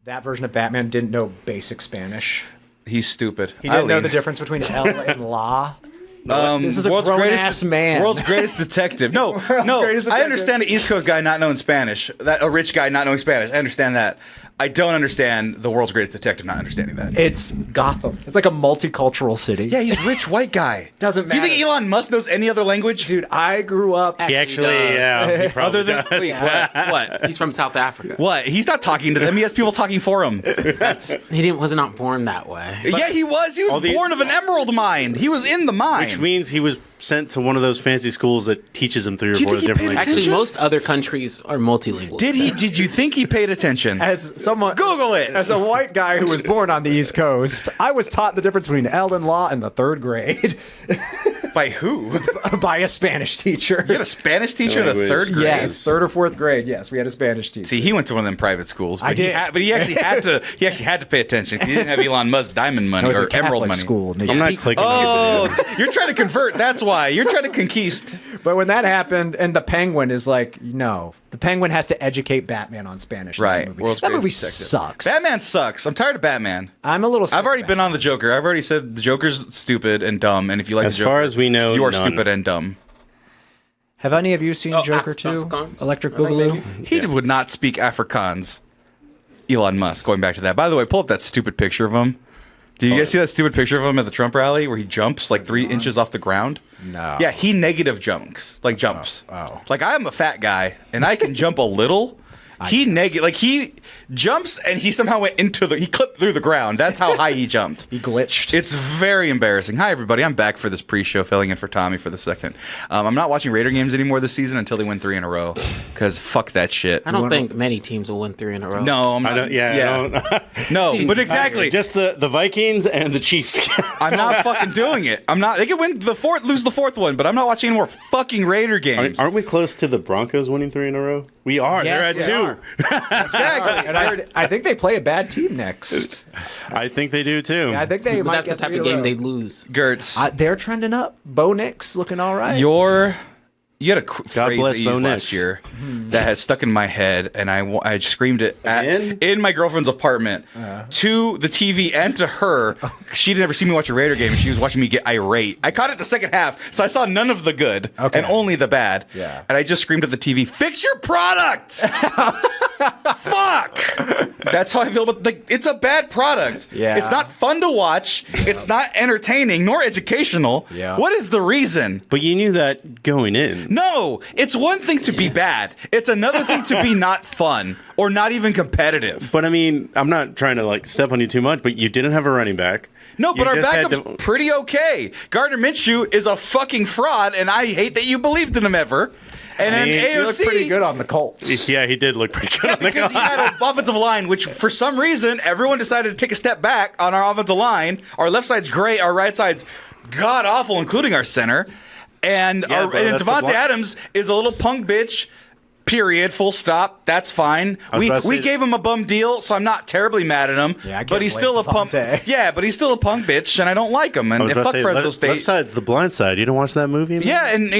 That version of Batman didn't know basic Spanish. He's stupid. He didn't know the difference between L and La. This is a world's grown-ass man. World's greatest detective. No, greatest I detective. understand the East Coast guy not knowing Spanish. That a rich guy not knowing Spanish. I understand that. I don't understand the world's greatest detective not understanding that. It's Gotham. It's like a multicultural city. Yeah, he's rich white guy. Doesn't Do you think matter. Elon Musk knows any other language? Dude, I grew up. He actually, yeah. He probably Other than does. what? He's from South Africa. What? He's not talking to them. He has people talking for him. Was not born that way. Yeah, he was. He was born of an emerald mine. He was in the mine. Which means he was sent to one of those fancy schools that teaches him 3 or Do you 4 think he different paid languages. Actually, most other countries are multilingual. Did you think he paid attention? As someone Google it. As a white guy who was born on the East Coast, I was taught the difference between L and La in the 3rd grade By who? by a Spanish teacher. You had a Spanish teacher in the Language. 3rd grade? Yes, 3rd or 4th grade. Yes, we had a Spanish teacher. See, he went to one of them private schools. But I did. But he actually had to. He actually had to pay attention. He didn't have Elon Musk diamond money It was or a Catholic emerald money. school. I'm not clicking on Oh, you're trying to convert. That's why you're trying to conquist. But when that happened, and the Penguin is like, no, the Penguin has to educate Batman on Spanish. in Right. That movie, World's that movie greatest detective. sucks. Batman sucks. I'm tired of Batman. I'm a little. I've already been on the Joker. I've already said the Joker's stupid and dumb. And if you like As the Joker, far as we know, you are none. stupid and dumb. Have any of you seen Joker 2? Afrikaans? Electric I think Boogaloo? He would not speak Afrikaans. Elon Musk. Going back to that. By the way, pull up that stupid picture of him. Do you guys see that stupid picture of him at the Trump rally where he jumps like 3 inches off the ground? No. Yeah, he negative jumps. Oh. Like I am a fat guy and I can jump a little. He jumps and he somehow went he clipped through the ground. That's how high he jumped. He glitched. It's very embarrassing. Hi, everybody. I'm back for this pre-show, filling in for Tommy for the second. I'm not watching Raider games anymore this season until they win 3 in a row, because fuck that shit. I don't think many teams will win 3 in a row. No, I'm not. I don't, yeah. No, but exactly. Just the Vikings and the Chiefs. I'm not fucking doing it. I'm not. They could win the 4th, lose the 4th one, but I'm not watching any more fucking Raider games. Aren't we close to the Broncos winning 3 in a row? We are. Yes, They're we at 2. are. Exactly. And I think they play a bad team next. I think they do too. I think they But might that's the get type 3 of in a game row. they'd lose. Gertz, They're trending up. Bo Nix looking all right. you had a phrase bless that you used Bo last Nix. year that has stuck in my head, and I screamed it Again? in my girlfriend's apartment to the TV and to her. She'd never seen me watch a Raider game, and she was watching me get irate. I caught it the second half, so I saw none of the good and only the bad. Yeah. And I just screamed at the TV, "Fix your product!" Fuck! That's how I feel about it's a bad product. Yeah. It's not fun to watch. It's not entertaining nor educational. Yeah. What is the reason? But you knew that going in. No, it's one thing to be bad. It's another thing to be not fun or not even competitive. But I mean, I'm not trying to step on you too much, but you didn't have a running back. No, but You our just had backup's pretty okay. Gardner Minshew is a fucking fraud, and I hate that you believed in him ever. And then He He looked AOC, pretty good on the Colts. Yeah, he did look pretty good. yeah, on the because he had an offensive line, which for some reason everyone decided to take a step back on our offensive line. Our left side's great, our right side's god awful, including our center. And, Yeah, but that's the Devontae block. Adams is a little punk bitch. Period. Full stop. That's fine. I was We about to say- gave him a bum deal, so I'm not terribly mad at him. Yeah, I can't but he's blame still a punk. Devontae. Yeah, but he's still a punk bitch, and I don't like him. I And was about fuck to say, Fresno left State. side's the blind side. You didn't watch that movie? Man? Yeah, and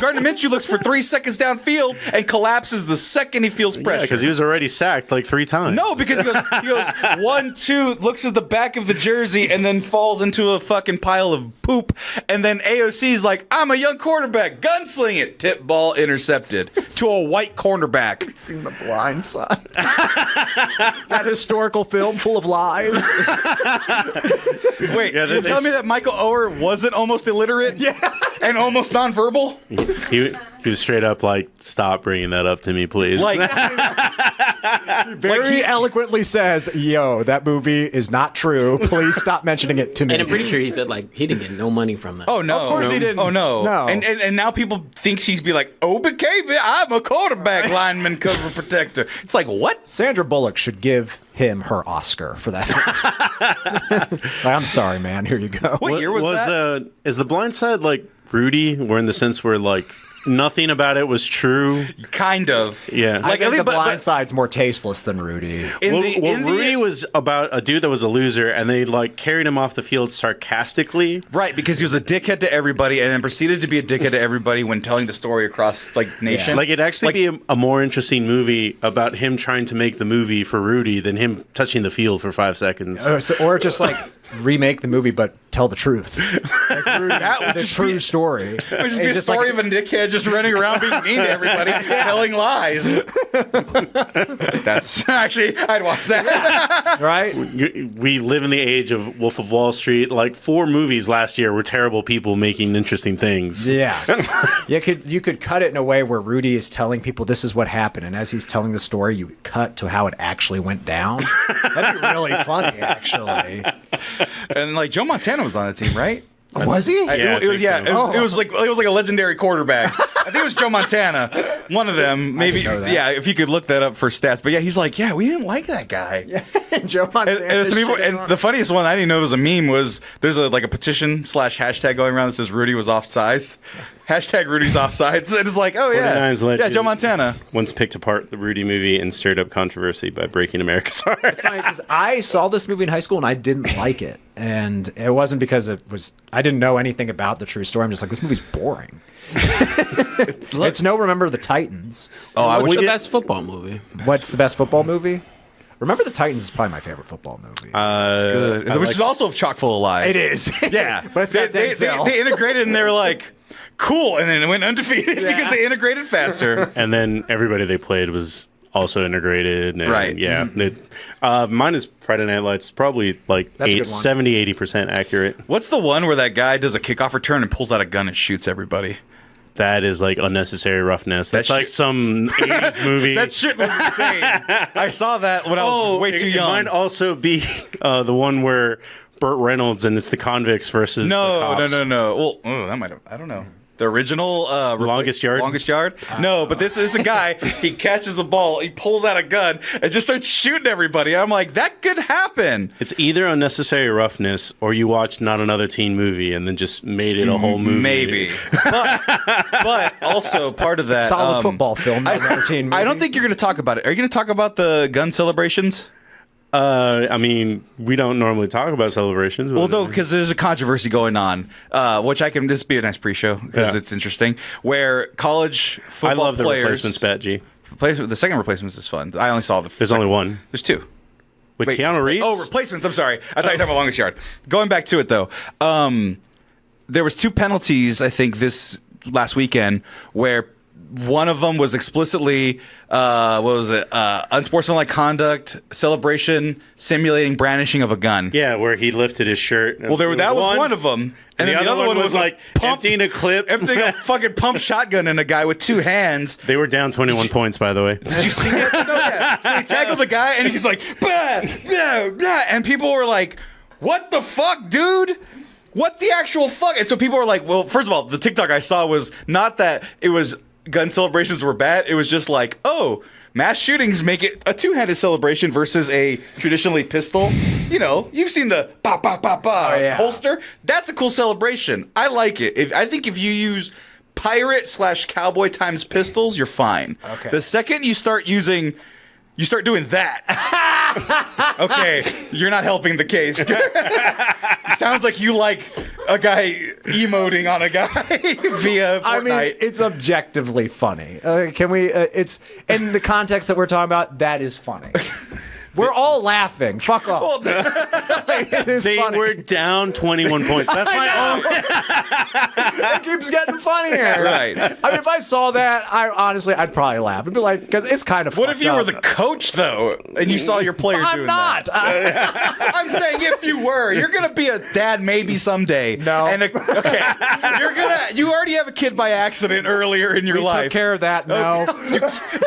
Gardner Minshew looks for 3 seconds downfield and collapses the second he feels pressure. because he was already sacked 3 times. No, because he goes 1, 2, looks at the back of the jersey, and then falls into a fucking pile of poop. And then AOC's like, "I'm a young quarterback, gunsling it, tip ball intercepted to a white cornerback." Seen The Blind Side. That historical film full of lies. Wait, Yeah, you tell me that Michael Oher wasn't almost illiterate? Yeah, and almost nonverbal? He was straight up stop bringing that up to me, please. Like, Very eloquently says, "Yo, that movie is not true. Please stop mentioning it to me." And I'm pretty sure he said he didn't get no money from that. oh no, Of course he didn't. Oh no, No. And now people think she's be like, "Oh, but KB, I'm a quarterback lineman cover protector." It's like, what? Sandra Bullock should give him her Oscar for that. I'm sorry, man. Here you go. What year was that? Is the blind side Rudy, where in the sense where nothing about it was true. Kind of. Yeah. I Like, think at least- the but- Blind Side's more tasteless than Rudy. Rudy was about a dude that was a loser, and they like carried him off the field sarcastically. Right, because he was a dickhead to everybody, and then proceeded to be a dickhead to everybody when telling the story across like nation. Like it'd actually be a more interesting movie about him trying to make the movie for Rudy than him touching the field for 5 seconds. Or just like remake the movie, but tell the truth. Like Rudy, That would the just true be- story. It would just It's be a just story like- of a dickhead just running around being mean to everybody, telling lies. That's actually, I'd watch that. right? We live in the age of Wolf of Wall Street. Like 4 movies last year were terrible people making interesting things. Yeah. You could cut it in a way where Rudy is telling people this is what happened, and as he's telling the story, you cut to how it actually went down. That'd be really funny, actually. And like Joe Montana was on the team, right? Was he? Yeah, it was I think so. it was like a legendary quarterback. I think it was Joe Montana, one of them. Maybe know that. yeah. If you could look that up for stats, but yeah, he's like, yeah, we didn't like that guy. Joe Montana. And some people, and the funniest one I didn't know was a meme was there's a petition / hashtag going around that says Rudy was offsides. Hashtag Rudy's offsides. And it's like, oh yeah, 49's legend. yeah, Joe Montana. Once picked apart the Rudy movie and stirred up controversy by breaking America's heart. Because I saw this movie in high school and I didn't like it, and it wasn't because I didn't know anything about the true story. I'm just like, this movie's boring. It's no Remember the Titans. Oh, I What's would the get. best football movie? What's the best football movie? Remember the Titans is probably my favorite football movie. Good, which is also chock full of lies. it is. Yeah, But it's got Denzel. they integrated and they're like, cool, and then it went undefeated because they integrated faster. And then everybody they played was also integrated. And Right. Yeah. Mine is Friday Night Lights. Probably like That's a good one. 70-80% accurate. What's the one where that guy does a kickoff return and pulls out a gun and shoots everybody? That is like unnecessary roughness. That's That like shit- some 80s movie. That shit was insane. I saw that when I was way too young. It might also be the one where Burt Reynolds and it's the convicts versus the cops. No. Well, that might have. I don't know. The original Longest Yard? Longest Yard? No, but this is a guy. He catches the ball. He pulls out a gun and just starts shooting everybody. I'm like, that could happen. It's either unnecessary roughness or you watched Not Another Teen Movie and then just made it a whole movie. Maybe. But also part of that. Solid football film. I don't think you're going to talk about it. Are you going to talk about the gun celebrations? I mean, we don't normally talk about celebrations. Well, no, because there's a controversy going on, which this be a nice pre-show because Yeah. it's interesting. Where college I football love the players, replacements, Pat G. The second replacements is fun. I only saw the. There's only one. There's 2. With Wait, Keanu Reeves? Oh, replacements. I'm sorry. I thought you were talking about Longest Yard. Going back to it though, there was 2 penalties I think this last weekend where one of them was explicitly unsportsmanlike conduct, celebration, simulating brandishing of a gun. Yeah, where he lifted his shirt. Well, that was one of them, And the other one was like emptying a clip. emptying a fucking pump shotgun in a guy with 2 hands. They were down 21 points, by the way. Did you see it? No, yeah. So he tackled the guy, and he's like, bah, bah, bah. And people were like, "What the fuck, dude? What the actual fuck?" And so people were like, "Well, first of all, the TikTok I saw was not that it was gun celebrations were bad. It was just like, oh." Mass shootings make it a 2-handed celebration versus a traditionally pistol. You know, you've seen the ba ba ba ba yeah. holster. That's a cool celebration. I like it. I think if you use pirate / cowboy times pistols, you're fine. Okay. The second you start doing that. Okay, you're not helping the case. Sounds like you like a guy emoting on a guy via Fortnite. I mean, it's objectively funny. Can we? It's in the context that we're talking about. That is funny. We're all laughing. Fuck off. It is They funny. were down 21 points. That's my own. It keeps getting funnier. Right. I mean, if I saw that, I'd probably laugh. I'd be like, because it's kind of. What if fucked you were up. the coach though, and you saw your player I'm doing not. that? I'm saying if you were, you're gonna be a dad maybe someday. No. And you already have a kid by accident earlier in your We life. took care of that. No.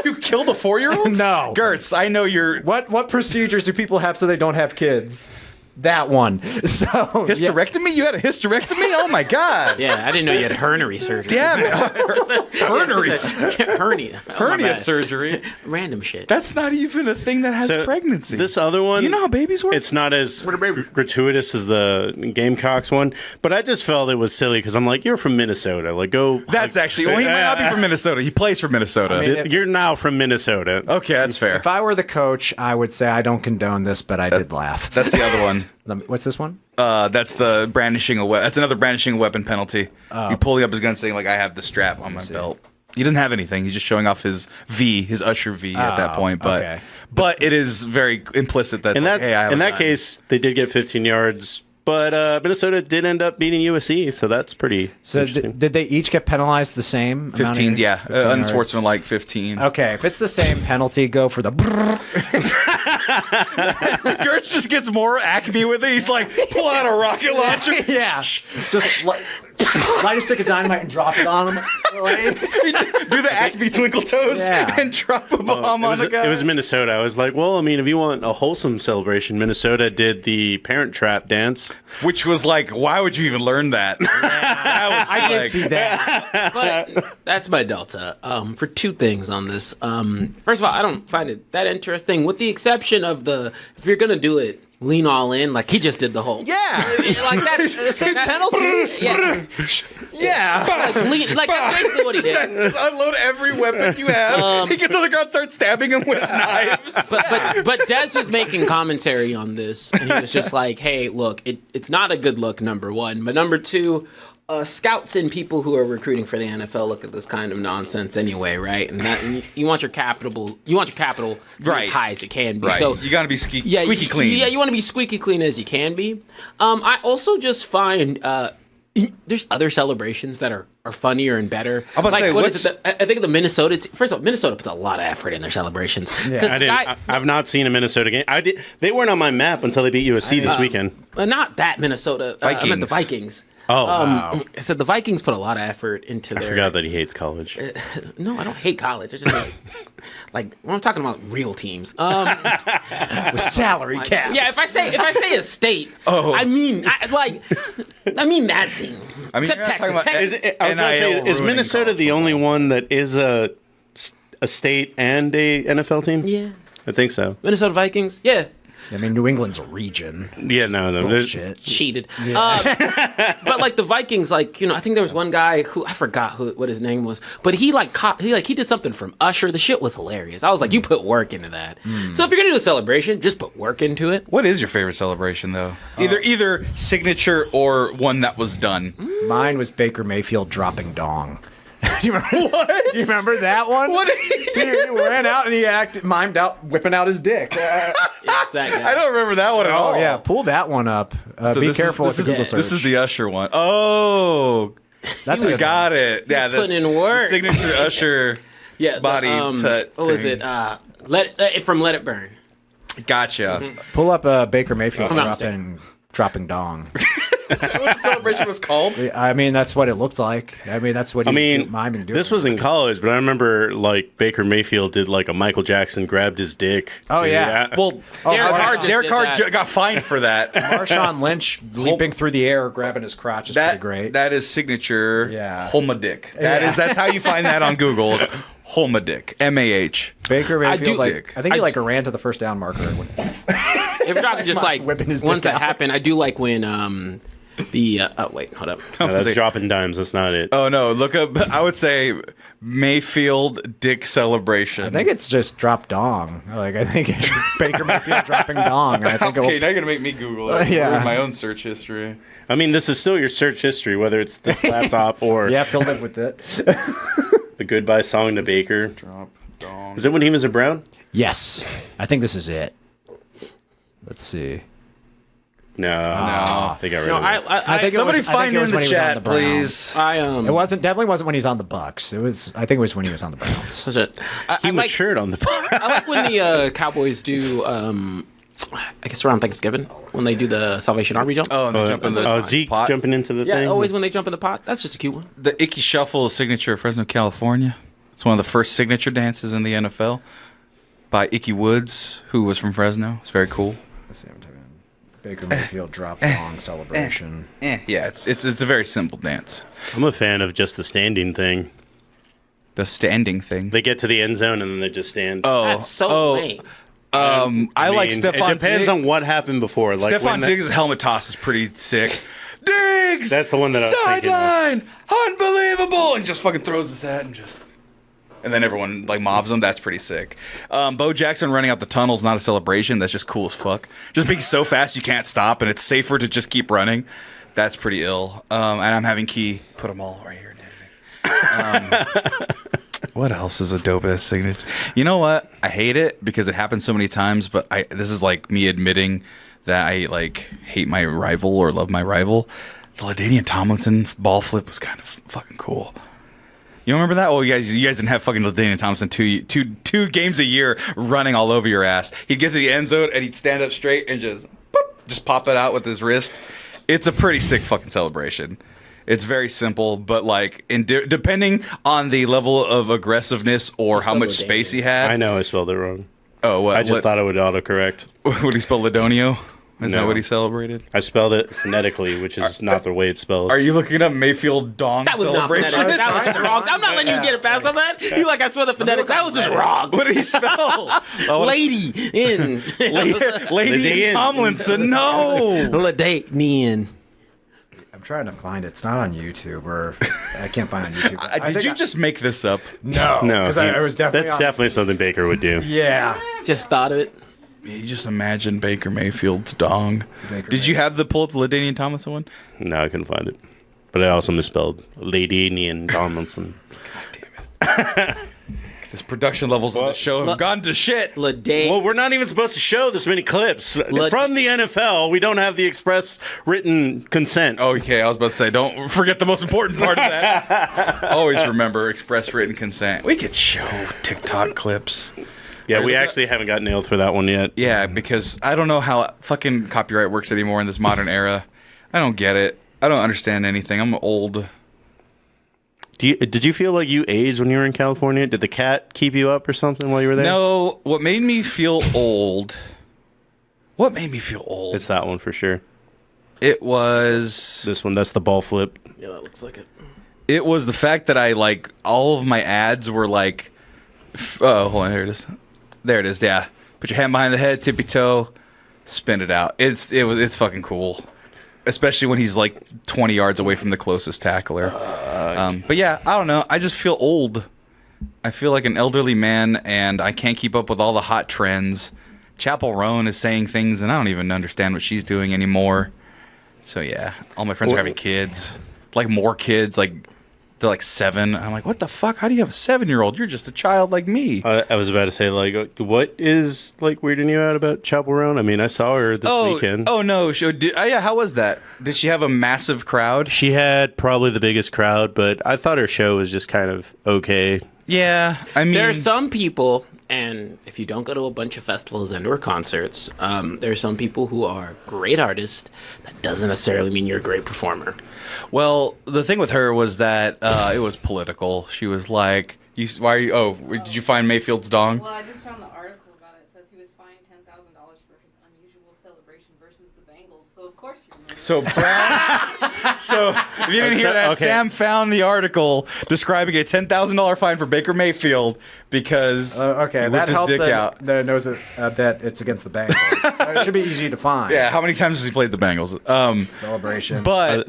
You killed a 4-year-old? No. Gertz, I know you're. What procedures do people have so they don't have kids? that one. So Hysterectomy? You had a hysterectomy? Oh my god. Yeah, I didn't know you had hernia surgery. Damn it. Hernia. Oh, my Hernia bad. surgery. Random shit. That's not even a thing that has So, pregnancy. This other one, Do you know how babies work? it's not as gratuitous as the Gamecocks one, but I just felt it was silly because I'm like, you're from Minnesota. Like, go. That's actually. Well, he might not be from Minnesota. He plays for Minnesota. You're now from Minnesota. Okay, that's fair. if I were the coach, I would say I don't condone this, but I did laugh. That's the other one. What's this one? That's the brandishing a weapon. That's another brandishing a weapon penalty. You pulling up his gun, saying like, "I have the strap on my belt." He doesn't have anything. He's just showing off his V, his Usher V at that point. But okay. but it is very implicit that In like, that hey, I have in a that gun. case, they did get 15 yards, but Minnesota did end up beating USC, so that's pretty So interesting. did they each get penalized the same? amount of 15, yards? yeah, 15 yards? unsportsmanlike 15. Okay, if it's the same penalty, go for the. Gertz just gets more Acme with it. He's like, pull out a rocket launcher. Yeah, just light a stick of dynamite and drop it on him. Do the Acme twinkle toes Yeah. and drop a bomb on the guy. It was Minnesota. I was like, well, I mean, if you want a wholesome celebration, Minnesota did the Parent Trap dance. Which was like, why would you even learn that? That was I did like- see that. But that's my delta for two things on this. First of all, I don't find it that interesting, with the exception of if you're gonna do it, lean all in, like he just did the whole. Yeah. Like that's the same penalty. Yeah, Yeah. like that's basically what he did. Just unload every weapon you have. He gets on the ground, starts stabbing him with knives. But Des was making commentary on this, and he was just like, "Hey, look, it's not a good look. Number one, but number two, scouts and people who are recruiting for the NFL look at this kind of nonsense anyway, right? And you want your capital, to be Right. as high as it can be. Right. So You got to be squeaky clean. Yeah, you want to be squeaky clean as you can be. I also just find there's other celebrations that are funnier and better. I'm about to say, what is it? I think the Minnesota. First of all, Minnesota puts a lot of effort in their celebrations. Yeah. I've not seen a Minnesota game. They weren't on my map until they beat USC this weekend. Not that Minnesota. I meant the Vikings. Oh, wow. I said the Vikings put a lot of effort into I their. forgot that he hates college. No, I don't hate college. I just like I'm talking about real teams. With salary caps. Yeah, if I say a state, I mean that team. I mean, Except you're not talking Texas. about- Texas. I was going to say, NIL is ruining Minnesota college the only one that is a state and a NFL team? Yeah, I think so. Minnesota Vikings. Yeah, I mean, New England's a region. Yeah, no. there's- Bullshit. cheated. But like the Vikings, like I think there was one guy who I forgot what his name was, but he did something from Usher. The shit was hilarious. I was like, you put work into that. So if you're gonna do a celebration, just put work into it. What is your favorite celebration, though? Either signature or one that was done. Mine was Baker Mayfield dropping dong. Do you remember what? Do you remember that one? What did he do? He ran out and he mimed out whipping out his dick. Yeah, it's that guy. I don't remember that one at all. Oh yeah, pull that one up. So Be this careful is, with the Google this search. Is, this is the Usher one. Oh, That's we a good got it. Yeah, putting in work. the signature Usher. Yeah, body tut what was thing. it? From Let It Burn. Gotcha. one. Pull up Baker Mayfield I'm not dropping dong. Is that what the celebration was called? I mean, that's what it looked like. I mean, that's what he was miming doing. this was in college, but I remember like Baker Mayfield did like a Michael Jackson grabbed his dick. Oh, to- yeah. Well, Derek Carr just Derek did Carr that. got fined for that. Marshawn Lynch leaping through the air, grabbing his crotch is pretty great. That is signature. Yeah. Homadick. Yeah. That's how you find that on Google. Is Homadick. MAH. Baker Mayfield, dick. I think he ran to the first down marker. If we're talking just like Whipping his ones dick that out. happen, I do like when wait, hold up. No, that's dropping dimes. That's not it. Oh no! Look up. I would say Mayfield dick celebration. I think it's just drop dong. Like I think it's Baker Mayfield dropping dong. And I think okay, now you're gonna make me Google it. Yeah. Ruin my own search history. I mean, this is still your search history, whether it's this laptop or you have to live with it. the goodbye song to Baker. Drop dong. Is it when he was a Brown? Yes, I think this is it. Let's see. No. I think I read No, it. I think Somebody it was, I find think it in was the when he was on chat, the Browns. please. It definitely wasn't when he's on the Bucks. I think it was when he was on the Browns. What's it? I He like matured on the I like when the Cowboys do. I guess around Thanksgiving when they do the Salvation Army jump. Oh, and they jump in the Zeke pot. jumping into the yeah, thing. always when they jump in the pot. That's just a cute one. The Icky Shuffle is signature of Fresno, California. It's one of the first signature dances in the NFL by Icky Woods, who was from Fresno. It's very cool. Let's see, I'm typing in Baker Mayfield drop long celebration. Yeah, it's a very simple dance. I'm a fan of just the standing thing. The standing thing. They get to the end zone and then they just stand. That's so lame. I like mean, Stephon. It depends on what happened before. Like Stephon Diggs' helmet toss is pretty sick. Diggs! That's the one that I was thinking of. Sideline! Unbelievable! And just fucking throws his hat and just... And then everyone like mobs him. That's pretty sick. Bo Jackson running out the tunnel is not a celebration. That's just cool as fuck. Just being so fast you can't stop, and it's safer to just keep running. That's pretty ill. And I'm having Key put them all right here in editing. What else is a dope ass signature? You know what? I hate it because it happens so many times. But this is like me admitting that I like hate my rival or love my rival. The LaDainian Tomlinson ball flip was kind of fucking cool. You don't remember that? Oh, you guys didn't have fucking LaDainian Tomlinson two games a year running all over your ass. He'd get to the end zone and he'd stand up straight and just pop it out with his wrist. It's a pretty sick fucking celebration. It's very simple, but like depending on the level of aggressiveness or how much space he had. I know I spelled it wrong. Oh, what? I just thought it would autocorrect. Would he spell Ladonio? Is No. that what he celebrated? I spelled it phonetically, which is not the way it's spelled. Are you looking up Mayfield Dong That was not celebration? phonetic. That was just wrong. I'm not letting you get it past on that. You like I spelled it phonetic. That was just wrong. What did he spell? Lady in. Lady in Tomlinson. No. LaDainian. I'm trying to find it. It's not on YouTube, or I can't find it on YouTube. I Did think you just make this up? No, No, because I was definitely that's on- definitely something Baker would do. Yeah. Just thought of it. You just imagine Baker Mayfield's dong. Baker Did you have the pull up the LaDainian Tomlinson one? No, I couldn't find it. But I also misspelled LaDainian Tomlinson. This production levels on the show have gone to shit. LaDainian. Well, we're not even supposed to show this many clips. From the NFL, we don't have the express written consent. Okay, I was about to say, don't forget the most important part of that. Always remember express written consent. We could show TikTok clips. Yeah, we actually haven't got nailed for that one yet. Yeah, because I don't know how fucking copyright works anymore in this modern era. I don't get it. I don't understand anything. I'm old. Did you feel like you aged when you were in California? Did the cat keep you up or something while you were there? No, what made me feel old? What made me feel old? It's that one for sure. It was This one, that's the ball flip. Yeah, that looks like it. It was the fact that I like all of my ads were like, oh, hold on, here it is. There it is. Yeah, put your hand behind the head, tippy toe, spin it out. It's fucking cool, especially when he's like 20 yards away from the closest tackler. But yeah, I don't know. I just feel old. I feel like an elderly man, and I can't keep up with all the hot trends. Chapel Roan is saying things, and I don't even understand what she's doing anymore. So yeah, all my friends are having kids, like more kids, like. They're like 7. I'm like, what the fuck? How do you have a 7-year-old? You're just a child like me. I was about to say, like, what is like weirding you out about Chapel Roan? I mean, I saw her this weekend. Oh no! Yeah, how was that? Did she have a massive crowd? She had probably the biggest crowd, but I thought her show was just kind of okay. Yeah, I mean, There are some people, and if you don't go to a bunch of festivals and or concerts, there are some people who are great artists. That doesn't necessarily mean you're a great performer. well, the thing with her was that it was political. She was like, "Why are you? Oh, did you find Mayfield's dong?" Well, I just found the article about it. It says he was fined $10,000 for his unusual celebration versus the Bengals. So of course you remember. So Browns. So if you didn't hear that, Okay. Sam found the article describing a $10,000 fine for Baker Mayfield because Okay, he that whipped his helps dick out. that knows that it's against the Bengals. So it should be easy to find. Yeah, how many times has he played the Bengals? Celebration. But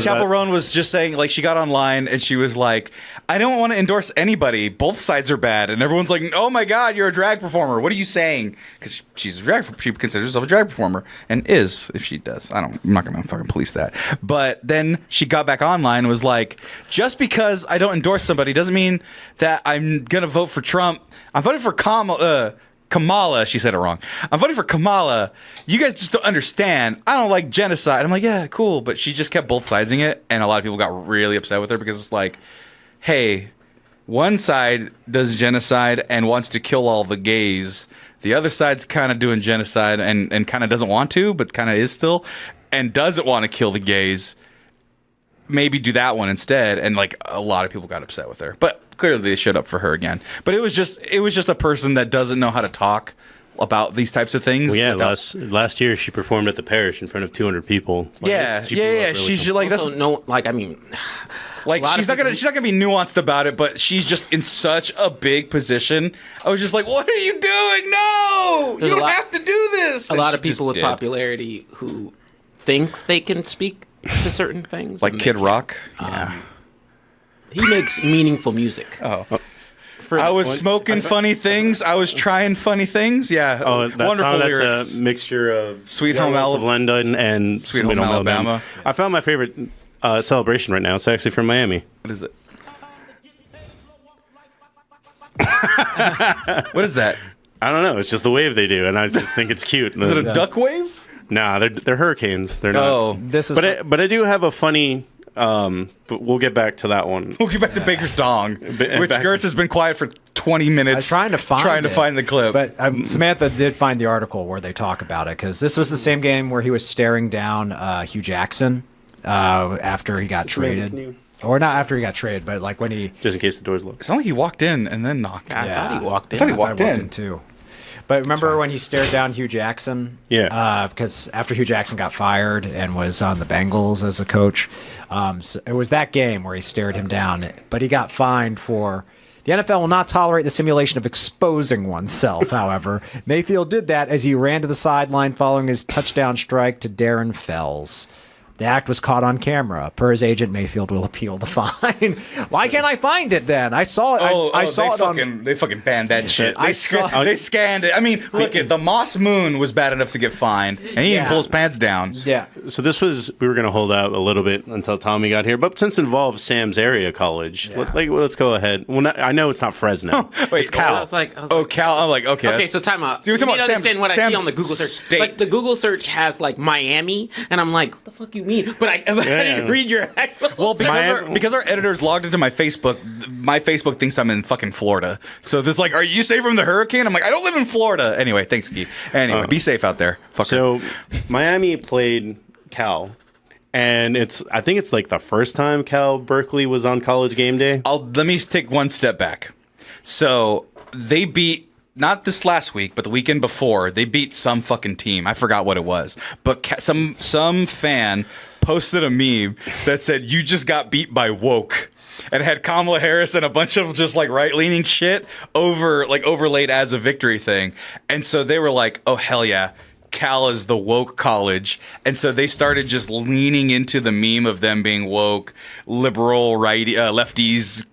Chapel Roan was just saying, like, she got online and she was like, I don't want to endorse anybody. Both sides are bad. And everyone's like, oh my God, you're a drag performer. What are you saying? Because she's a drag, she considers herself a drag performer and is, if she does. I'm not going to fucking police that. But then she got back online and was like, just because I don't endorse somebody doesn't mean that I'm going to vote for Trump. I'm voting for Kamala, she said it wrong. I'm voting for Kamala. You guys just don't understand. I don't like genocide. I'm like, yeah, cool. But she just kept both sidesing it. And a lot of people got really upset with her because it's like, hey, one side does genocide and wants to kill all the gays. The other side's kind of doing genocide and kind of doesn't want to, but kind of is still, and doesn't want to kill the gays. Maybe do that one instead. And like a lot of people got upset with her. But clearly they showed up for her again. But it was just a person that doesn't know how to talk about these types of things. Well, yeah, without- last year she performed at the Parish in front of 200 people. Like, yeah. she blew up really She's cool. like that's Also, no, like I mean, like a lot she's of not gonna people- be nuanced about it, but she's just in such a big position. I was just like, what are you doing? No, There's you a don't lot- have to do this. a And lot she of people just with did. popularity who think they can speak to certain things, like and they Kid can't. Rock. Yeah. He makes meaningful music. Oh. For- I was smoking funny things. I was trying funny things. Yeah. Oh, that wonderful song, lyrics. that's a mixture of Sweet Young Home Wells of London and Sweet Home Alabama. I found my favorite celebration right now. It's actually from Miami. What is it? What is that? I don't know. It's just the wave they do, and I just think it's cute. Is it a duck wave? Nah, they're hurricanes. They're not. Oh, This is But I do have a funny. But we'll get back to that one. we'll get back to Baker's dong, which back- Gertz has been quiet for 20 minutes. I was trying to find it. the clip. But Samantha did find the article where they talk about it because this was the same game where he was staring down Hugh Jackson after he got traded. Or not after he got traded, but like when he... Just in case the door's locked. it sounded like he walked in and then knocked. I thought he walked in. thought he I walked in. too. But remember when he stared down Hugh Jackson? Yeah. Because after Hugh Jackson got fired and was on the Bengals as a coach, so it was that game where he stared him down. But he got fined for... The NFL will not tolerate the simulation of exposing oneself, however. Mayfield did that as he ran to the sideline following his touchdown strike to Darren Fells. The act was caught on camera. Per his agent, Mayfield will appeal the fine. Why can't I find it then? I saw it. I saw it They fucking banned that shit. I saw- They scanned it. I mean, look at the Moss Moon was bad enough to get fined, and he didn't Yeah. pull his pants down. Yeah. So we were going to hold out a little bit until Tommy got here, but since it involves Sam's area college, let's go ahead. Well, I know it's not Fresno. Wait, it's Cal. I was like, Cal. I'm like, okay. Okay, so time out. So You you're talking need to about understand what I see Sam's on the Google search. state. Like the Google search has like Miami, and I'm like, what the fuck you mean? But I didn't read your actual. Well, Miami- because our editor's logged into my Facebook thinks I'm in fucking Florida. So there's like, are you safe from the hurricane? I'm like, I don't live in Florida. Anyway, thanks, Guy. Anyway, be safe out there. Fucker. So Miami played Cal, and I think it's like the first time Cal Berkeley was on College Game Day. Let me take one step back. So they beat, not this last week, but the weekend before, they beat some fucking team. I forgot what it was. But some fan posted a meme that said, you just got beat by woke. And it had Kamala Harris and a bunch of just like right-leaning shit overlaid as a victory thing. And so they were like, oh, hell yeah. Cal is the woke college. And so they started just leaning into the meme of them being woke, liberal, lefties,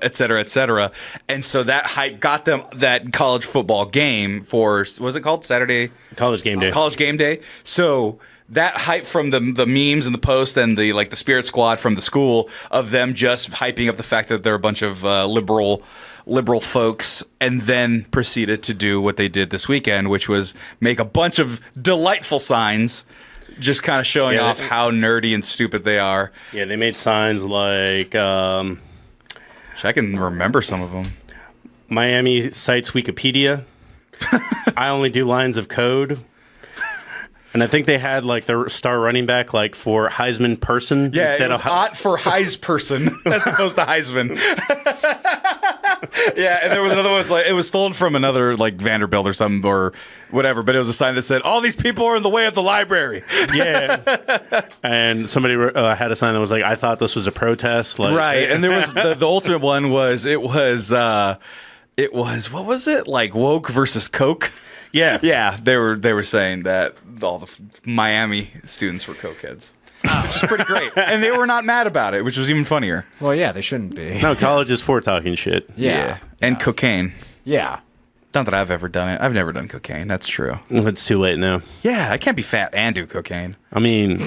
et cetera, et cetera. And so that hype got them that college football game for, what was it called? Saturday? College Game Day. College Game Day. So that hype from the memes and the post and the Spirit Squad from the school of them just hyping up the fact that they're a bunch of liberal folks, and then proceeded to do what they did this weekend, which was make a bunch of delightful signs, just kind of showing off how nerdy and stupid they are. Yeah, they made signs like I can remember some of them. Miami cites Wikipedia. I only do lines of code. And I think they had like the star running back like for Heisman person Yeah, instead it was of Ott for Heis person as opposed to Heisman. Yeah, and there was another one. It's like it was stolen from another like Vanderbilt or something or whatever. But it was a sign that said, "All these people are in the way of the library." Yeah. And somebody had a sign that was like, "I thought this was a protest." Like, Right, and there was the ultimate one was it was what was it, like woke versus Coke? Yeah. Yeah, they were saying that all the Miami students were cokeheads, which is pretty great, and they were not mad about it, which was even funnier. Well, yeah, they shouldn't be. No, college is for talking shit. Yeah. And cocaine. Yeah. Not that I've ever done it. I've never done cocaine. That's true. It's too late now. Yeah, I can't be fat and do cocaine. I mean,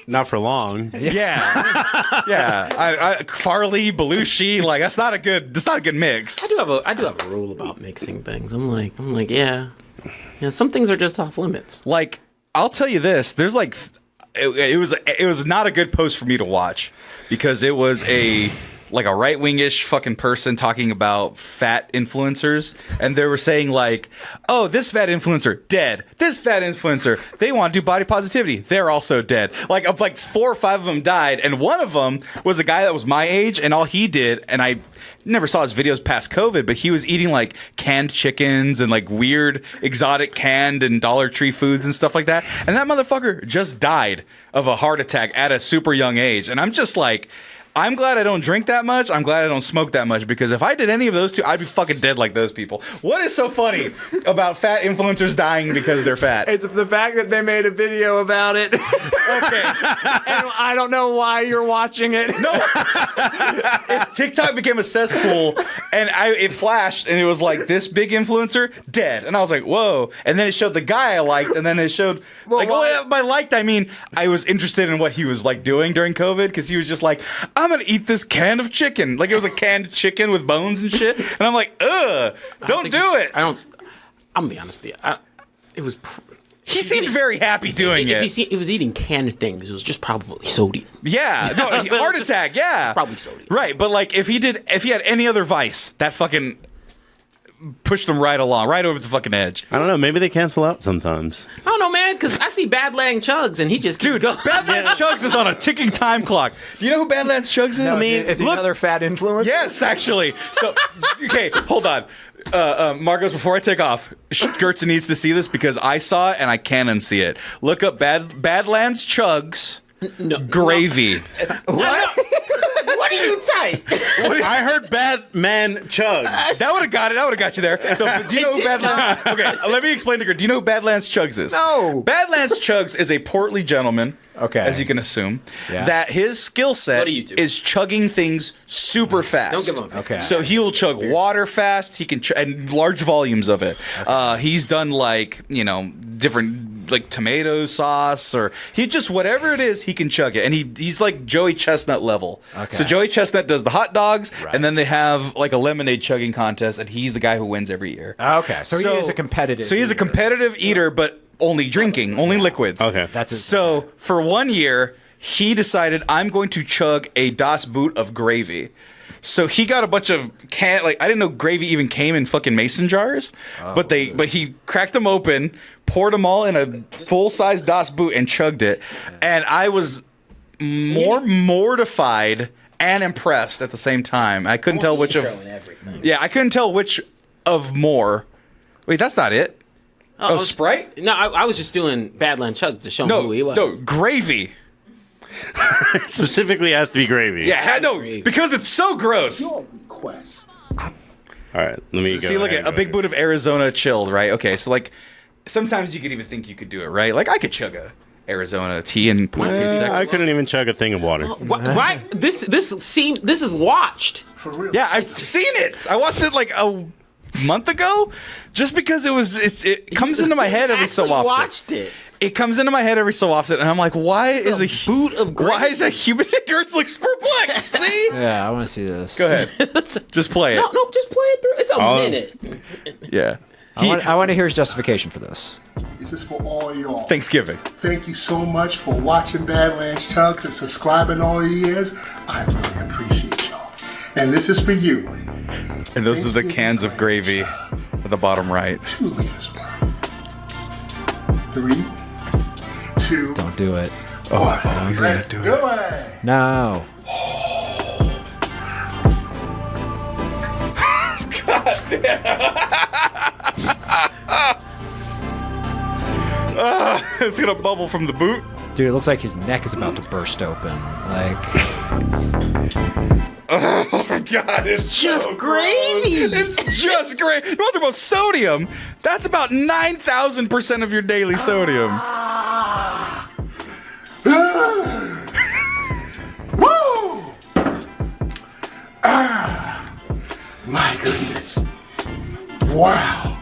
not for long. Yeah, yeah. I Farley, Belushi, like that's not a good mix. I do have a rule about mixing things. I'm like, yeah. Some things are just off limits. Like, I'll tell you this. There's like, it was not a good post for me to watch because it was a like a right-wingish fucking person talking about fat influencers, and they were saying like, oh, this fat influencer dead, this fat influencer, they want to do body positivity, they're also dead. Like 4 or 5 of them died, and one of them was a guy that was my age, and all he did, and I never saw his videos past COVID, but he was eating like canned chickens and like weird exotic canned and Dollar Tree foods and stuff like that, and that motherfucker just died of a heart attack at a super young age. And I'm just like, I'm glad I don't drink that much. I'm glad I don't smoke that much, because if I did any of those two, I'd be fucking dead like those people. What is so funny about fat influencers dying because they're fat? It's the fact that they made a video about it. Okay. And I don't know why you're watching it. No, it's TikTok became a cesspool, and it flashed, and it was like this big influencer dead, and I was like, whoa. And then it showed the guy I liked, and then it showed by liked I mean I was interested in what he was like doing during COVID, because he was just like, I'm gonna eat this can of chicken, like it was a canned chicken with bones and shit, and I'm like, ugh, don't do it. I'm gonna be honest with you. It was. He seemed very happy doing it. If he was eating canned things, it was just probably sodium. Yeah, no, heart attack. Yeah, probably sodium. Right, but like if he had any other vice, that fucking pushed him right along, right over the fucking edge. I don't know. Maybe they cancel out sometimes. I don't know, man, because I see Badland Chugs and he just keeps going. Badlands Chugs is on a ticking time clock. Do you know who Badlands Chugs is? I mean, is he another fat influencer? Yes, actually. So, okay, hold on. Marcos, before I take off, Gertz needs to see this because I saw it and I can unsee it. Look up Badlands Chugs gravy. What? What are you type? I heard Batman Chugs. That would have got it. That would have got you there. So, do you know who Badlands? Okay, let me explain to Gert. Do you know who Badlands Chugs is? No. Badlands Chugs is a portly gentleman. Okay. As you can assume, Yeah. that his skill set is chugging things super fast. Don't give him. Okay. So he'll chug water fast. He can and large volumes of it. He's done like different like tomato sauce, or he just whatever it is he can chug it, and he's like Joey Chestnut level. Okay. So Joey Chestnut does the hot dogs, and then they have like a lemonade chugging contest, and he's the guy who wins every year. Okay. So he is a competitive. So he's a competitive eater, but only drinking, only liquids. Okay. That's his So for 1 year, he decided I'm going to chug a Das Boot of gravy. So he got a bunch of I didn't know gravy even came in fucking mason jars, but he cracked them open, poured them all in a full-size Das Boot and chugged it. And I was more mortified and impressed at the same time. I couldn't tell which of I couldn't tell which of more. Wait, that's not it. Oh, Sprite? No, I was just doing Badland Chugs to show him who he was. No, gravy. Specifically has to be gravy. Yeah, no, because it's so gross. All right, let me go. See, look at a big boot of Arizona chilled, right? Okay, so like sometimes you could even think you could do it, right? Like I could chug a Arizona tea in 0.2 seconds. I couldn't even chug a thing of water. Right? This is watched. Yeah, I've seen it. I watched it like a month ago, just because it comes into my head every so often. Watched it. It comes into my head every so often, and I'm like, why is a boot of gravy? Why is a human? Gertz looks perplexed. See? Yeah, I want to see this. Go ahead. Just play it. No, just play it through. It's a minute. Yeah. I want to hear his justification for this. This is for all y'all. Thanksgiving. Thank you so much for watching Badlands Chugs and subscribing all the years. I really appreciate y'all. And this is for you. And those are the cans of gravy at the bottom right. 2 liters worth. 3, 2. Don't do it. Oh, he's gonna let's do it. it. No. It's gonna bubble from the boot. Dude, it looks like his neck is about to burst open. Like, Oh God, it's Just so gravy. gross. It's just great. You want the most sodium? That's about 9,000% of your daily sodium. Woo! My goodness. Wow.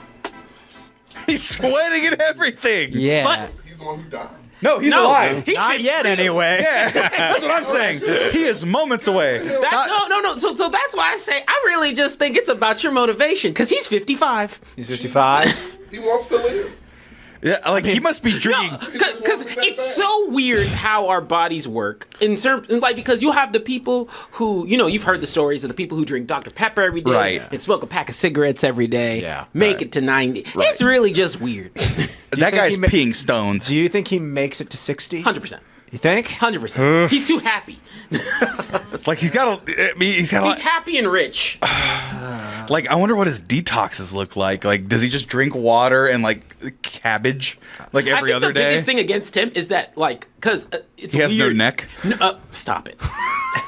He's sweating and everything. yeah. He's the one who died. No, he's alive. Not yet, anyway. Yeah, that's what I'm saying. He is moments away. No. So that's why I say I really just think it's about your motivation because he's 55. He's 55. He wants to live. Yeah, like he must be drinking. Because it's so weird how our bodies work in certain, like, because you have the people who, you've heard the stories of the people who drink Dr. Pepper every day, Right. and smoke a pack of cigarettes every day, make it to 90. Right. It's really just weird. That guy's peeing stones. Do you think he makes it to 60? 100%. You think? 100%. He's too happy. Like he's got He's happy and rich. like I wonder what his detoxes look like. Like does he just drink water and like cabbage like every other the day? The biggest thing against him is that, like, because it's He has no weird. neck? No, stop it.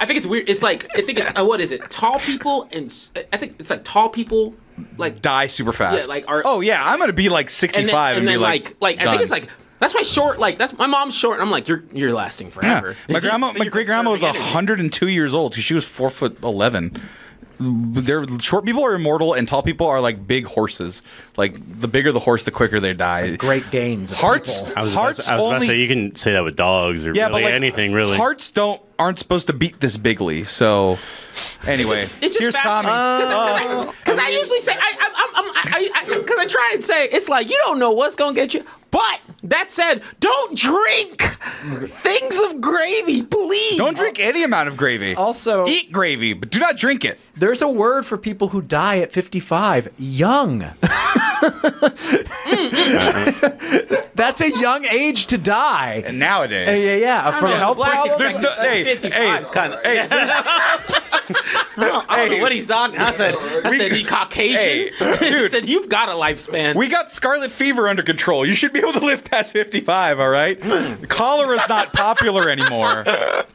I think it's weird. It's like, I think it's, what is it? Tall people, and I think it's like tall people, like, Die super fast. Yeah, like, are, oh yeah, I'm gonna be like 65 and, then be like I think it's like, that's why short, like, that's, my mom's short, and I'm like, you're lasting forever. Yeah. My great grandma was conserving energy. 102 years old. She was 4'11". They're short people are immortal, and tall people are like big horses. Like the bigger the horse, the quicker they die. Great Danes. of Hearts, people. I was hearts about to only. say you can say that with dogs or Yeah, really but like anything really. Hearts aren't supposed to beat this bigly. So anyway, It's just here's Tommy. Because I usually say, because I try and say, it's like, you don't know what's going to get you. But that said, don't drink things of gravy, please. Don't drink any amount of gravy. Also, Eat gravy, but do not drink it. there's a word for people who die at 55. Young. That's a young age to die. And nowadays, Yeah. From a health perspective. There's no, hey, 55's kind of. hey, there's- I don't know what he's talking. I said, you Caucasian. Hey, I dude. said, you've got a lifespan. we got scarlet fever under control. You should be able to live past 55, all right? Cholera's not popular anymore.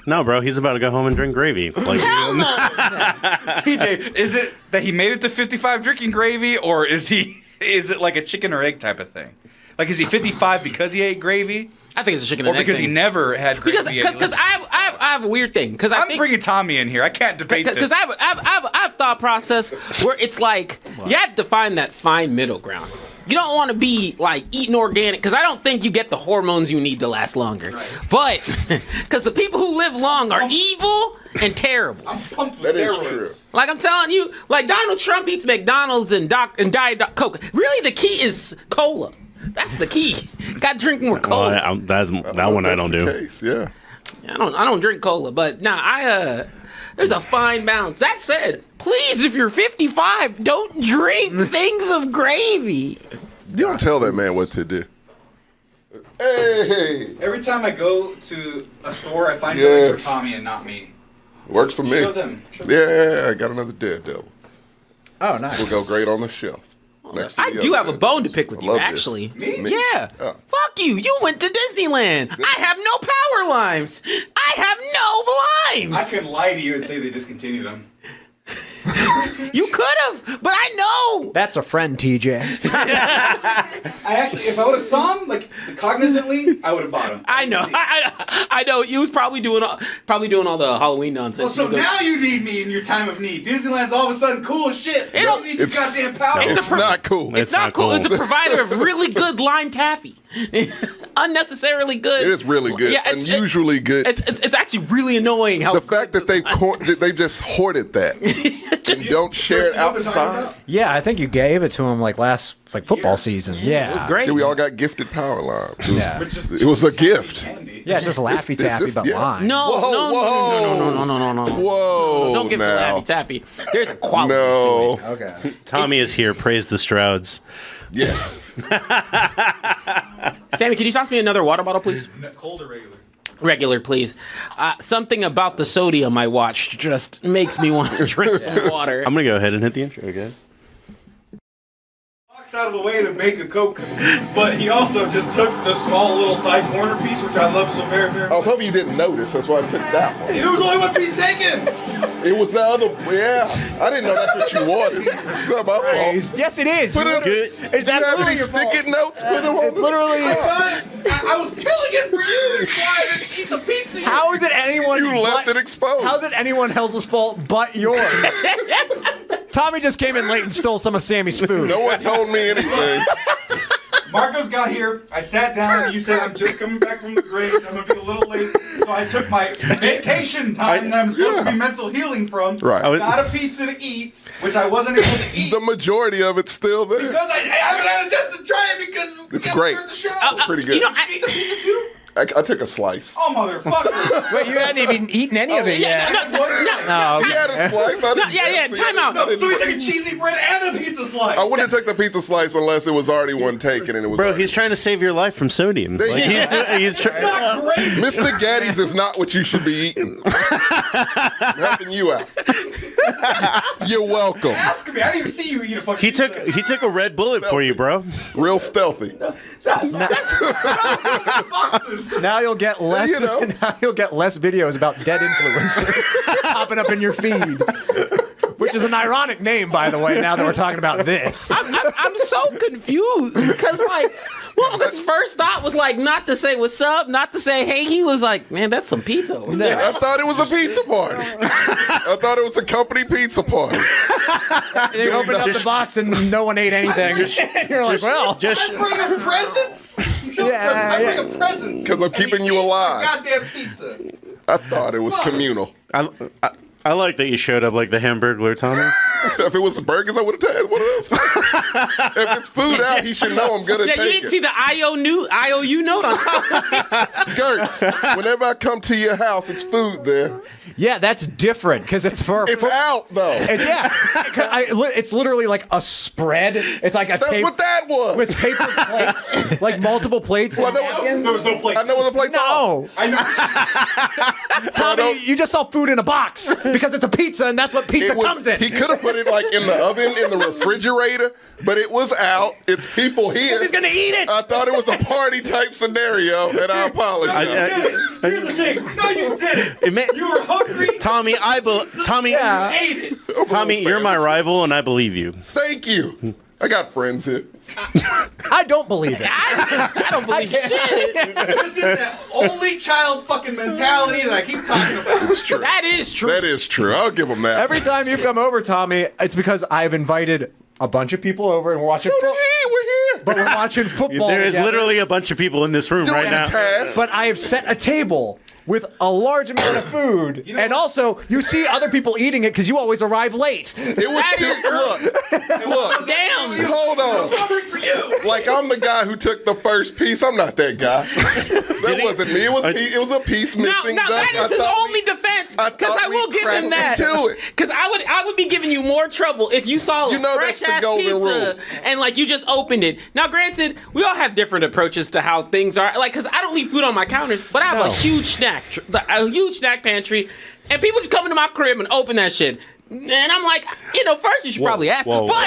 No, bro, he's about to go home and drink gravy. Like, Hell no. TJ, is it that he made it to 55 drinking gravy, or is it like a chicken or egg type of thing? Like, is he 55 because he ate gravy? I think it's a chicken Or and egg because he thing. never had gravy? Because I have a weird thing. Because I'm bringing Tommy in here. I can't debate this. Because I have thought process where it's like you have to find that fine middle ground. You don't want to be like eating organic, because I don't think you get the hormones you need to last longer. Right. But because the people who live long are evil and terrible. I'm pumped That with is steroids. true. Like I'm telling you, like Donald Trump eats McDonald's and Diet Coke. Really, the key is cola. That's the key. Got to drink more cola. well, that one I don't do. Case, yeah. I don't drink cola, but there's a fine balance. That said, please, if you're 55, don't drink things of gravy. You don't tell that man what to do. Hey, Every time I go to a store, I find Yes. something for Tommy and not me. works for me. Show them. Yeah, I got another Daredevil. Oh, nice. Will go great on the shelf. Next to I the do other have a bone to Daredevils. pick with I you, love this. actually. Me? Yeah. Oh. Fuck you. You went to Disneyland. I have no power lines. I have no blinds. I could lie to you and say they discontinued them. You could have, but I know. That's a friend, TJ. I actually, if I would have saw him, like, cognizantly, I would have bought him. I know. I know. You was probably doing all the Halloween nonsense. Well, so You go- now you need me in your time of need. Disneyland's all of a sudden cool as shit. You don't- don't need your It's- goddamn power. It's not cool. It's not cool. cool. It's a provider of really good lime taffy. Unnecessarily good. It is really good. Yeah, Unusually good. It's actually really annoying how The fact that they just hoarded that and don't share it outside. Yeah, I think you gave it to him like last football season. Yeah. it was great. Yeah, we all got gifted power lines. Yeah. It was a gift. Yeah, it's just Laffy It's Taffy, just- but yeah. line. No, Whoa, no. Whoa, Don't give it to now. Laffy Taffy. There's a quality No. to it. Okay. Tommy is here. Praise the Strouds. Yes. Sammy, can you toss me another water bottle, please? Cold or regular? Regular, please. Something about the sodium I watched just makes me want to drink some water. I'm going to go ahead and hit the intro, guys. Walks out of the way to make a Coke, but he also just took the small little side corner piece, which I love so very, very I much. was hoping you didn't notice. That's why I took that one. There was only one piece taken. It was the other. Yeah. I didn't know that's what you wanted. It's not my fault. Yes, it is. Put it. Good. It's Do you have absolutely any your fault. sticky notes? Put them on It's literally. I was peeling it for you. That's why I didn't eat the pizza. How is it anyone? You left it exposed. How's it anyone else's fault but yours? Tommy just came in late and stole some of Sammy's food. No one told me anything. Marcos got here. I sat down. You said I'm just coming back from the grave. I'm gonna be a little late, so So I took my vacation time that I'm supposed to be mental healing from. Right. Got a pizza to eat, which I wasn't able to eat. The majority of it's still there. Because I haven't had a chance to try it because we It's gotta great. start the show. Pretty good. You know, Did you eat the pizza too? I took a slice. Oh, motherfucker. Wait, you hadn't even eaten any of it yet. No, He had a slice. I didn't yeah, see time it. out. I didn't- So we took a cheesy bread and a pizza slice. I wouldn't take the pizza slice unless it was already one taken and it was. Bro, already- he's trying to save your life from sodium. There Like, you he's trying. Not great. Mr. Gaddy's is not what you should be eating. I'm helping you out. You're welcome. Ask me. I didn't even see you eat a fucking He took a red bullet for you, bro. Real stealthy. boxes. Now you'll get less. You know. Now you'll get less videos about dead influencers popping up in your feed, which is an ironic name, by the way. Now that we're talking about this, I'm so confused because his first thought was like not to say what's up, not to say hey. He was like, man, that's some pizza over there. I thought it was a pizza party. I thought it was a company pizza party. you opened up the box and no one ate anything. You're like, well, Just I'm bringing presents. Yeah, I'm yeah. bringing presents. 'Cause I'm keeping you alive. Goddamn pizza. I thought it was communal. I like that you showed up like the Hamburglar, Tommy. If it was burgers, I would have taken one of those. If it's food out, he should know I'm gonna Yeah, take you didn't it. see the IOU note on top. Gertz, whenever I come to your house, it's food there. yeah, that's different because it's for. It's out though. And yeah, it's literally like a spread. It's like a That's tape what that was. with paper plates, like multiple plates. Well, and I know- napkins. There was no plate. I know what the plates are. No, I know. Tommy, you just saw food in a box because it's a pizza and that's what pizza It was, comes in. he could have put it like in the oven, in the refrigerator, but it was out. It's people here. He's gonna eat it. I thought it was a party type scenario, and I apologize. Here's the thing. No, you didn't. You were hungry. Tommy, Tommy, Yeah. You ate it. Tommy, you're my rival, and I believe you. Thank you. I got friends here. I don't believe it. I don't believe shit. This is that only child fucking mentality that I keep talking about. It's true. That is true. That is true. I'll give him that. Every time you've come over, Tommy, it's because I've invited a bunch of people over and we're watching so did football. he. We're here. But we're watching football. There is together. literally a bunch of people in this room Doing right now. tasks. But I have set a table with a large amount of food, and also you see other people eating it because you always arrive late. It was look. Damn. Hold on. Hungry for you. Like I'm the guy who took the first piece. I'm not that guy. That wasn't me. It was a piece Now, missing. now Thus, that I is his thought we- only defense, I because thought I will we give him that. cracked into it. Because I would be giving you more trouble if you saw a You know that's fresh the ass golden pizza rule. and like you just opened it. Now, granted, we all have different approaches to how things are. Like, because I don't leave food on my counters, but I have a huge snack pantry, and people just come into my crib and open that shit. And I'm like, first you should probably ask. whoa. But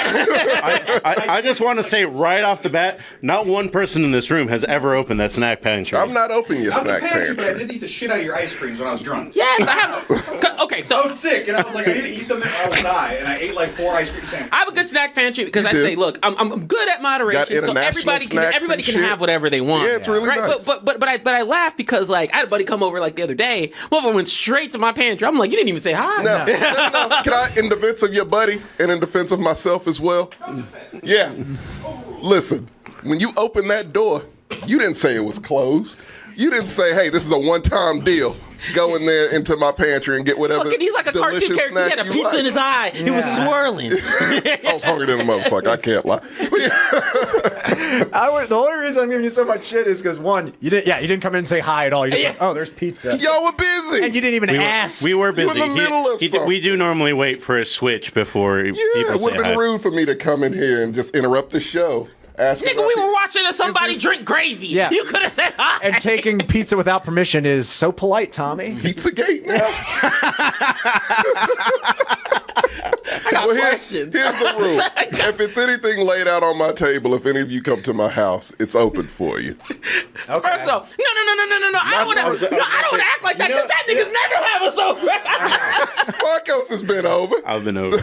I just want to say right off the bat, not one person in this room has ever opened that snack pantry. I'm not opening your I'm snack pantry, but I pantry. did eat the shit out of your ice creams when I was drunk. yes, I have. Okay, I so was sick, and I was like, I need to eat something or I will die. And I ate like 4 ice cream sandwiches. I have a good snack pantry because I do. say, look, I'm good at moderation, so international everybody snacks can and shit. have whatever they want. Yeah, it's really right? nice. But I laugh because like I had a buddy come over like the other day. One of them went straight to my pantry. I'm like, you didn't even say hi. No. Can I, in defense of your buddy and in defense of myself as well? Yeah. Listen, when you open that door, you didn't say it was closed. You didn't say, hey, this is a one-time deal. Go in there into my pantry and get whatever. Look, and he's like a cartoon delicious character. He snack had a you pizza like. in his eye. It was swirling. I was hungry than a motherfucker. I can't lie. The only reason I'm giving you so much shit is because one, you didn't come in and say hi at all. You just went, oh, there's pizza, Y'all were busy. and you didn't even ask. We were busy. in the middle of something. We do normally wait for a switch before Yeah, people it say would have hi. been rude for me to come in here and just interrupt the show. Ask Nigga, about we were it. watching somebody this- drink gravy. Yeah. You could have said hi. And taking pizza without permission is so polite, Tommy. Pizzagate now. I got Well, questions. here's the rule. If it's anything laid out on my table, if any of you come to my house, it's open for you. First off, no. I don't want to act like that because that nigga's never have us over. Marcos has been over. I've been over.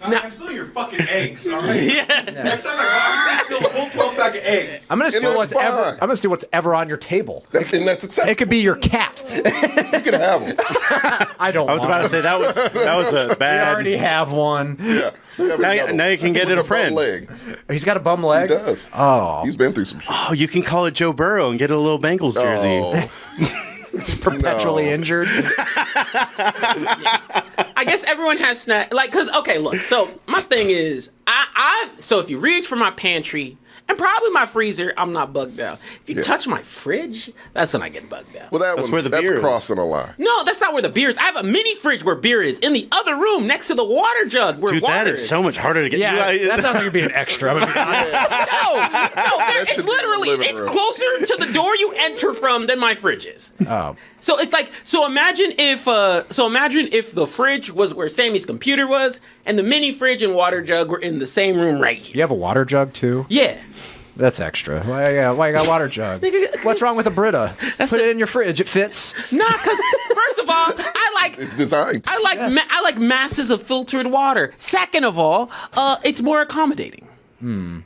I'm stealing your fucking eggs, all right? Yeah. Next time I come, I'm steal a whole 12-pack of eggs. I'm gonna steal that's what's ever on your table. And that's acceptable. It could be your cat. You can have them. I don't. I was about to say that was We bad. already have one. Yeah. We have another now you can get with it a bum friend. leg. He's got a bum leg. He does. Oh. He's been through some shit. Oh, you can call it Joe Burrow and get a little Bengals jersey. Oh. Perpetually No. injured. I guess everyone has snack. Like, cause okay, look. So my thing is, so if you reach for my pantry and probably my freezer, I'm not bugged out. If you touch my fridge, that's when I get bugged out. Well, That's where the beer is. crossing a line. No, that's not where the beer is. I have a mini fridge where beer is in the other room next to the water jug where Dude, water that is so much harder to get. Yeah, You- that sounds like you're being extra. I'm gonna be honest. No, should it's be in the literally living it's room. closer to the door you enter from than my fridge is. Oh. So it's like imagine if the fridge was where Sammy's computer was and the mini fridge and water jug were in the same room right here. You have a water jug too? Yeah. That's extra. Why you got a water jug? What's wrong with a Brita? Put it in your fridge. It fits. Nah, cuz first of all, It's designed. I like masses of filtered water. Second of all, it's more accommodating. And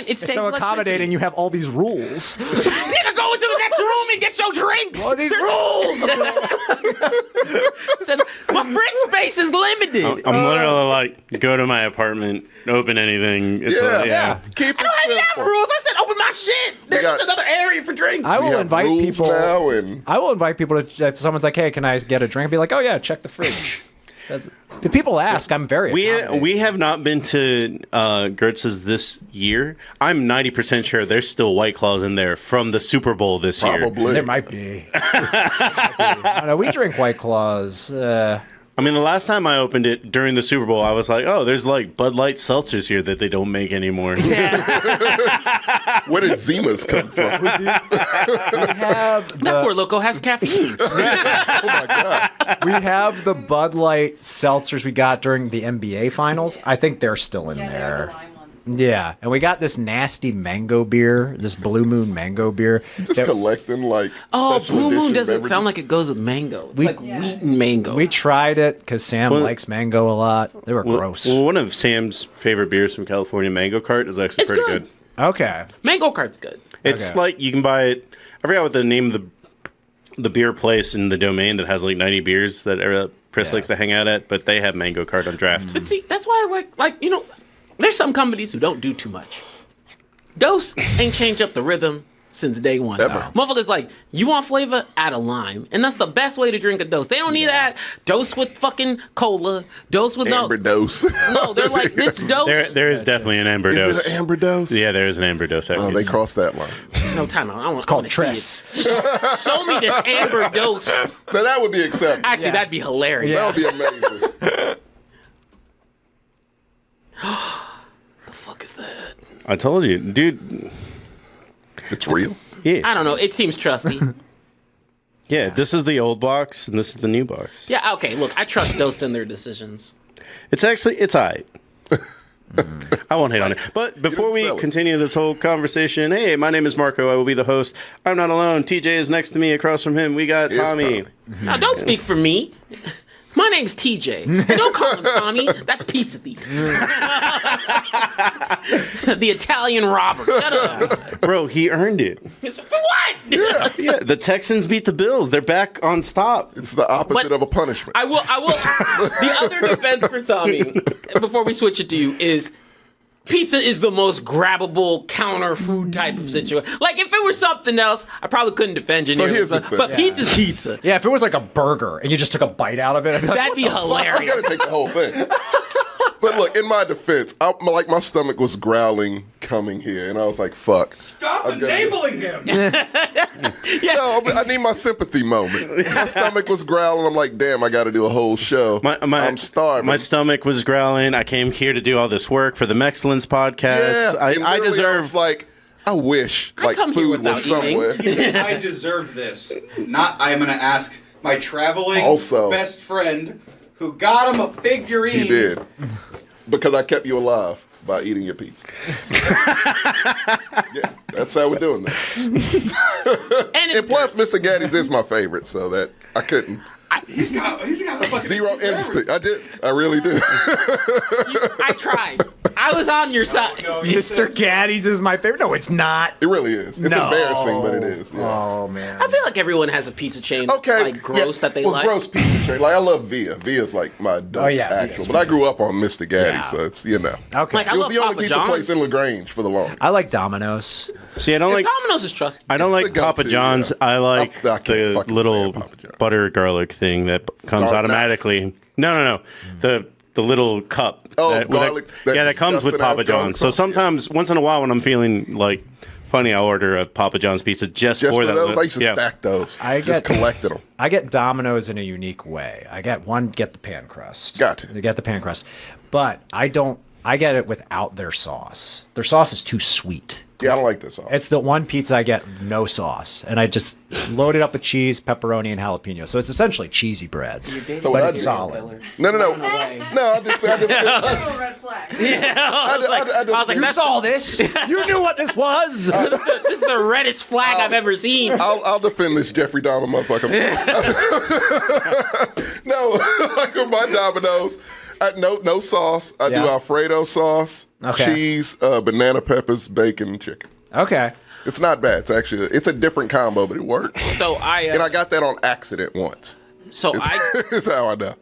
it saves So accommodating, electricity. you have all these rules. Nigga, go into the next room and get your drinks. All these rules. Said, my fridge space is limited. I'm literally like, go to my apartment, open anything. It's Yeah. Keep I don't it even have simple. rules. I said, open my shit. There's got- another area for drinks. I We will have invite rules people. now, and I will invite people to. If someone's like, "Hey, can I get a drink?" I'll be like, "Oh yeah, check the fridge." If people ask, I'm very. accommodating. We have not been to Gertz's this year. I'm 90% sure there's still White Claws in there from the Super Bowl this year. probably. There might be. I don't know. We drink White Claws. I mean, the last time I opened it during the Super Bowl, I was like, oh, there's like Bud Light seltzers here that they don't make anymore. Where did Zimas come from? We have that the, Four Loko has caffeine. Oh my god! we have the Bud Light seltzers we got during the NBA finals. I think they're still in Yeah, they're there. the lime ones. Yeah, and we got this nasty mango beer, this Blue Moon mango beer. Just that- collecting like. Oh, special Blue Moon edition doesn't beverages. sound like it goes with mango. It's like Yeah. wheat and mango. we tried it because Sam Well- likes mango a lot. They were gross. Well, one of Sam's favorite beers from California, Mango Cart, is actually It's pretty good. good. Okay. Mango Cart's good. It's Okay. like you can buy it. I forgot what the name of the beer place in the domain that has like 90 beers that Chris likes to hang out at, but they have Mango Cart on draft. But see, that's why I like there's some companies who don't do too much. Dose ain't changed up the rhythm since day one. Ever. Motherfuckers like, you want flavor? Add a lime. And that's the best way to drink a dose. They don't need to add dose with fucking cola, dose with Amber dose. No, they're like, this dose. There is definitely an amber Is dose. it an amber dose? Yeah, there is an amber dose. Oh, they crossed that line. No, time out. It's Called Tress. Show me this amber dose. Now that would be acceptable. Actually, that'd be hilarious. Yeah. That would be amazing. The fuck is that? I told you, dude. It's real. Yeah, I don't know. It seems trusty. yeah. This is the old box, and this is the new box. Yeah, okay, look, I trust Dose in their decisions. It's alright. I won't hate on it. But before didn't we sell it. continue this whole conversation, hey, my name is Marco. I will be the host. I'm not alone. TJ is next to me. Across from him, we got Here's Tommy. Tommy. Now, don't speak for me. My name's TJ. And don't call him Tommy. That's Pizza Thief. The Italian robber. Shut up. Bro, he earned it. For what? Yeah, the Texans beat the Bills. They're back on top. It's the opposite But of a punishment. I will. The other defense for Tommy, before we switch it to you, is pizza is the most grabbable counter food type of situation. Like, if it were something else, I probably couldn't defend you. So nearly, here's the but, thing. but Yeah. pizza's pizza. Yeah, if it was like a burger and you just took a bite out of it, I'd be like, That'd be I hilarious. gotta take the whole thing. But look, in my defense, my stomach was growling coming here, and I was like, "Fuck." Stop I'm gonna- enabling him. No, I need my sympathy moment. My stomach was growling. I'm like, "Damn, I got to do a whole show." I'm starving. My stomach was growling. I came here to do all this work for the Mexcellence podcast. yeah, and I literally deserve. was like, I wish like come here food without was somewhere. He said, I deserve this. Not, I'm going to ask my traveling Also- best friend who got him a figurine. He did because I kept you alive by eating your pizza. Yeah, that's how we're doing this. And it's And plus, Mr. Gaddy's is my favorite, so that I couldn't. He's got a fucking Zero excuse for instinct. I really did. I tried. I was on your side. Mr. Gaddy's is my favorite. No, it's not. It really is. It's embarrassing, but it is. Yeah. Oh man. I feel like everyone has a pizza chain that's Okay. like gross that they well, like. gross pizza chain. Like I love Via. Via's like my actual. Via's But I grew up on Mr. Gaddy, Yeah. so it's Okay. Okay. Like, I it was love the only Papa pizza John's. place in LaGrange for the longest. I like Domino's. See, I don't like. Domino's is trusty. I don't It's like the Papa go-to, John's. yeah. I like I can't the fucking little stand Papa John's. butter garlic thing that comes Garlic automatically. No. The little cup. Oh, that, garlic. that comes with disgusting-ass Papa garlic John's. So sauce, sometimes, once in a while, when I'm feeling like funny, I'll order a Papa John's pizza just Just for for that. those, I used to yeah. stack those. I just get- collected them. I get Domino's in a unique way. I get the pan crust. Got to. I get the pan crust. But I get it without their sauce. Their sauce is too sweet. Yeah, I don't like this sauce. It's the one pizza I get no sauce, and I just load it up with cheese, pepperoni, and jalapeno. So it's essentially cheesy bread, So what but I it's do- solid. No. way. No, I just Little red flag. I was like, You that's saw this? You knew what this was. this is the reddest flag I've ever seen. I'll defend this Jeffrey Dahmer motherfucker. No, like with my Domino's, no sauce. I do Yeah. Alfredo sauce, Okay. cheese, banana peppers, bacon, and chicken. Okay. It's not bad. It's a different combo, but it works. So And I got that on accident once. It's how I know.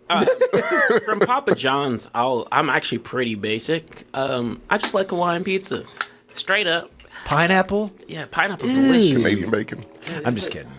From Papa John's, I'm actually pretty basic. I just like Hawaiian pizza, straight up. Pineapple? Yeah, pineapple's delicious. Canadian bacon. I'm just kidding.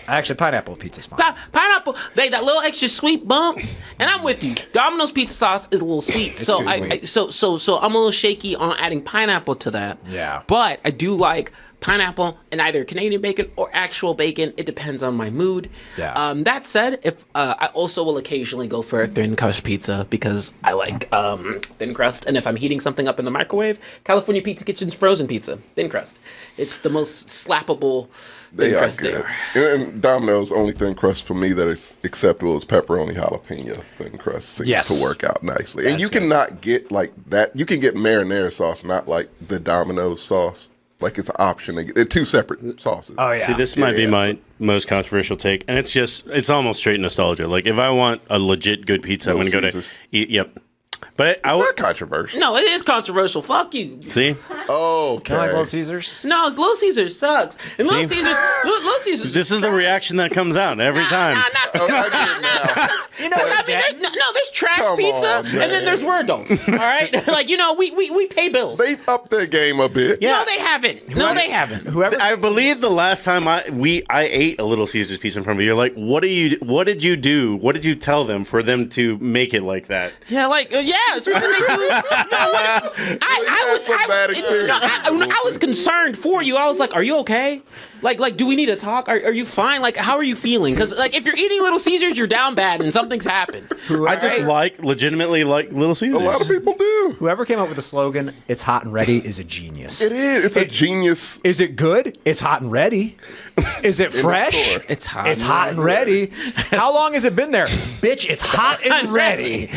Actually, pineapple pizza's fine. Pineapple, that little extra sweet bump, and I'm with you. Domino's pizza sauce is a little sweet, so too so I'm a little shaky on adding pineapple to that. Yeah. but I do like pineapple and either Canadian bacon or actual bacon. It depends on my mood. Yeah. That said, if I also will occasionally go for a thin crust pizza because I like thin crust, and if I'm heating something up in the microwave, California Pizza Kitchen's frozen pizza, thin crust. It's the most slappable They thin are crust good. there. And Domino's only thin crust for me that is acceptable is pepperoni jalapeno thin crust. Seems Yes. to work out nicely. And That's you good. cannot get like that. You can get marinara sauce, not like the Domino's sauce. Like it's an option. They're two separate sauces. Oh, yeah. See, this might be yeah. my most controversial take, and it's almost straight nostalgia. Like, if I want a legit good pizza, I'm going to go to Caesars. eat. Yep. But I It's would not controversial. No, it is controversial. Fuck you. see. Okay. You like Little Caesars? No, it's Little Caesars sucks. And Little See? Caesars, Little Caesars. This is the reaction that comes out every time. Nah, Oh, I get it now. You know I mean, there's trash Come pizza, on, and then man. the's Wordles. All right, like we pay bills. They've upped their game a bit. Yeah. No, they haven't. No, they haven't. Whoever I believe the last time I ate a Little Caesars pizza in front of you, you're like, what did you do? What did you tell them for them to make it like that? Yeah, like yes. What did they do? No, bad experience. I was concerned for you. I was like, are you okay? Like, do we need to talk? Are you fine? Like, how are you feeling? Because like, if you're eating Little Caesars, you're down bad and something's happened. I just legitimately like Little Caesars. A lot of people do. whoever came up with the slogan "It's hot and ready" is a genius. It is. It's a genius. Is it good? It's hot and ready. Is it fresh? store. It's hot. It's hot and ready. How long has it been there? Bitch, it's hot and ready.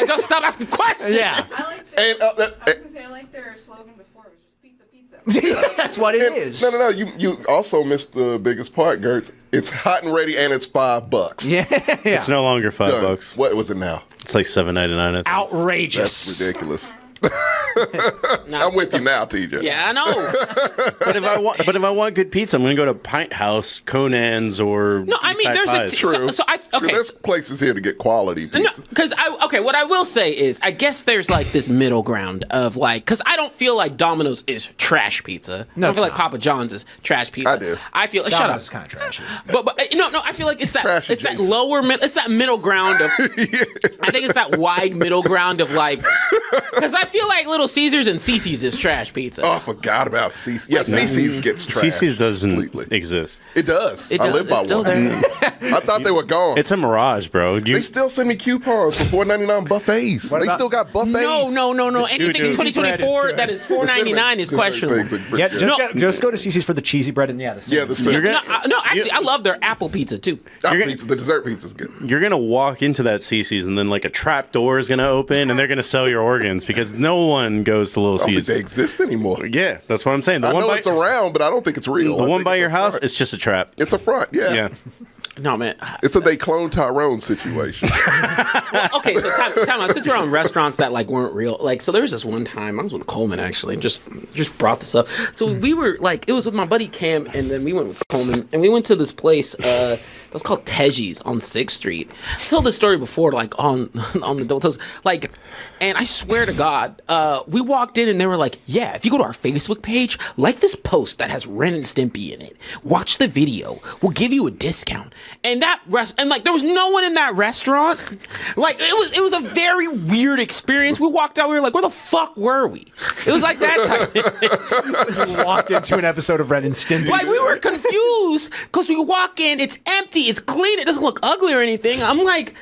Don't stop asking questions. Yeah. I like their, And, I was gonna say, I like their slogan before. It was just pizza. That's what it is. No. You also missed the biggest part, Gertz. It's hot and ready, and it's $5. Yeah. It's no longer Done. $5. What was it now? It's like $7.99. Outrageous. That's ridiculous. No, I'm with you now, TJ. Yeah, I know. But if I want good pizza, I'm going to go to Pint House, Conan's, or No, I mean, Eastside there's Pies. True. So True. There's places here to get quality No, pizza. because what I will say is, I guess there's like this middle ground of like, because I don't feel like Domino's is trash pizza. I don't it's feel like not. Papa John's is trash pizza. I do. I feel shut up. Domino's is kind of trashy. But no, I feel like it's that Trash it's that adjacent. lower it's that middle ground of. I think it's that wide middle ground of like, because I feel like Little Caesars and Cece's is trash pizza. Oh, I forgot about CC. Yeah, CC's gets trashed. CC's doesn't completely. exist. It does. It I does. live by It's still one. there. I thought they were gone. It's a mirage, bro. They still send me coupons for $4.99 buffets. They about- still got buffets. No. Anything in Dude. 2024 that is $4.99 is questionable. Yeah, just go to CC's for the cheesy bread and the Yeah, the You're gonna- Actually, I love their apple pizza too. pizza, the dessert pizza's good. You're gonna walk into that CC's and then like a trap door is gonna open and they're gonna sell your organs because no one goes to Little I don't think Caesars. they exist anymore. Yeah, that's what I'm saying. I know it's around, but I don't think it's real. The I one think by it's your a house, front. it's just a trap. It's a front, yeah. Yeah. No, man. It's a they clone Tyrone situation. Well, okay, so time out. Since we're on restaurants that like weren't real, like so there was this one time I was with Coleman actually, just brought this up. So we were like, it was with my buddy Cam, and then we went with Coleman, and we went to this place. It was called Teji's on 6th Street. I've told this story before, like on the Doltos, like, and I swear to God, we walked in and they were like, yeah, if you go to our Facebook page, like this post that has Ren and Stimpy in it, watch the video, we'll give you a discount. And like there was no one in that restaurant. Like it was a very weird experience. We walked out, we were like, where the fuck were we? It was like that type of thing. We walked into an episode of Ren and Stimpy. Like we were confused because we walk in, it's empty, it's clean, it doesn't look ugly or anything. I'm like,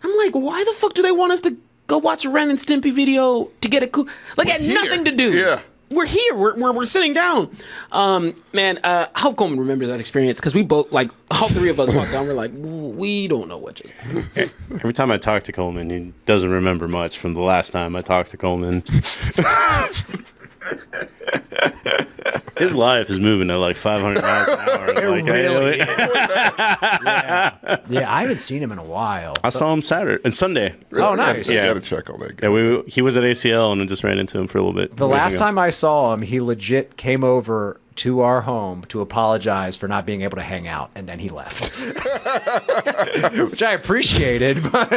why the fuck do they want us to go watch a Ren and Stimpy video to get a cool? Like, it had nothing to do. Yeah. We're here. We're sitting down. Man, I hope Coleman remembers that experience because we both, like, all three of us walked down. We're like, we don't know what just happened. Every time I talk to Coleman, he doesn't remember much from the last time I talked to Coleman. His life is moving at like 500 miles an hour. Like, really yeah, I haven't seen him in a while. I saw him Saturday and Sunday. Oh, nice. You Yeah. got to check on that guy. Yeah, he was at ACL and I just ran into him for a little bit. The last time I saw him, he legit came over to our home to apologize for not being able to hang out, and then he left. Which I appreciated, but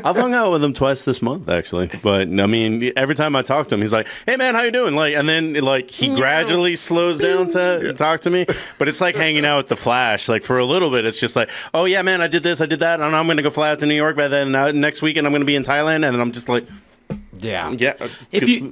I've hung out with him twice this month, actually. But I mean, every time I talk to him, he's like, "Hey, man, how you doing?" Like, and then like he gradually slows down to talk to me. But it's like hanging out with the Flash. Like for a little bit, it's just like, "Oh yeah, man, I did this, I did that, and I'm going to go fly out to New York. But then next weekend, I'm going to be in Thailand." And then I'm just like, yeah. If you,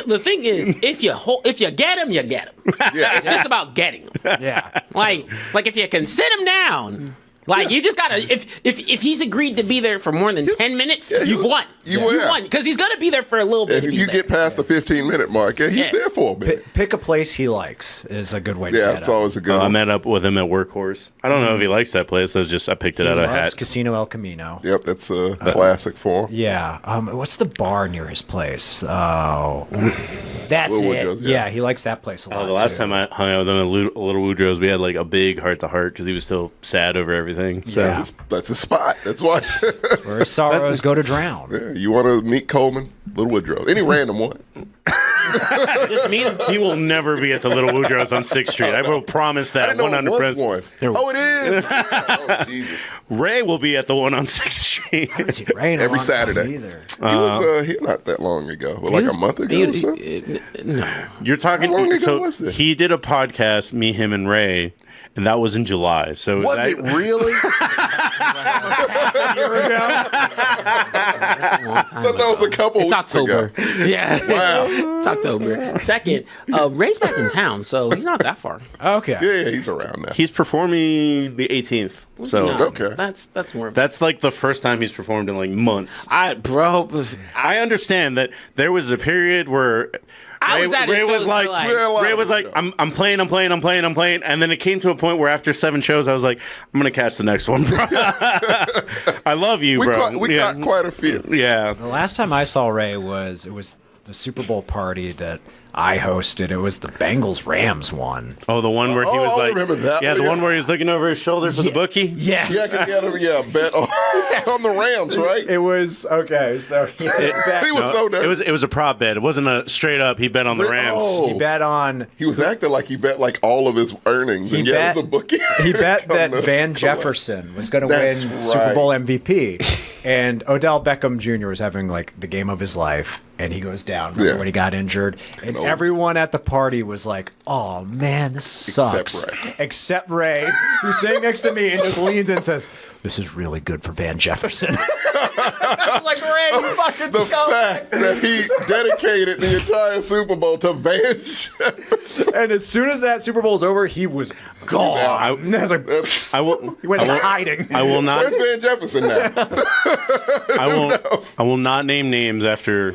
the thing is, if you get him, you get him. Yeah. It's just about getting him. Yeah. Like if you can sit him down, like you just gotta. If he's agreed to be there for more than 10 minutes, you've won. You won because he's gonna be there for a little bit. If you get past the 15-minute mark, he's Yeah. there for a minute. Pick a place he likes is a good way to Yeah, get it's him. always a good I one. met up with him at Workhorse. I don't know if he likes that place. I picked it He out of a loves hat. Casino El Camino. Yep, that's a classic for him. Yeah. What's the bar near his place? Oh, that's Little it. Woodrow's, Yeah. yeah. he likes that place a lot. The last too. time I hung out with him at Little Woodrow's, we had like a big heart-to-heart because he was still sad over everything. So Yeah. That's his spot. That's why. Where his sorrows go to drown. Yeah, you want to meet Coleman, Little Woodrow, any random one. just meet him. he will never be at the Little Woodrow's on 6th Street. I will promise I that didn't know it 100%. was one. Oh, it is. Oh, Jesus. Ray will be at the one on 6th Street. I haven't seen Ray in a Every long time Saturday. either. He was here not that long ago, like a month ago or something. No. You're talking. How long ago so was this? he did a podcast, me, him, and Ray, and that was in July. So Was that, it really? That's a long time I thought that was a couple It's weeks October. ago. Yeah. Wow. It's October. Second, Ray's back in town, so he's not that far. Okay. Yeah, he's around now. He's performing the 18th. So No, Okay. That's more. that's like the first time he's performed in like months. I understand that there was a period where I was at his Ray was shows like, for, like- Yeah, Ray was like, I'm playing, and then it came to a point where after 7 shows, I was like, I'm gonna catch the next one, bro. I love you, We bro. got quite a few. Yeah. The last time I saw Ray was the Super Bowl party that I hosted. It was the Bengals Rams one. Oh, the one where he Oh, was I like, remember that yeah, the one. one where he was looking over his shoulder for the bookie. Yes. Yeah, 'cause he had a bet on the Rams, right? It was okay. So he was so nervous. It was a prop bet. It wasn't a straight up. He bet on the Rams. Oh. he bet on. He was acting like he bet like all of his earnings, and He yeah, it was bet- a bookie. He bet that Come Van to- Jefferson was going to That's win Super right. Bowl MVP, and Odell Beckham Jr. was having like the game of his life, and he goes down when he got injured, and everyone at the party was like, "Oh man, this sucks," except Ray, who's sitting next to me and just leans in and says, "This is really good for Van Jefferson." I was like, "Ray, you fucking The scumbag." fact that he dedicated the entire Super Bowl to Van Jefferson. And as soon as that Super Bowl's over, he was gone. I was like, I will. he went hiding. I will not. Where's Van Jefferson now? I will not name names after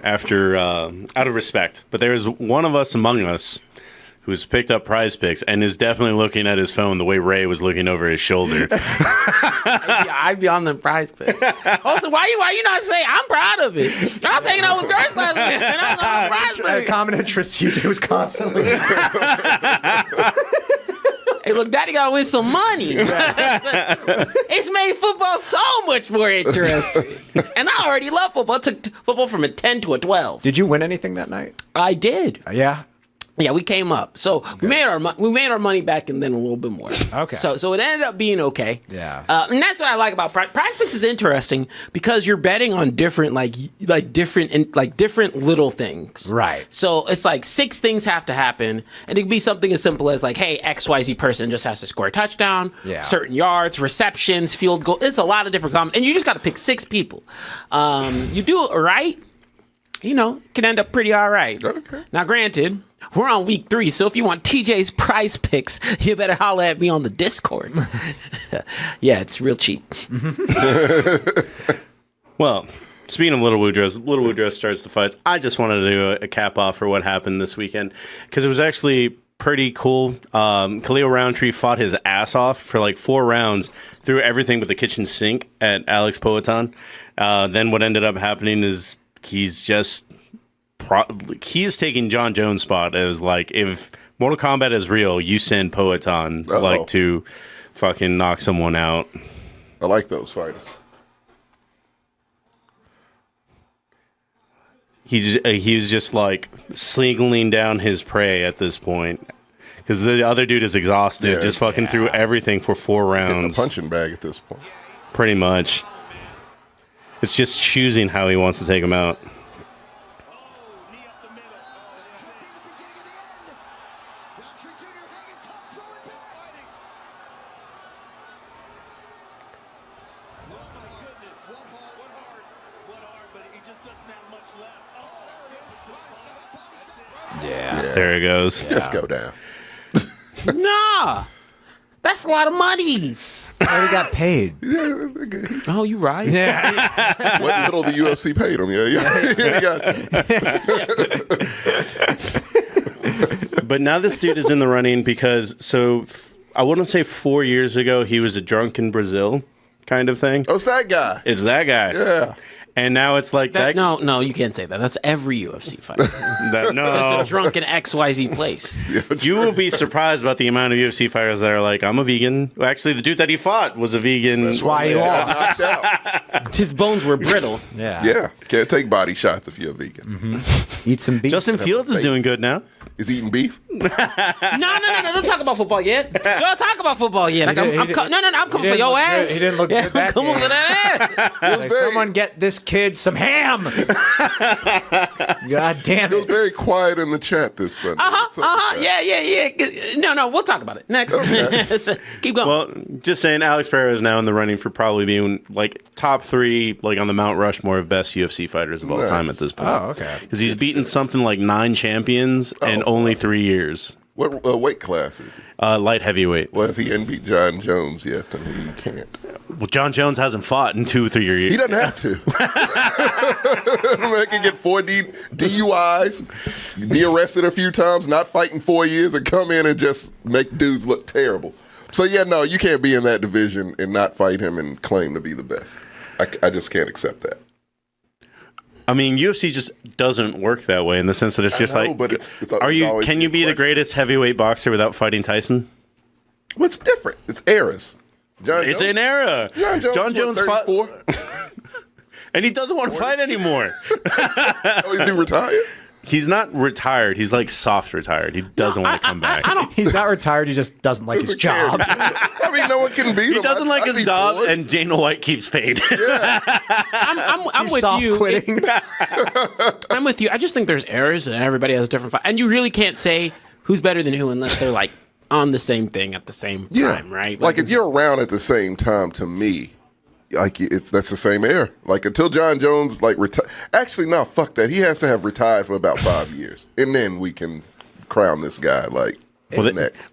out of respect. But there is one of us among us who's picked up Prize Picks and is definitely looking at his phone the way Ray was looking over his shoulder. I'd be on the Prize Picks. Also, why you not saying I'm proud of it? I was hanging out with girls last week, and I was on the Prize A Picks. common interest you do is constantly. Hey, look, Daddy got to win some money. It's made football so much more interesting. And I already love football. I took football from a 10 to a 12. Did you win anything that night? I did. Yeah. Yeah, we came up. So we made our money back and then a little bit more. Okay. So it ended up being okay. Yeah. And that's what I like about Prize Picks is interesting because you're betting on different different little things. Right. So it's like 6 things have to happen, and it could be something as simple as like, hey, XYZ person just has to score a touchdown, certain yards, receptions, field goal. It's a lot of different and you just got to pick 6 people. You do it right, can end up pretty all right. Okay. Now, granted, we're on week 3, so if you want TJ's Prize Picks, you better holler at me on the Discord. Yeah, it's real cheap. Well, speaking of Little Woodrow starts the fights. I just wanted to do a cap off for what happened this weekend because it was actually pretty cool. Khalil Roundtree fought his ass off for like 4 rounds, threw everything but the kitchen sink at Alex Poatan. Then what ended up happening is he's taking John Jones' spot as like if Mortal Kombat is real, you send Poatan like to fucking knock someone out. I like those fighters. He's just like singling down his prey at this point because the other dude is exhausted. Just fucking threw everything for 4 rounds. Hitting the punching bag at this point. Pretty much. It's just choosing how he wants to take him out. There it goes. Just go down. Nah, that's a lot of money. Already got paid. Oh, you right. Yeah. What little the UFC paid him. But now this dude is in the running because, I wouldn't say 4 years ago he was a drunk in Brazil kind of thing. Oh, it's that guy. It's that guy. Yeah. And now it's like that. No, you can't say that. That's every UFC fighter. Just a drunk in XYZ place. You will be surprised about the amount of UFC fighters that are like, I'm a vegan. Well, actually, the dude that he fought was a vegan. That's why he lost. His bones were brittle. Yeah. Yeah. Can't take body shots if you're a vegan. Mm-hmm. Eat some beef. Justin Fields is doing good now. Is eating beef? No. Don't talk about football yet. Don't talk about football yet. I'm coming for your ass. He didn't look good I'm coming for that ass. Like, someone get this kid some ham. God damn It was it. very quiet in the chat this Sunday. Yeah. No, we'll talk about it. Next. Okay. Keep going. Well, just saying, Alex Pereira is now in the running for probably being like top 3, like on the Mount Rushmore of best UFC fighters of all time at this point. Oh, okay. Because he's beaten something like 9 champions in only 3 years. What weight class is he? Light heavyweight. Well, if he hadn't beat John Jones yet, then he can't. Well, John Jones hasn't fought in 2 or 3 years. He doesn't have to. Man can get 4 DUIs, be arrested a few times, not fight in 4 years, and come in and just make dudes look terrible. So, no, you can't be in that division and not fight him and claim to be the best. I just can't accept that. I mean, UFC just doesn't work that way in the sense that it's just but can you be the greatest heavyweight boxer without fighting Tyson? What's different? It's eras. An era. John Jones fought. And he doesn't want to fight anymore. Oh, is he retired? He's not retired. He's like soft retired. He doesn't want to come back. He's not retired. He just doesn't like his job. I mean, no one can beat him. He doesn't like his job, and Dana White keeps paid. Yeah. I'm with soft you. quitting. I'm with you. I just think there's errors, and everybody has different fight. And you really can't say who's better than who unless they're like on the same thing at the same time, right? Like if you're around at the same time, to me, like that's the same era. Like until John Jones retire. Actually, no, fuck that. He has to have retired for about 5 years, and then we can crown this guy next.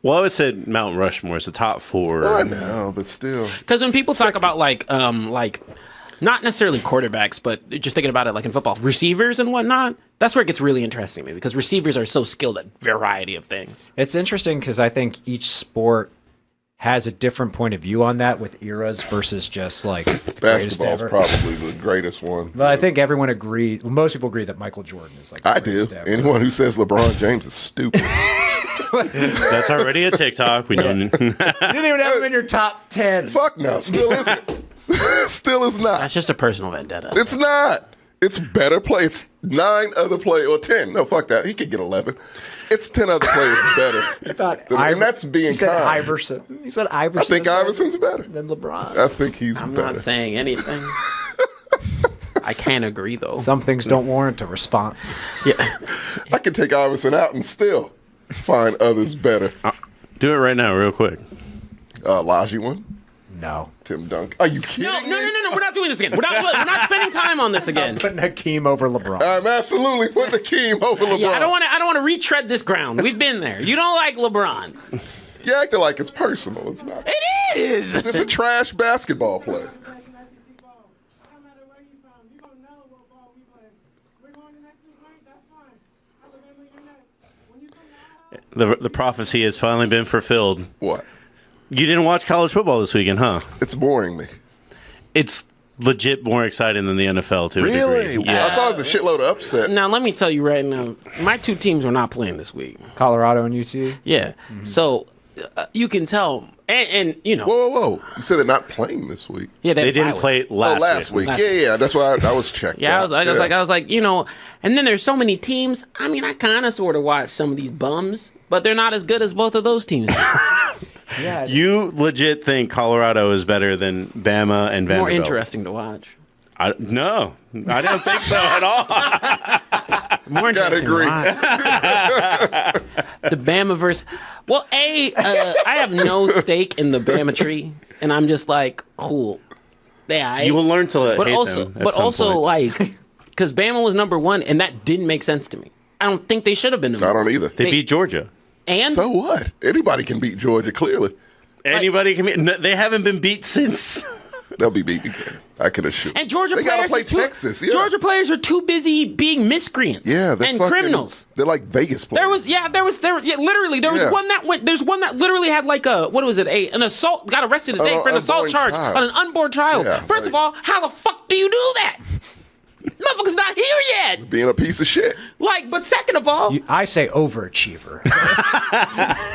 Well, I always said Mount Rushmore is the top 4. I know, but still. Because when people talk about like not necessarily quarterbacks, but just thinking about it like in football, receivers and whatnot, that's where it gets really interesting to me because receivers are so skilled at variety of things. It's interesting because I think each sport has a different point of view on that with eras versus just like Basketball's probably the greatest one. But I think everyone agrees. Well, most people agree that Michael Jordan is like. I do. Ever. Anyone who says LeBron James is stupid. That's already a TikTok. We don't. You didn't even have him in your top 10. Fuck no. Still isn't. Still is not. That's just a personal vendetta. It's not. It's better play. It's 9 other players, or 10. No, fuck that. He could get 11. It's 10 other players better. And that's being He said kind. Iverson. He said Iverson. I think Iverson's better. than LeBron. I think he's I'm better. not saying anything. I can't agree though. Some things don't warrant a response. Yeah. I could take Iverson out and still find others better. Do it right now, real quick. Olajuwon, No. Tim Duncan. Are you kidding No, me? we're not doing this again. We're not spending time on this again. Putting Hakeem over LeBron. I'm absolutely putting Hakeem over LeBron. Yeah, I don't want to retread this ground. We've been there. You don't like LeBron. You're acting like it's personal. It's not. It is. It's just a trash basketball player. The prophecy has finally been fulfilled. What? You didn't watch college football this weekend, huh? It's boring me. It's legit more exciting than the NFL to a Really? degree. Yeah. I saw it was a shitload of upset. Now let me tell you right now, my two teams were not playing this week. Colorado and UT. Yeah, so you can tell, and you know, Whoa. You said they're not playing this week. yeah, They didn't bye play week. last week. Last week. Yeah. That's why I was checked. Yeah, out. I was like, you know, and then there's so many teams. I mean, I kind of sort of watch some of these bums, but they're not as good as both of those teams. Yeah. You legit think Colorado is better than Bama and Vanderbilt? More interesting to watch. No, I don't think so at all. More Gotta interesting agree. to watch. The Bama versus. Well, I have no stake in the Bama tree, and I'm just like, cool. Yeah, You will learn to but hate also, them at but some also point. like, because Bama was number 1, and that didn't make sense to me. I don't think they should have been number I 1. don't either. They beat Georgia. And So what? Anybody can beat Georgia, clearly. Anybody can be. No, they haven't been beat since. They'll be beat again. I can assure. and Georgia They gotta players play are too, Texas, yeah. Georgia players are too busy being miscreants Yeah, they're and fucking- criminals. They're like Vegas players. Literally, there was Yeah. one that went. There's one that literally had like a what was it? An assault. Got arrested today An for an assault unborn charge child. on an unborn child. Yeah, First of like- all, how the fuck do you do that? Motherfucker's not here yet. Being a piece of shit. Like, but second of all, I say overachiever.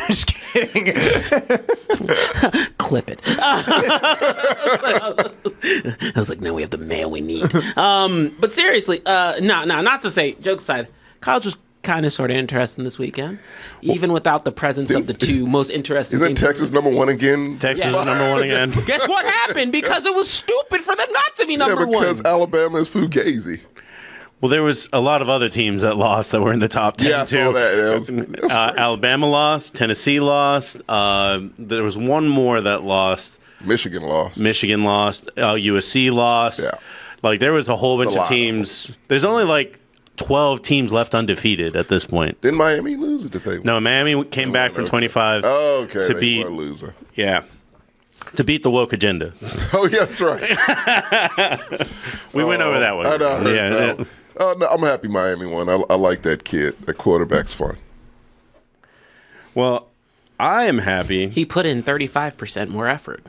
Just kidding. clip it. I was like, no, we have the man we need. But seriously, not to say, jokes aside, college was kind of sort of interesting this weekend, even without the presence of the two most interesting Isn't teams. Texas number 1 again? Texas Yeah. is number 1 again. Guess what happened? Because it was stupid for them not to be Yeah, number because 1. Alabama is fugazi. Well, there was a lot of other teams that lost that were in the top 10 Yeah, I too. saw that. That was great. Alabama lost. Tennessee lost. There was one more that lost. Michigan lost. Michigan lost. USC lost. Yeah. Like there was a whole bunch a of lot. teams. There's only like 12 teams left undefeated at this point. Didn't Miami lose it? Did they? No, Miami came back from okay. 25 Oh, okay. to they beat. were a loser. Yeah. To beat the woke agenda. Oh, yeah, that's right. We went over that one. I know. I heard Yeah. that one. Oh, no, I'm happy Miami won. I like that kid. That quarterback's fun. Well, I am happy. He put in 35% more effort.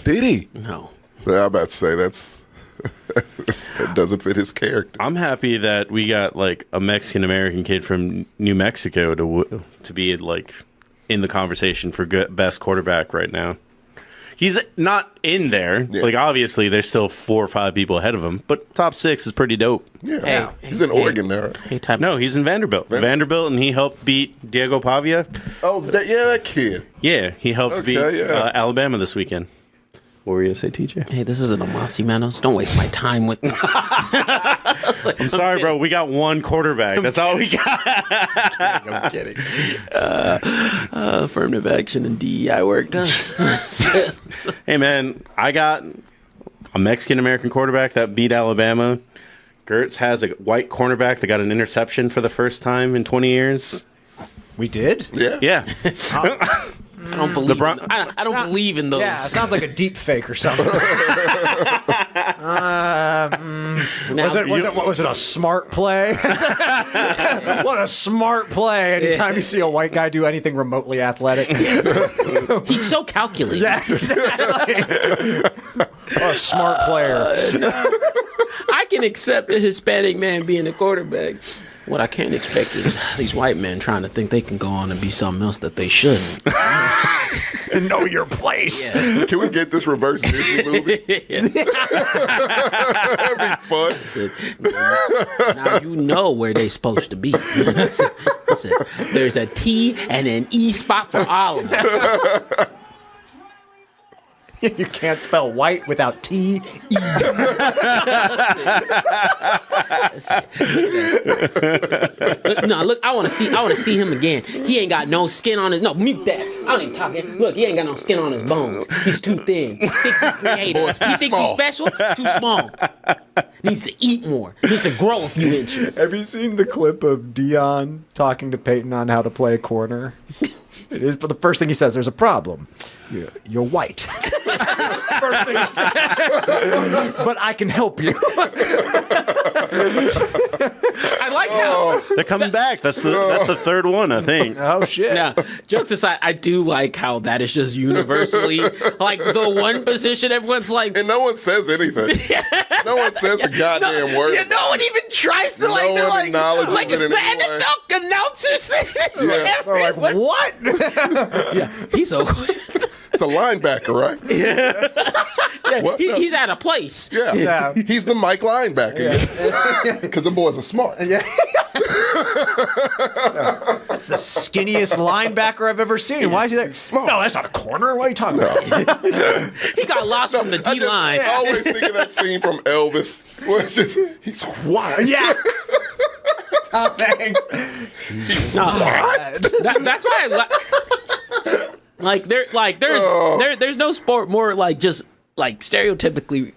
Did he? No. I'm about to say that doesn't fit his character. I'm happy that we got like a Mexican American kid from New Mexico to be like in the conversation for best quarterback right now. He's not in there. Yeah. Like obviously, there's still 4 or 5 people ahead of him, but top 6 is pretty dope. Yeah, Hey, he's in hey. Oregon now. Right? Hey, type. No, he's in Vanderbilt. Vanderbilt, and he helped beat Diego Pavia. Oh, that kid. Yeah, he helped Okay, beat yeah. Alabama this weekend. What were you gonna say, TJ? Hey, this isn't a Mossy Manos. Don't waste my time with this. I'm sorry, bro. We got one quarterback. That's all we got. I'm kidding. Affirmative action and DEI work done. Hey, man, I got a Mexican American quarterback that beat Alabama. Gertz has a white cornerback that got an interception for the first time in 20 years. We did? Yeah. Yeah. I don't believe. Bron- I don't believe in those. Yeah, it sounds like a deep fake or something. What was it, a smart play? What a smart play. Anytime you see a white guy do anything remotely athletic. He's so calculated. Yeah, exactly. What a smart player. I can accept a Hispanic man being a quarterback. What I can't expect is these white men trying to think they can go on and be something else that they shouldn't. And know your place. Yeah. Can we get this reverse Disney movie? That'd be fun. Now you know where they supposed to be. Listen, there's a T and an E spot for all of them. You can't spell white without T E. No, look, I want to see him again. He ain't got no skin on his. No, mute that. I don't even talking. Look, he ain't got no skin on his bones. He's too thin. He thinks he's creative. Boy, it's too He thinks he's small. special. Too small. Needs to eat more. Needs to grow a few inches. Have you seen the clip of Dion talking to Peyton on how to play a corner? It is, but the first thing he says, there's a problem. You're white. First thing he says. But I can help you. I like how. They're coming back. That's the third one, I think. Oh, shit. Now, jokes aside, I do like how that is just universally like the one position everyone's like. And no one says anything. No one says a goddamn word. Yeah, no one even tries to No like. They're one like, acknowledges like it in the any way. NFL announcer says. Yeah. They're like, what? Yeah, he's a. It's a linebacker, right? What? No. He's at a place. Yeah. Yeah. He's the Mike linebacker. Because the boys are smart. Yeah. That's the skinniest linebacker I've ever seen. Why is he that small. No, that's not a corner. What are you talking about? He got lost from the D line. I always think of that scene from Elvis. What is it? He's white. Yeah. Top thanks. No, that's why I like there's no sport more like just like stereotypically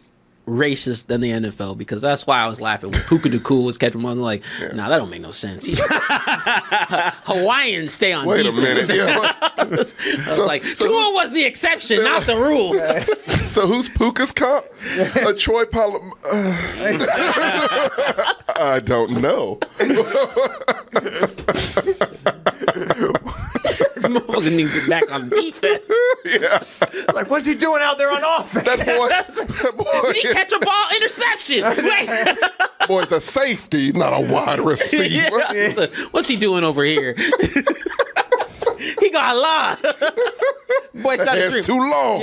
racist than the NFL, because that's why I was laughing when Puka the Cool was catching one. Like, nah, that don't make no sense. Hawaiians stay on Wait defense. a minute. Yeah. I was like, Tua was the exception, not the rule. So who's Puka's comp? Troy Polamalu. I don't know. Motherfucker need to get back on defense. Yeah. Like, what's he doing out there on offense? That boy, Did he catch a ball interception? Wait. boy's a safety, not a wide receiver. Yeah. So, what's he doing over here? He got a lot. Boy started It's screaming. too long.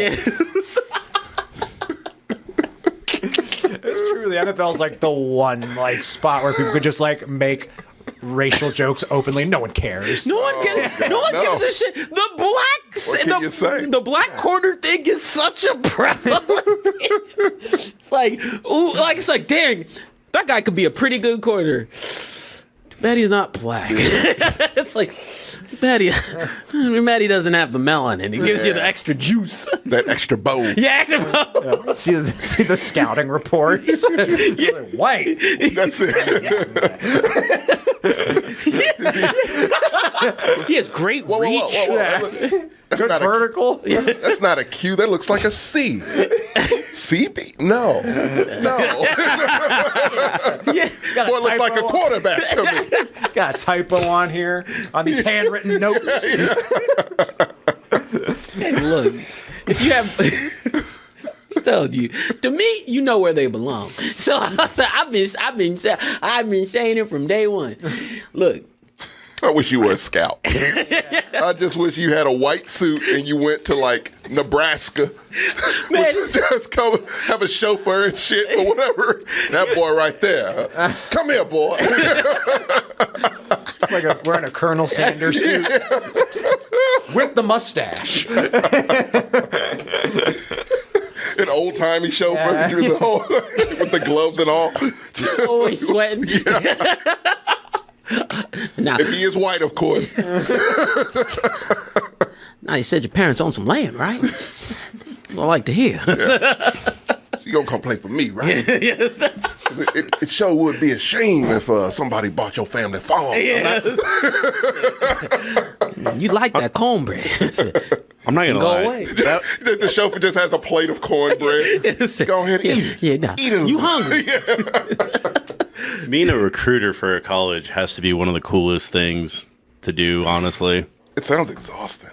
It's true. The NFL's like the one like spot where people could just like make racial jokes openly. No one cares. No one gives a shit. The blacks, What can you say? the black corner thing is such a problem. It's like, ooh, like it's like, dang, that guy could be a pretty good corner. Too bad he's not black. It's like, too bad he doesn't have the melanin. He gives you the extra juice. That extra bow. Yeah, extra. See the scouting reports. Like, white. That's it. He has great Whoa, reach. whoa. That's Good not vertical. That's not a Q. That looks like a C. CB? No. Boy, it looks like a quarterback to me. Got a typo on here on these handwritten notes. Hey, look, if you have, telling you, to me, you know where they belong. So I've been saying it from day one. Look, I wish you were a scout. I just wish you had a white suit and you went to like Nebraska. Man. Just come have a chauffeur and shit or whatever. That boy right there. Come here, boy. It's like wearing a Colonel Sanders suit with the mustache. An old timey chauffeur through the whole with the gloves and all. always sweating. Now, If he is white, of course. now you said your parents own some land, right? Well, I like to hear. So you gonna come play for me, right? Yes. It sure would be a shame if somebody bought your family farm. Yes. You like that cornbread. I'm not gonna Go lie. away. The chauffeur just has a plate of cornbread. Go ahead, eat it. Yeah, nah. Eat it. You hungry? Being a recruiter for a college has to be one of the coolest things to do, honestly. It sounds exhausting.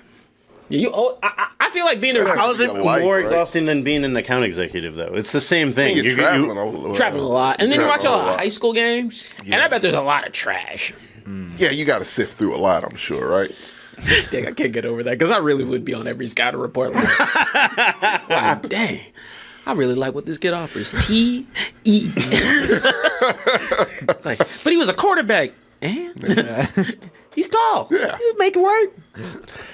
I feel like being a How is it Your life, more right? exhausting than being an account executive, though? It's the same thing. You're traveling a lot. traveling a lot, and then you watch a Traveling lot of high school games, and I bet there's a lot of trash. Yeah, you got to sift through a lot, I'm sure, right? Dang, I can't get over that because I really would be on every scouting report. Like, dang, I really like what this kid offers. T-E. It's like, but he was a quarterback, and he's tall. Yeah. He'll make it work.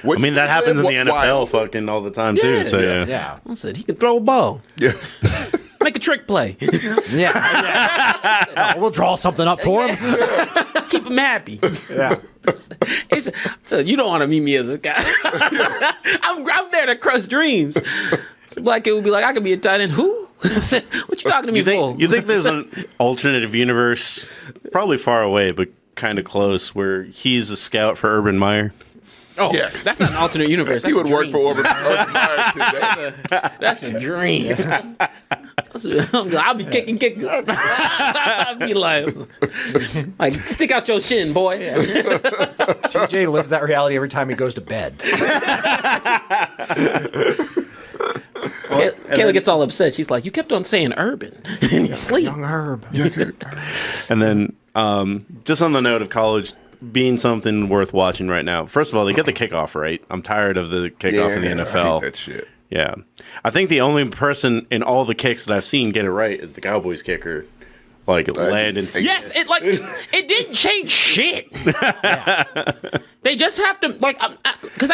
What I mean, you that happens in the said, NFL fucking all the time, too. Yeah. So, yeah. Yeah. I said he could throw a ball, Yeah. make a trick play, Yeah. We'll draw something up for him. keep him happy. Yeah. So you don't want to meet me as a guy. I'm there to crush dreams. So black kid would be like, I could be a tight end. Who? What you talking to me for? You think there's an alternative universe, probably far away, but kind of close, where he's a scout for Urban Meyer? Oh, Yes. that's not an alternate universe. That's He would a work dream. for Urban Meyer. That's a dream. I'll be kicking. I'll be like, stick out your shin, boy. TJ lives that reality every time he goes to bed. Kayla gets all upset. She's like, you kept on saying urban in your sleep. Young Herb. And then, just on the note of college being something worth watching right now, first of all, they get the kickoff right. I'm tired of the kickoff in the I NFL. hate that shit. Yeah. I think the only person in all the kicks that I've seen get it right is the Cowboys kicker. Like, Landon. Yes, it didn't change shit. They just have to because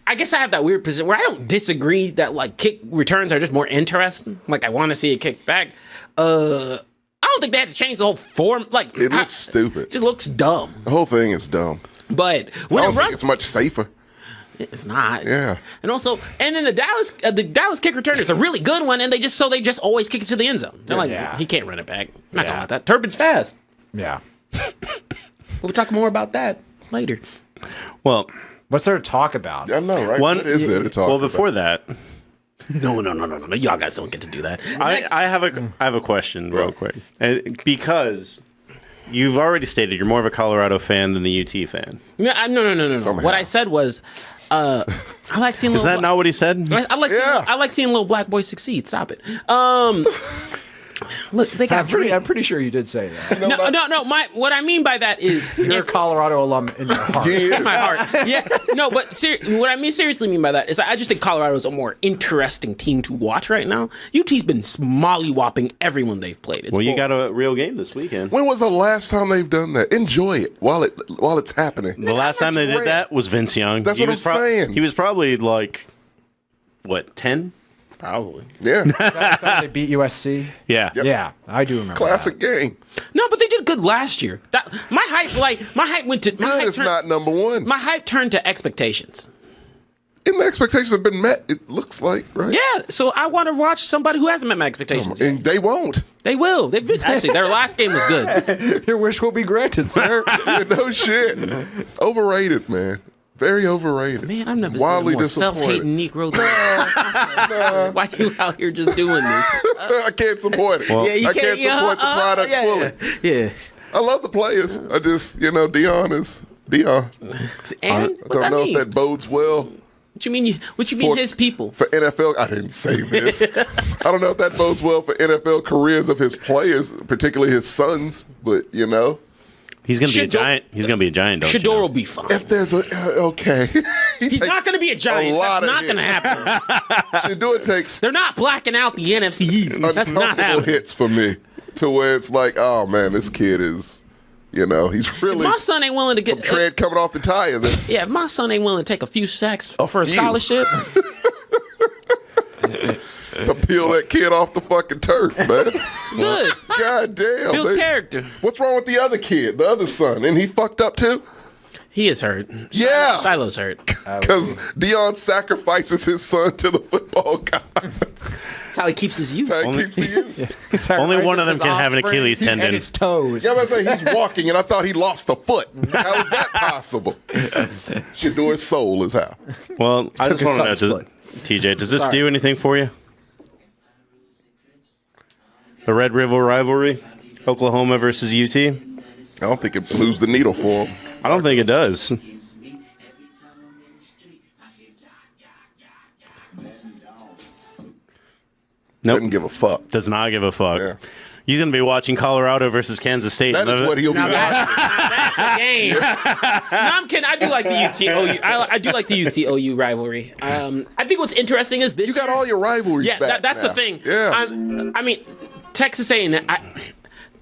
I guess I have that weird position where I don't disagree that like kick returns are just more interesting. Like I want to see a kick back. I don't think they had to change the whole form. Like It looks stupid. It just looks dumb. The whole thing is dumb. But I when it don't think runs, it's much safer. it's not. Yeah. And also, and then the Dallas kick return is a really good one, and they just always kick it to the end zone. They're like, Yeah. he can't run it back. I'm not talking about that. Turpin's fast. Yeah. We'll talk more about that later. Well, What's there to talk about? I know, right? one What is there to talk Well, about? before that, No. Y'all guys don't get to do that. I have a question real quick. Because you've already stated you're more of a Colorado fan than the UT fan. No. Somehow. What I said was, I like seeing. Is that not what he said? I like seeing little black boys succeed. Stop it. Look, they got I'm pretty sure you did say that. No. What I mean by that is You're a Colorado alum in your heart. Yeah. in my heart. Yeah. No, but what I seriously mean by that is I just think Colorado is a more interesting team to watch right now. UT's been molly-whopping everyone they've played. Well, you got a real game this weekend. When was the last time they've done that? Enjoy it while it's happening. The last time they did rare. that was Vince Young. That's what I'm saying. He was probably like, what, 10? Probably. Yeah. That's how they beat USC. Yeah. Yep. Yeah, I do remember. Classic game. No, but they did good last year. My hype went to Good is not number one. my hype turned to expectations. And the expectations have been met, it looks like, right? Yeah, so I want to watch somebody who hasn't met my expectations. And they won't. They will. They've been actually their last game was good. Your wish will be granted, sir. Yeah, no shit. Overrated, man. Very overrated. Man, I've never Wildly seen a more disappointed. self-hating Negro. Than Why you out here just doing this? I can't support it. Yeah, you I can't support the product fully. Yeah. I love the players. I just, Dion is Dion. And I what's don't that know mean? if that bodes well What you mean? What you mean? For- His people? for NFL. I didn't say this. I don't know if that bodes well for NFL careers of his players, particularly his sons. But He's gonna be a Shador- giant. He's gonna be a giant. Don't Shador you know? will be fine. if there's a okay, He's not going to be a giant. That's not going to happen. Shador takes They're not blacking out the NFC East. That's not uncomfortable happening. hits for me to where it's like, oh man, this kid is, he's really My son ain't willing to get. tread coming off the tire. Then. Yeah, if my son ain't willing to take a few sacks for a few. scholarship, To peel that kid off the fucking turf, man. good. God damn. Builds character. What's wrong with the other kid, the other son? And he fucked up too? He is hurt. Yeah. Shiloh's hurt. Because Dion sacrifices his son to the football god. That's how he keeps his youth. How he keeps the youth. Only one of them can have an Achilles tendon. And his toes. Yeah, I'm about to say he's walking, and I thought he lost a foot. How is that possible? Shador's soul is how. Well, I Took just his want to know, son's foot. TJ, does this Sorry. do anything for you? The Red River rivalry, Oklahoma versus UT. I don't think it moves the needle for him. I don't think it does. Nope. Doesn't give a fuck. Does not give a fuck. Yeah. He's going to be watching Colorado versus Kansas State. That is what he'll be watching. That's the game. No, I'm kidding. I do like the UTOU. I do like the UTOU rivalry. I think what's interesting is this. You got all your rivalries Yeah, back that's now. the thing. Yeah. I mean, Texas A&M.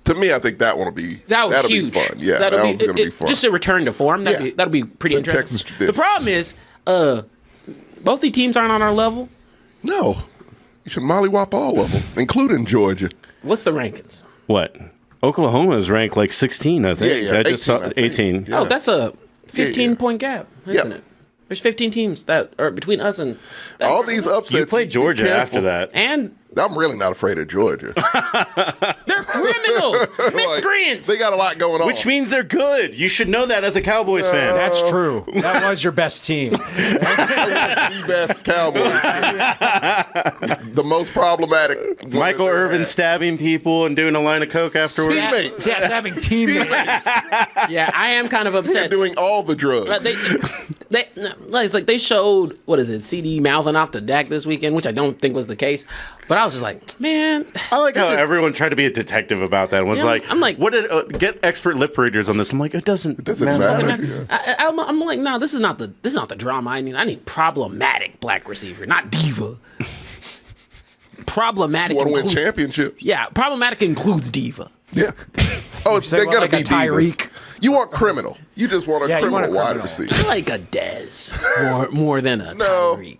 To me, I think that one will be That'll be huge. be fun. Yeah, that'll that one's going to be fun. Just a return to form. That'll be pretty It's a interesting. Texas tradition. The problem is, both the teams aren't on our level. No. You should mollywop all of them, including Georgia. What's the rankings? What? Oklahoma is ranked like 16, I think. Yeah, I just 18, saw I think. 18. Yeah. Oh, that's a 15-point gap, isn't Yeah. it? There's 15 teams that are between us and All these upsets. You played be Georgia careful. after that. and I'm really not afraid of Georgia. they're criminals, Like, miscreants. they got a lot going on. Which means they're good. You should know that as a Cowboys fan. That's true. That was your best team. the best Cowboys. The most problematic. one Michael that they Irvin had. stabbing people and doing a line of coke afterwards. Teammates. Yes, having teammates. Yeah, I am kind of They're upset. doing all the drugs. But it's like they showed, what is it, CD mouthing off to Dak this weekend, which I don't think was the case. But I was just like, man. I like how this is- everyone tried to be a detective about that and was Yeah, like, I'm like- what did get expert lip readers on this? I'm like, it doesn't matter. Yeah. I'm like, no, this is not the drama I need. I need problematic black receiver, not diva. Problematic. Want to win includes- championships. Yeah, problematic includes diva. Yeah. Oh, say they're what, going to like be a divas. Tyreek? You want criminal. You just want a Yeah, you want criminal a wide criminal. receiver. I like a Dez more than a No. Tyreek.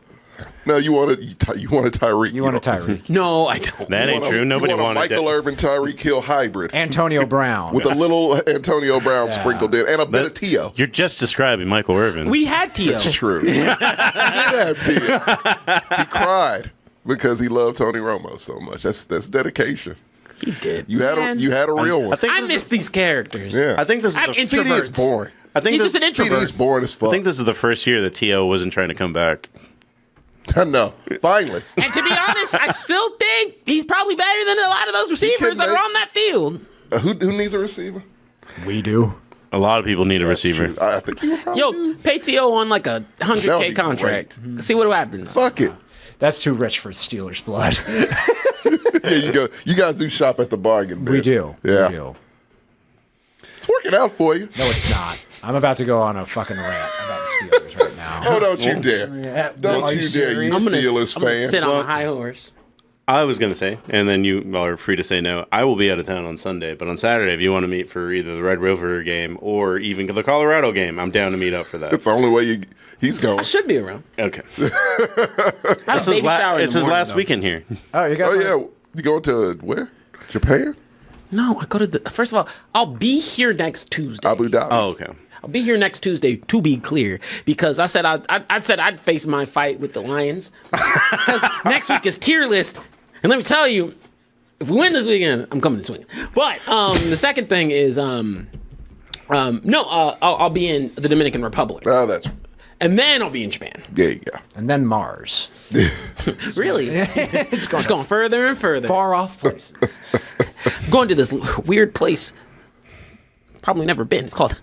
No, you want a Tyreek. You want a don't. Tyreek. No, I don't. That You ain't want a- true. Nobody you want wanted a Michael that. Irvin, Tyreek Hill hybrid Antonio Brown. with a little Antonio Brown sprinkled in and a bit of T.O. You're just describing Michael Irvin. We had T.O. It's true. He did have T.O. He cried because he loved Tony Romo so much. That's dedication. He did. You had Man, a real one. think I this miss is, these characters. Yeah. I think this is I'm the, CD is introverts. boring. I think He's this, just an introvert. CD's boring as fuck. I think this is the first year that T.O. wasn't trying to come back. No, finally. And to be honest, I still think he's probably better than a lot of those receivers that are make- on that field. Who needs a receiver? We do. A lot of people need a receiver. True. I think you would probably Yo, do. pay T.O. on like a That would $100K be contract. See what happens. Fuck it. That's too rich for Steelers blood. Yeah, you go. You guys do shop at the bargain bin. We do. Yeah. We do. It's working out for you. No, it's not. I'm about to go on a fucking rant about the Steelers right now. Oh, don't you dare. Yeah, Don't are you you dare, you serious? Steelers I'm gonna fan. sit on a high horse. I was going to say, and then you are free to say no. I will be out of town on Sunday, but on Saturday, if you want to meet for either the Red River game or even the Colorado game, I'm down to meet up for that. It's the only way he's going. I should be around. Okay. I have a baby shower in It's the his morning, last though. weekend here. Oh, you guys. Oh wanna- yeah, you going to where? Japan? No, I go to the. First of all, I'll be here next Tuesday. Abu Dhabi. Oh, okay. I'll be here next Tuesday, to be clear, because I said I'd face my fight with the Lions. Because next week is tier list, and let me tell you, if we win this weekend, I'm coming to swing. But the second thing is, I'll be in the Dominican Republic, Oh, that's and then I'll be in Japan. there. You go. And then Mars. Really, It's going it's going further and further. far off places. Going to this weird place. Probably never been. It's called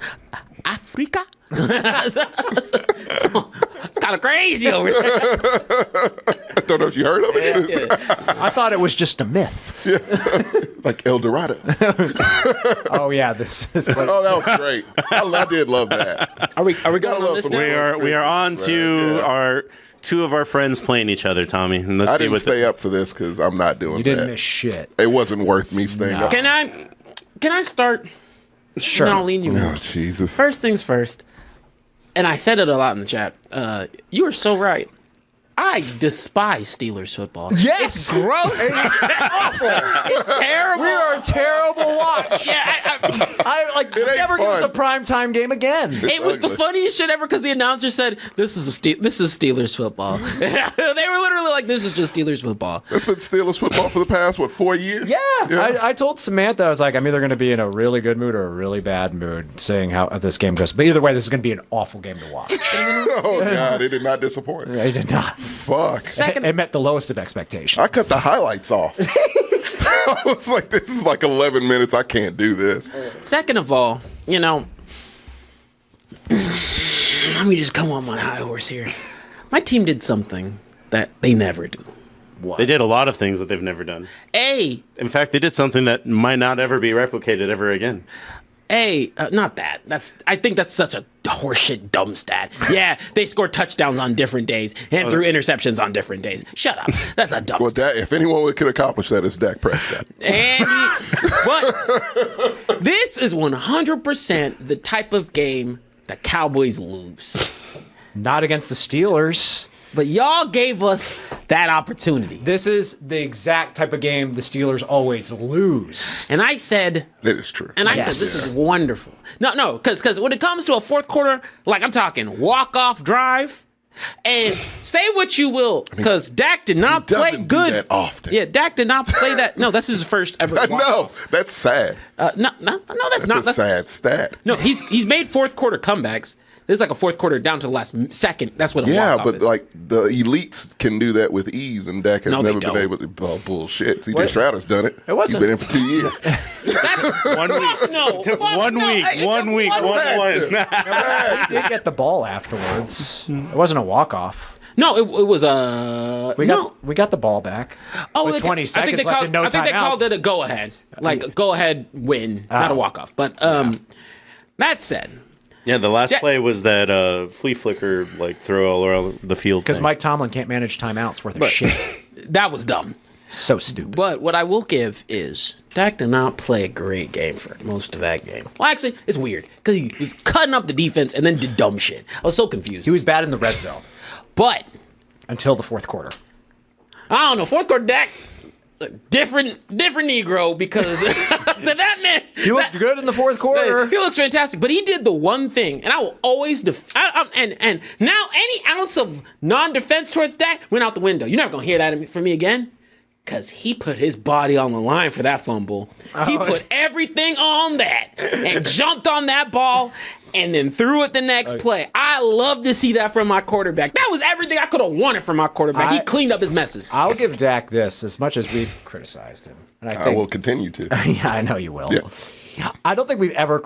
Africa. It's kind of crazy over there. I don't know if you heard of it. I thought it was just a myth. Like El Dorado. Oh yeah, this is. Oh, that was great. I did love that. Are we going love on this some now? We are on to Yeah. our two of our friends playing each other, Tommy. And let's I see didn't what stay up for this because I'm not doing You didn't that. miss shit. It wasn't worth me staying up. Can I start? Sure. And I'll lean you. Oh, Jesus. First things first, and I said it a lot in the chat. You are so right. I despise Steelers football. Yes! It's gross. It's awful. It's terrible. We are a terrible watch. Yeah, I like ain't never give us a fun. primetime game again. it was the ugly. funniest shit ever because the announcer said, this is Steelers football. They were literally like, this is just Steelers football. That's been Steelers football for the past, 4 years? Yeah, I told Samantha, I was like, I'm either going to be in a really good mood or a really bad mood, saying how this game goes. But either way, this is going to be an awful game to watch. Oh, God. It did not disappoint. I did not. Fuck. It met the lowest of expectations. I cut the highlights off. I was like, this is like 11 minutes. I can't do this. Second of all, let me just come on my high horse here. My team did something that they never do. They did a lot of things that they've never done. A, In fact, they did something that might not ever be replicated ever again. not that. I think that's such a horseshit dumb stat. Yeah, they score touchdowns on different days and threw interceptions on different days. Shut up. That's a dumb Well, stat. if anyone could accomplish that, it's Dak Prescott. But this is 100% the type of game the Cowboys lose. Not against the Steelers. But y'all gave us that opportunity. This is the exact type of game the Steelers always lose. And I said, That is true. and I Yes. said, this is wonderful. No, because when it comes to a fourth quarter, like I'm talking walk-off drive, and say what you will, because Dak did not play doesn't do good. that often. Yeah, Dak did not play that. No, that's his first ever I walk know. off. That's sad. No, that's not. That's a sad stat. No, he's made fourth quarter comebacks. This is like a fourth quarter down to the last second. That's what a Yeah, walk-off but is. like the elites can do that with ease, and Dak has No, they never been don't. able to. Oh, bullshit. CJ Stroud has done it. It wasn't- He's been in for 2 years. 1 week. No, Took 1 no, week. it's a 1 week. one- 1-1. He did get the ball afterwards. It wasn't a walk-off. No, it was We got the ball back. With 20 seconds left and no I think they called timeouts. it a go ahead, like a go ahead win, not a walk off. But that said, Yeah, the last Jack- play was that flea flicker like throw all around the field. Because thing. Mike Tomlin can't manage timeouts worth of shit. that was dumb. So stupid. But what I will give is Dak did not play a great game for most of that game. Well, actually, it's weird because he was cutting up the defense and then did dumb shit. I was so confused. He was bad in the red zone But until the fourth quarter. I don't know, fourth quarter Dak. Different Negro because I said that man. He looked good in the fourth quarter. He looks fantastic, but he did the one thing, and I will always and now any ounce of non-defense towards Dak went out the window. You're never gonna hear that from me again, because he put his body on the line for that fumble. He put everything on that and jumped on that ball and then threw it the next play. I love to see that from my quarterback. That was everything I could have wanted from my quarterback. He cleaned up his messes. I'll give Dak this as much as we've criticized him. And I think, will continue to. Yeah, I know you will. Yeah. I don't think we've ever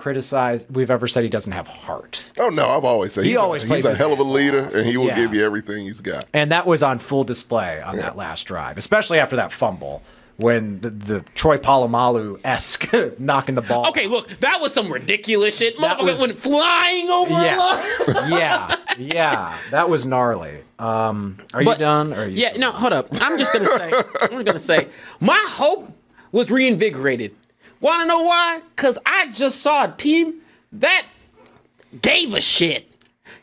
said he doesn't have heart. Oh no, I've always said He always plays he's a his hell of a ass leader, and he will Yeah. give you everything he's got. And that was on full display on that last drive, especially after that fumble when the Troy Polamalu-esque knocking the ball. Okay, look, that was some ridiculous shit. That Motherfucker was- went flying over Yes. a line. yeah. That was gnarly. Are you done? Or are you Yeah, no, hold up. I'm just gonna say, my hope was reinvigorated. Wanna know why? Because I just saw a team that gave a shit.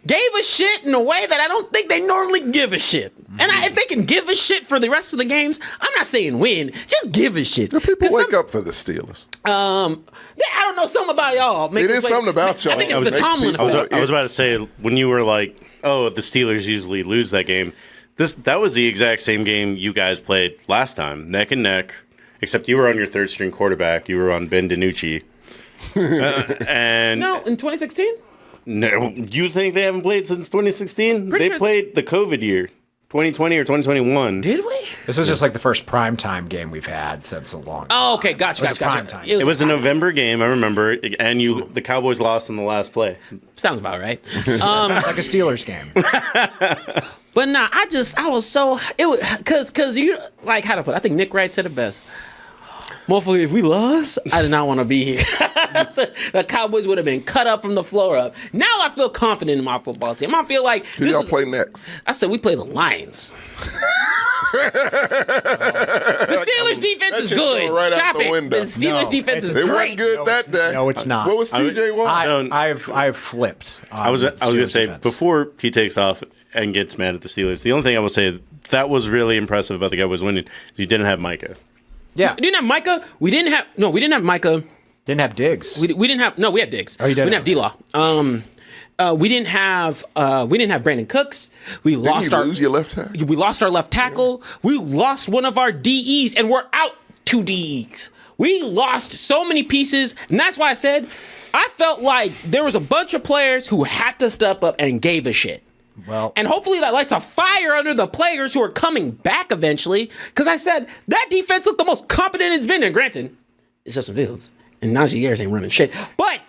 Gave a shit in a way that I don't think they normally give a shit. And if they can give a shit for the rest of the games, I'm not saying win, just give a shit. People 'Cause wake up for the Steelers. Yeah, I don't know something about y'all. It is something about y'all. I think It it's the makes Tomlin people- effect. I was about to say when you were like, "Oh, the Steelers usually lose that game." That was the exact same game you guys played last time, neck and neck. Except you were on your third string quarterback. You were on Ben DiNucci. And No, in 2016? no, you think they haven't played since 2016? Pretty They sure- played the COVID year, 2020 or 2021. Did we? This was just like the first primetime game we've had since a long time. Oh, okay, gotcha. It was a prime time. It was a November game, I remember, and the Cowboys lost in the last play. Sounds about right. Sounds like a Steelers game. But nah, I was so it was because you like how to put it, I think Nick Wright said it best. Motherfucker, if we lost, I did not want to be here. The Cowboys would have been cut up from the floor up. Now I feel confident in my football team. I feel like Who y'all play next? I said we play the Lions. The Steelers defense That is shit's good. going right out Stop the it. window. The Steelers defense is It great. wasn't good that day. No, it's not. What was TJ Watt? I've flipped. I was gonna say before he takes off and gets mad at the Steelers. The only thing I will say that was really impressive about the Cowboys winning is you didn't have Micah. Yeah, We didn't have Micah. We didn't have Micah. didn't have Diggs. We didn't have. No, we had Diggs. Oh, you did We have didn't have D-Law. We didn't have Brandon Cooks. We Didn't lost you our lose your left tackle? we lost our left tackle. We lost one of our DEs, and we're out 2 DEs. We lost so many pieces, and that's why I said I felt like there was a bunch of players who had to step up and gave a shit. Well, And hopefully that lights a fire under the players who are coming back eventually. Because I said that defense looked the most competent it's been. And granted, it's Justin Fields. And Najee Harris ain't running shit. But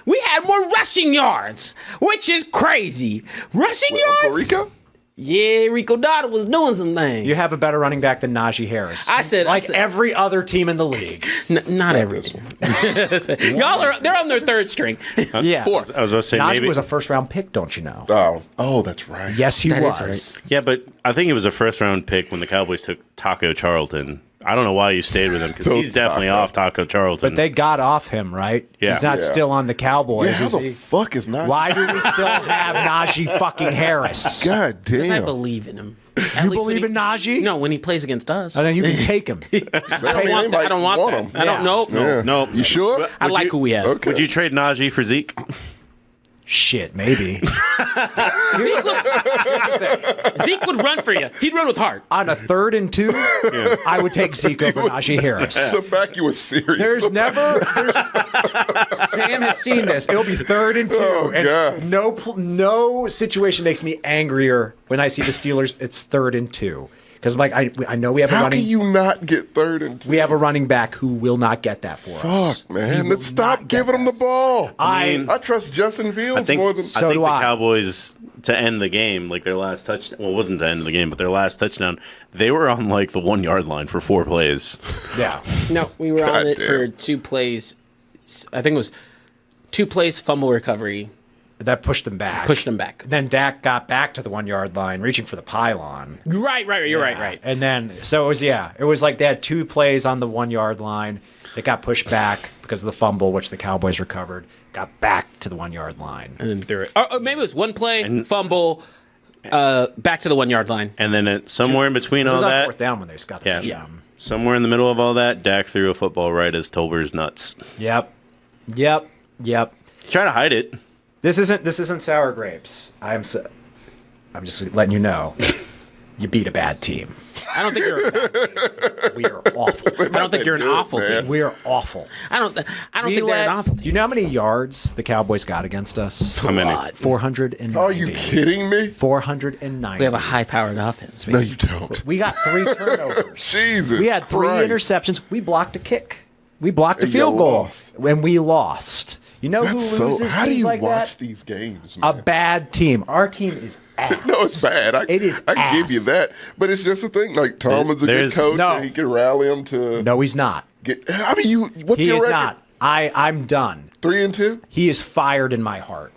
we had more rushing yards, which is crazy. Rushing yards? Uncle Rico? Yeah, Rico Dotto was doing some things. You have a better running back than Najee Harris. I said every other team in the league. Not every team. They're on their third string. Yeah. Fourth. I was going to say Najee maybe. was a first-round pick, don't you know? Oh, that's right. Yes, he That is was. Yeah, but I think he was a first round pick when the Cowboys took Taco Charlton. I don't know why you stayed with him because he's definitely off Taco Charlton. But they got off him, right? Yeah. He's not Yeah. still on the Cowboys, Yeah, how is the he? fuck is not? Why do we still have Najee fucking Harris? God I damn. believe in him. You believe in Najee? No, when he plays against us. And then you can take him. They might I don't want that. him. I don't know. Yeah. No. You sure? I like who we have. Okay. Would you trade Najee for Zeke? Shit, maybe. Zeke would run for you. He'd run with heart. On a 3rd and 2, I would take Zeke over Najee Harris. The fact you were serious. There's never. Sam has seen this. It'll be 3rd and 2, Oh, and God. no situation makes me angrier when I see the Steelers. It's 3rd and 2 because I'm like I know we have a How running. can you not get 3rd and 2? We have a running back who will not get that for us. Fuck, man. He Let's will stop not get giving him the this. ball. I trust Justin Fields I think, more than. I So think do the I. Cowboys, to end the game, like their last touchdown, well, it wasn't to end the game, but their last touchdown, they were on like the 1 yard line for 4 plays. Yeah. No, we were on it Goddamn. for 2 plays. I think it was 2 plays, fumble recovery, That pushed them back. pushed them back. Then Dak got back to the 1 yard line, reaching for the pylon. Right. You're right. And then, so it was like they had 2 plays on the 1 yard line. They got pushed back because of the fumble, which the Cowboys recovered. Got back to the 1 yard line. And then threw it. Or maybe it was 1 play, fumble, back to the 1 yard line. And then somewhere in between It all was on that, 4th down when they got the yeah, touchdown. somewhere in the middle of all that, Dak threw a football right as Tolber's nuts. Yep. Try to hide it. This isn't sour grapes. I'm just letting you know. You beat a bad team. I don't think you're a bad team. We are awful. I don't think you're an awful man. team. We are awful. I don't think they're an awful Do team. you know how many yards the Cowboys got against us? How many? God. 490. Are you kidding me? 490. We have a high-powered offense. No, Man. you don't. We got 3 turnovers. Jesus. We had 3 Christ. interceptions. We blocked a kick. We blocked a And you field goal. lost. When we lost. You know That's who so. loses How do teams you like watch that? these games, A man? bad team. Our team is ass. No, it's bad. It is I give you ass. that, but it's just a thing. Like Tomlin's a good There's- coach, No. and he can rally him to No, he's not. get. I mean, what's He your is record? not. I'm done. 3-2 He is fired in my heart.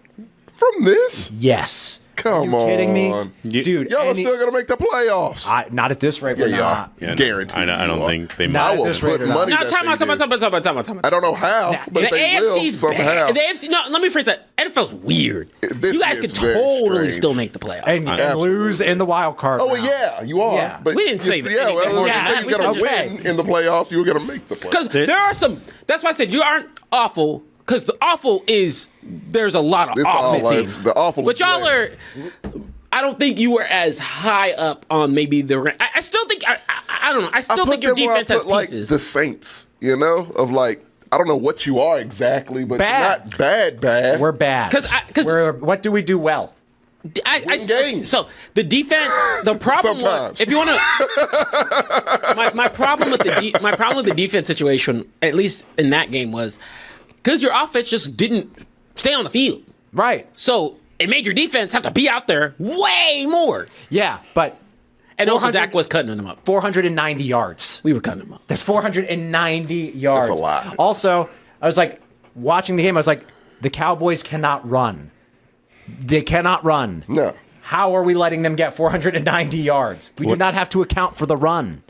from this. Yes. Come Are you kidding me? on. Dude, Y'all are any- still gonna make the playoffs. not at this rate. yeah, We're you not. are. Yeah, Guaranteed. I don't you are. think they No, I might. will this rate put or not. money. No, that time out. I don't know how, but The they will AFC's somehow. bad. The AFC. No, let me phrase that. NFL's weird. This You guys year's could very totally strange. still make the playoffs. And Absolutely. lose in the wild card. Oh well, round. yeah, you are. Yeah. But We didn't say that. Yeah, well, Yeah, you we got to said win okay. in the playoffs. You're gonna make the Because playoffs. there are some. That's why I said you aren't awful. Because the awful is there's a lot of It's all- awful it's- teams. the awful But is y'all bad. are. I don't think you were as high up on maybe the. I still think I don't know. I still think your them where I defense has put, like, pieces. the Saints, you know, of like I don't know what you are exactly, but Bad. you're not bad. We're bad. 'Cause- what do we do well? Win games. So the defense, the problem was, Sometimes. if you want to, my problem with the defense situation, at least in that game, was because your offense just didn't stay on the field. Right. So it made your defense have to be out there way more. Yeah, but And also 400 Dak was cutting them up. 490 yards. We were cutting them up. That's 490 yards. That's a lot. Also, I was like watching the game. I was like, the Cowboys cannot run. They cannot run. No. How are we letting them get 490 yards? We do not have to account for the run.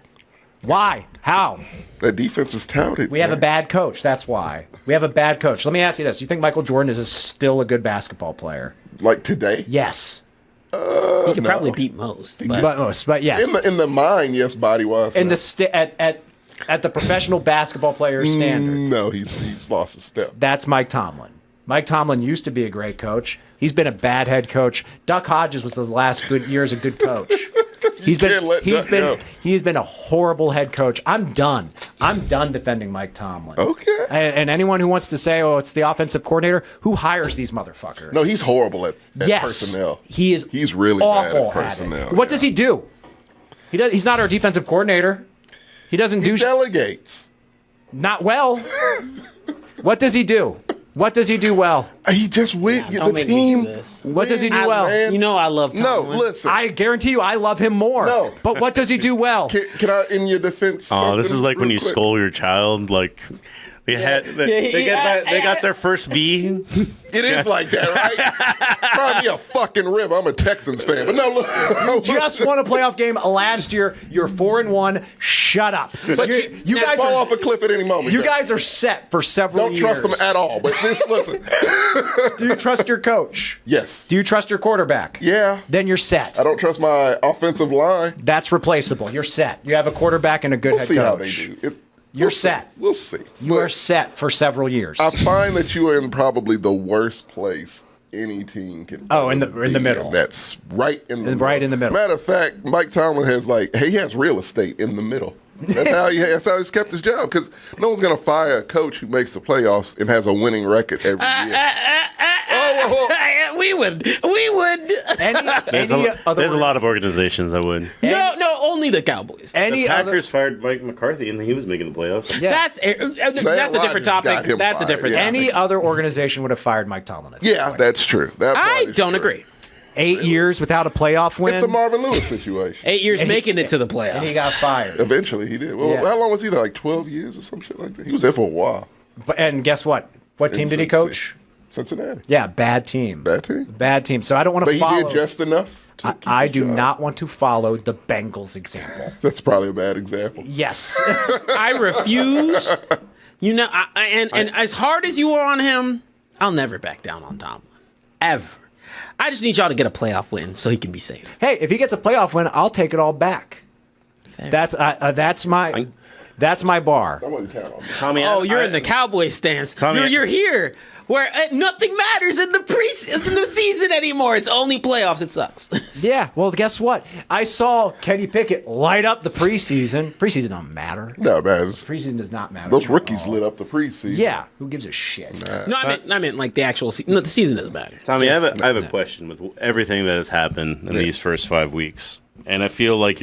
Why? How? That defense is touted. We have a man. bad coach. That's why. We have a bad coach. Let me ask you this. You think Michael Jordan is still a good basketball player? Like today. Yes. He could probably beat most. But yes. In the mind, yes, body wise. In the at the professional basketball player standard. No, he's lost a step. That's Mike Tomlin. Mike Tomlin used to be a great coach. He's been a bad head coach. Duck Hodges was the last good year as a good coach. He's can't let Duck go. He's been a horrible head coach. I'm done. I'm done defending Mike Tomlin. Okay. And anyone who wants to say, "Oh, it's the offensive coordinator," who hires these motherfuckers? No, he's horrible at yes, personnel. he is. He's really bad awful at personnel. What does he do? He's not our defensive coordinator. He doesn't He do delegates. not well. What does he do? What does he do well? He just went. Don't The make me team. do this. What does he do well? man. You know I love No, Tomlin. listen. I guarantee you, I love him more. No. But what does he do well? Can I, in your defense? Oh, this something is like when real you quick? scold your child. Like they got their first B. It is like that, right? Try me a fucking rib. I'm a Texans fan, but no, look. Just won a playoff game last year. You're 4-1. Shut up. But you now guys fall are, off a cliff at any moment. you guys are set for several don't years. trust them at all. But listen. Do you trust your coach? Yes. Do you trust your quarterback? Yeah. Then you're set. I don't trust my offensive line. That's replaceable. You're set. You have a quarterback and a good We'll head see coach. how they do. You're We'll set. See. We'll see. You But are set for several years. I find that you are in probably the worst place any team can. Oh, in the be middle. That's right in the Right middle. in the middle. Matter of fact, Mike Tomlin has he has real estate in the middle. That's how he's kept his job, because no one's gonna fire a coach who makes the playoffs and has a winning record every year. We would. There's a lot of organizations that would. No, only the Cowboys. Any The other? Packers fired Mike McCarthy, and he was making the playoffs. Yeah. That's a different Rodgers got topic. him That's a fired, different yeah. topic. Any other organization would have fired Mike Tomlin. At this Yeah, point. that's true. That part I is don't true. agree. 8 years without a playoff win. It's a Marvin Lewis situation. 8 years And he- making it to the playoffs. and he got fired. Eventually, he did. Well, Yeah. how long was he there? Like 12 years or some shit like that. He was there for a while. And guess what? What team In did he Cincy. coach? Cincinnati. Yeah, bad team. Bad team. Bad team. So I don't want But to he follow. did just enough. To keep I his do job. not want to follow the Bengals example. That's probably a bad example. Yes. I refuse. You know, and as hard as you are on him, I'll never back down on Tomlin. Ever. I just need y'all to get a playoff win so he can be safe. Hey, if he gets a playoff win, I'll take it all back. Fair. That's my bar. I wouldn't count on that. Tommy, Oh, you're in the Cowboys stance. Tommy, You're here where nothing matters in the season anymore. It's only playoffs. It sucks. Yeah. Well, guess what? I saw Kenny Pickett light up the preseason. Preseason don't matter. No, man. Preseason does not matter. Those rookies lit up the preseason. Yeah. Who gives a shit? No, I meant like the actual season. No, the season doesn't matter. Tommy, Just- I have a question with everything that has happened in these first 5 weeks, and I feel like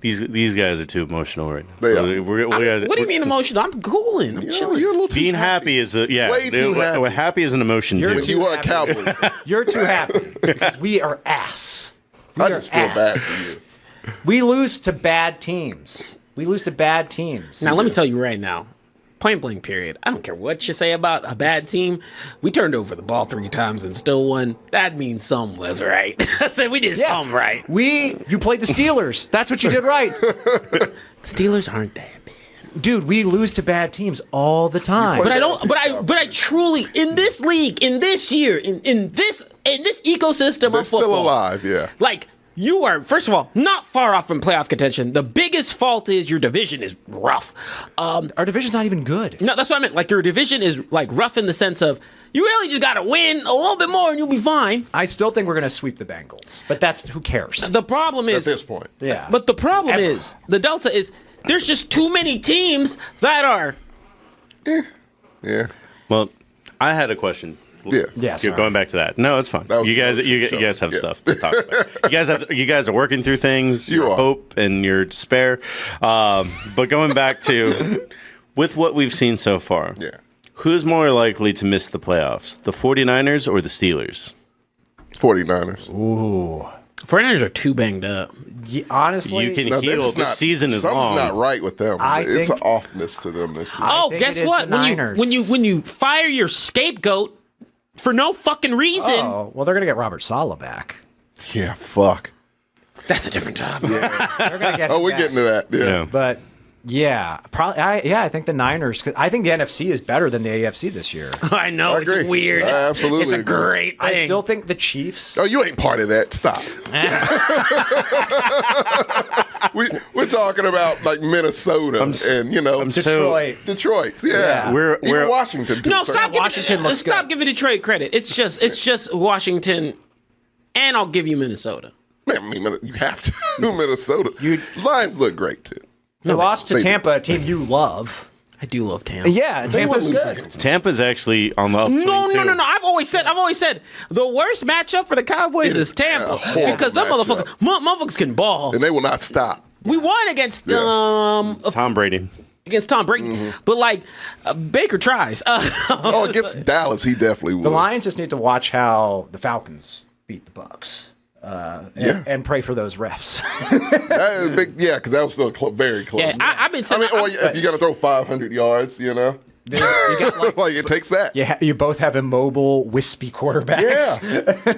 these guys are too emotional right now. They So are. What do you mean emotional? I'm cooling. I'm chilling. You're a little too being happy is a Way too happy. happy is an emotion You're too. When you are a Cowboy. You're too happy because we are ass. We I are just feel ass. bad for you. We lose to bad teams. We lose to bad teams. Now, let me tell you right now, point blank period. I don't care what you say about a bad team. We turned over the ball 3 times and still won. That means something was right. I said we did something right. You played the Steelers. That's what you did right. Steelers aren't that bad. Dude, we lose to bad teams all the time. But I don't. But I truly in this league, in this year, in this ecosystem They're of football, still alive, yeah. like. You are, first of all, not far off from playoff contention. The biggest fault is your division is rough. Our division's not even good. No, that's what I meant. Like, your division is, like, rough in the sense of you really just got to win a little bit more and you'll be fine. I still think we're going to sweep the Bengals, but who cares? The problem At is, this point. Yeah. but the problem is, the delta is, there's just too many teams that are. Yeah. Well, I had a question. Yes. Yes. You're going back to that. No, it's fine. That was- You guys, that was you the show. guys have Yeah. stuff to talk about. You guys are working through things. You your are. hope and your despair. But going back to with what we've seen so far, Yeah. who's more likely to miss the playoffs, the 49ers or the Steelers? 49ers. 49ers are too banged up. Honestly, You can No, they're heal. just The not- season is something's long. not right with them. I It's think- an offness to them this year. Oh, think guess it is what? the Niners. When you fire your scapegoat for no fucking reason, oh, well, they're going to get Robert Saleh back. Yeah, fuck. that's a different topic. They're going to get Oh, him we're back. getting to that. Yeah. Yeah. But yeah, probably. I think the Niners. 'Cause I think the NFC is better than the AFC this year. I know I it's agree. weird. I absolutely it's a agree. great thing. I still think the Chiefs. Oh, you ain't part of that. Stop. We're talking about like Minnesota and Detroit. Detroit's. Yeah. Yeah. We're- Even we're- Washington. to No, a certain- stop Washington giving looks stop good. giving Detroit credit. It's just Washington, and I'll give you Minnesota. Man, I mean, you have to. Minnesota. Lions look great too. They lost to they- Tampa, a team you love. I do love Tampa. Yeah, They Tampa's wouldn't lose good. against them. Tampa's actually on the upswing No. too. I've always said the worst matchup for the Cowboys It is is Tampa a horrible because them matchup. motherfuckers can ball. And they will not stop. We won against Tom Brady. against Tom Brady. But like Baker tries. Oh, against Dallas, he definitely would. The Lions just need to watch how the Falcons beat the Bucks. And pray for those refs. That is big, yeah, because that was still very close. Yeah, I've been saying. or if you got to throw 500 yards, you know, You got like it takes that. Yeah, you both have immobile, wispy quarterbacks.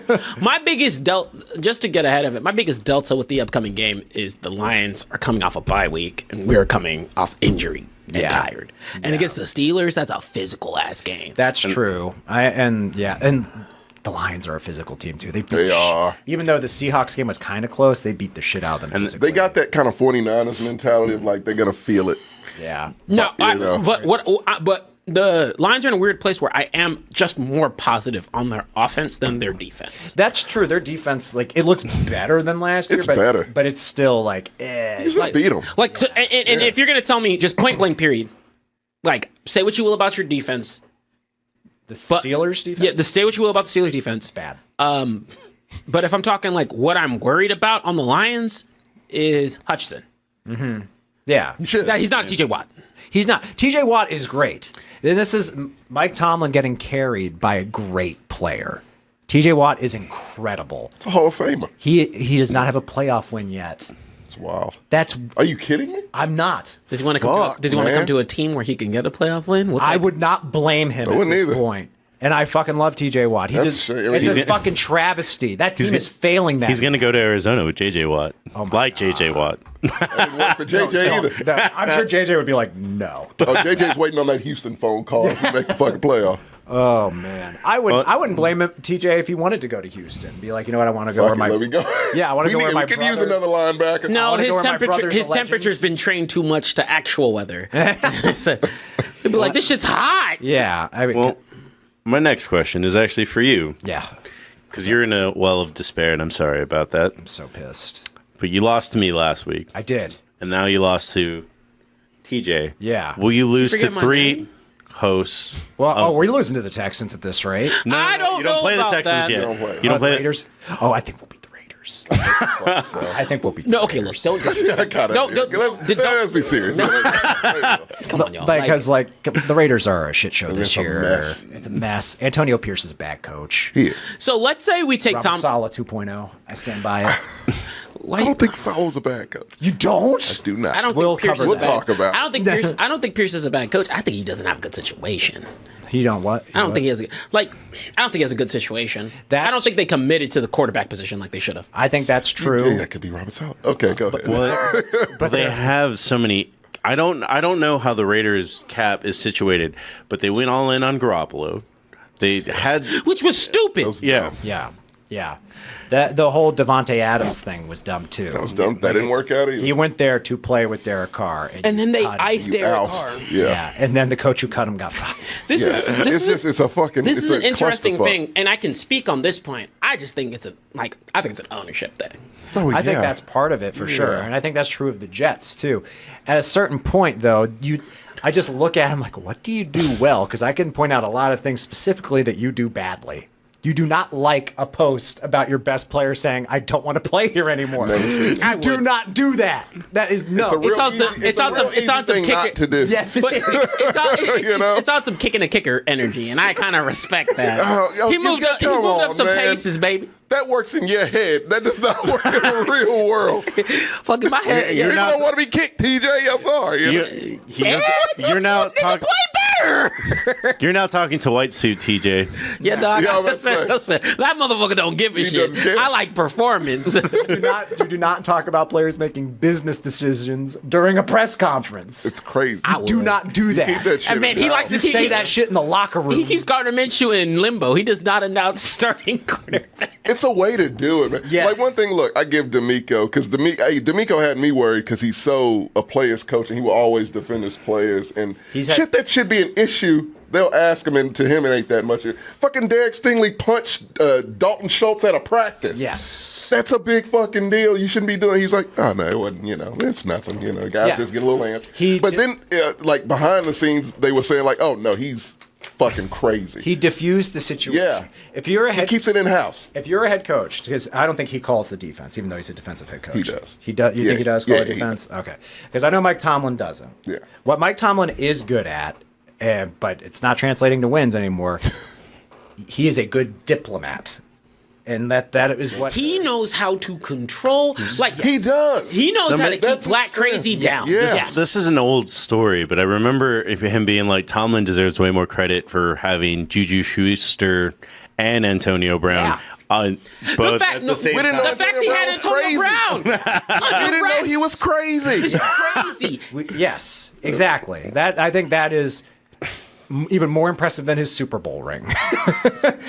Yeah. My biggest delta, just to get ahead of it, my biggest delta with the upcoming game is the Lions are coming off a bye week, and we're coming off injury and tired. And against the Steelers, that's a physical ass game. That's true. And the Lions are a physical team too. They are. Even though the Seahawks game was kind of close, they beat the shit out of them. And physically. they got that kind of 49ers mentality of like they're gonna feel it. Yeah. No, know. but the Lions are in a weird place where I am just more positive on their offense than their defense. That's true. Their defense, like, it looks better than last year. It's better. But it's still like, You just beat them. Like, and if you're gonna tell me just point blank period, like, say what you will about your defense. The Steelers defense. Yeah, say what you will about the Steelers defense. Bad. But if I'm talking like what I'm worried about on the Lions is Hutchinson. Yeah. He's not a TJ Watt. He's not. TJ Watt is great. And this is Mike Tomlin getting carried by a great player. TJ Watt is incredible. It's a Hall of Famer. He does not have a playoff win yet. It's wild. Are you kidding me? I'm not. Does he want to come? Does he want to come to a team where he can get a playoff win? I would not blame him at this point. And I fucking love TJ Watt. It's a fucking travesty. That team is failing that. He's going to go to Arizona with JJ Watt. JJ Watt. I didn't work for JJ either. No, I'm sure JJ would be like, no. Oh, JJ's waiting on that Houston phone call if we make the fucking playoff. Oh man, I wouldn't blame him, TJ, if he wanted to go to Houston. Be like, you know what, I want to go where my let me go. Yeah, I want to go where my we could use another linebacker. No, his temperature's been trained too much to actual weather. So, he'd be like, this shit's hot. Yeah. Well, my next question is actually for you. Yeah. Because you're in a well of despair, and I'm sorry about that. I'm so pissed. But you lost to me last week. I did. And now you lost to TJ. Yeah. Will you lose to my 3 name? hosts? Well, we're losing to the Texans at this rate. No, I don't you don't know play about the Texans that. yet. You don't play the Raiders? Oh, I think we'll beat the Raiders. I think we'll beat the No, okay, Raiders. look, Let's be serious. come on, y'all. Because the Raiders are a shit show this a year. mess. It's a mess. Antonio Pierce is a bad coach. He is. So let's say we take Robert Tom. Saleh 2.0. I stand by it. I don't think Saul's a bad coach. You don't? I do not. I don't We'll think Pierce cover is We'll a bad. talk about it. I don't think Pierce is a bad coach. I think he doesn't have a good situation. You don't what? I don't think he has a good situation. I don't think they committed to the quarterback position like they should have. I think that's true. Yeah, that could be Robert Saleh. Okay, go ahead. But they have so many. I don't know how the Raiders cap is situated, but they went all in on Garoppolo. They had, Which was stupid. yeah. Yeah. The whole Devontae Adams thing was dumb too. That was dumb. That didn't work out either. He went there to play with Derek Carr, And then they cut him. iced Derek Oust. Carr. Yeah. And then the coach who cut him got fired. This It's a fucking. This it's is an a interesting clusterfuck. thing, and I can speak on this point. I just think it's an ownership thing. Oh, I think yeah. that's part of it for sure, and I think that's true of the Jets too. At a certain point, though, I just look at him like, what do you do well? Because I can point out a lot of things specifically that you do badly. You do not like a post about your best player saying, I don't want to play here anymore. Do not do that. That is no. It's on some kicker to do. Yes, But You know? it's on some kicking a kicker energy, and I kind of respect that. Yo, he moved up. He come moved on, up some man. paces, baby. That works in your head. That does not work in the real world. Fucking my head. You're People not- don't want to be kicked, TJ. I'm sorry. You know? You're now talking. Play better. You're now talking to white suit TJ. Yeah, dog. Yeah, I was about to Listen, that motherfucker don't give a He shit. doesn't care. I like performance. do not talk about players making business decisions during a press conference. It's crazy. Do not do that. Keep that shit And man, in he house. likes to You keep say that shit in the locker room. He keeps Gardner Minshew in limbo. He does not announce starting quarterback. It's a way to do it, man. Yes. Like one thing, look, I give D'Amico because D'Amico had me worried because he's so a player's coach and he will always defend his players and that should be an issue. They'll ask him, and to him it ain't that much. Fucking Derek Stingley punched Dalton Schultz at a practice. Yes. That's a big fucking deal. You shouldn't be doing it. He's like, oh, no, it wasn't, it's nothing. Guys just get a little amped. But then, like, behind the scenes, they were saying, like, oh, no, he's fucking crazy. He diffused the situation. Yeah. If you're a He head, keeps it in house. if you're a head coach, because I don't think he calls the defense, even though he's a defensive head coach. He does. He does. You Yeah. think he does call Yeah, the he defense? Okay. Because I know Mike Tomlin doesn't. Yeah. What Mike Tomlin is good at, but it's not translating to wins anymore. He is a good diplomat, and that is what He knows how to control. Like He does. He knows how to keep That's Black his strength. Crazy down. Yeah. Yes. This is an old story, but I remember him being like, Tomlin deserves way more credit for having Juju Schuster and Antonio Brown on both fact- at no, the same we didn't time. know The fact he had Antonio Antonio Brown Brown. We didn't know he was crazy. Crazy. Yes, exactly. That I think that is even more impressive than his Super Bowl ring,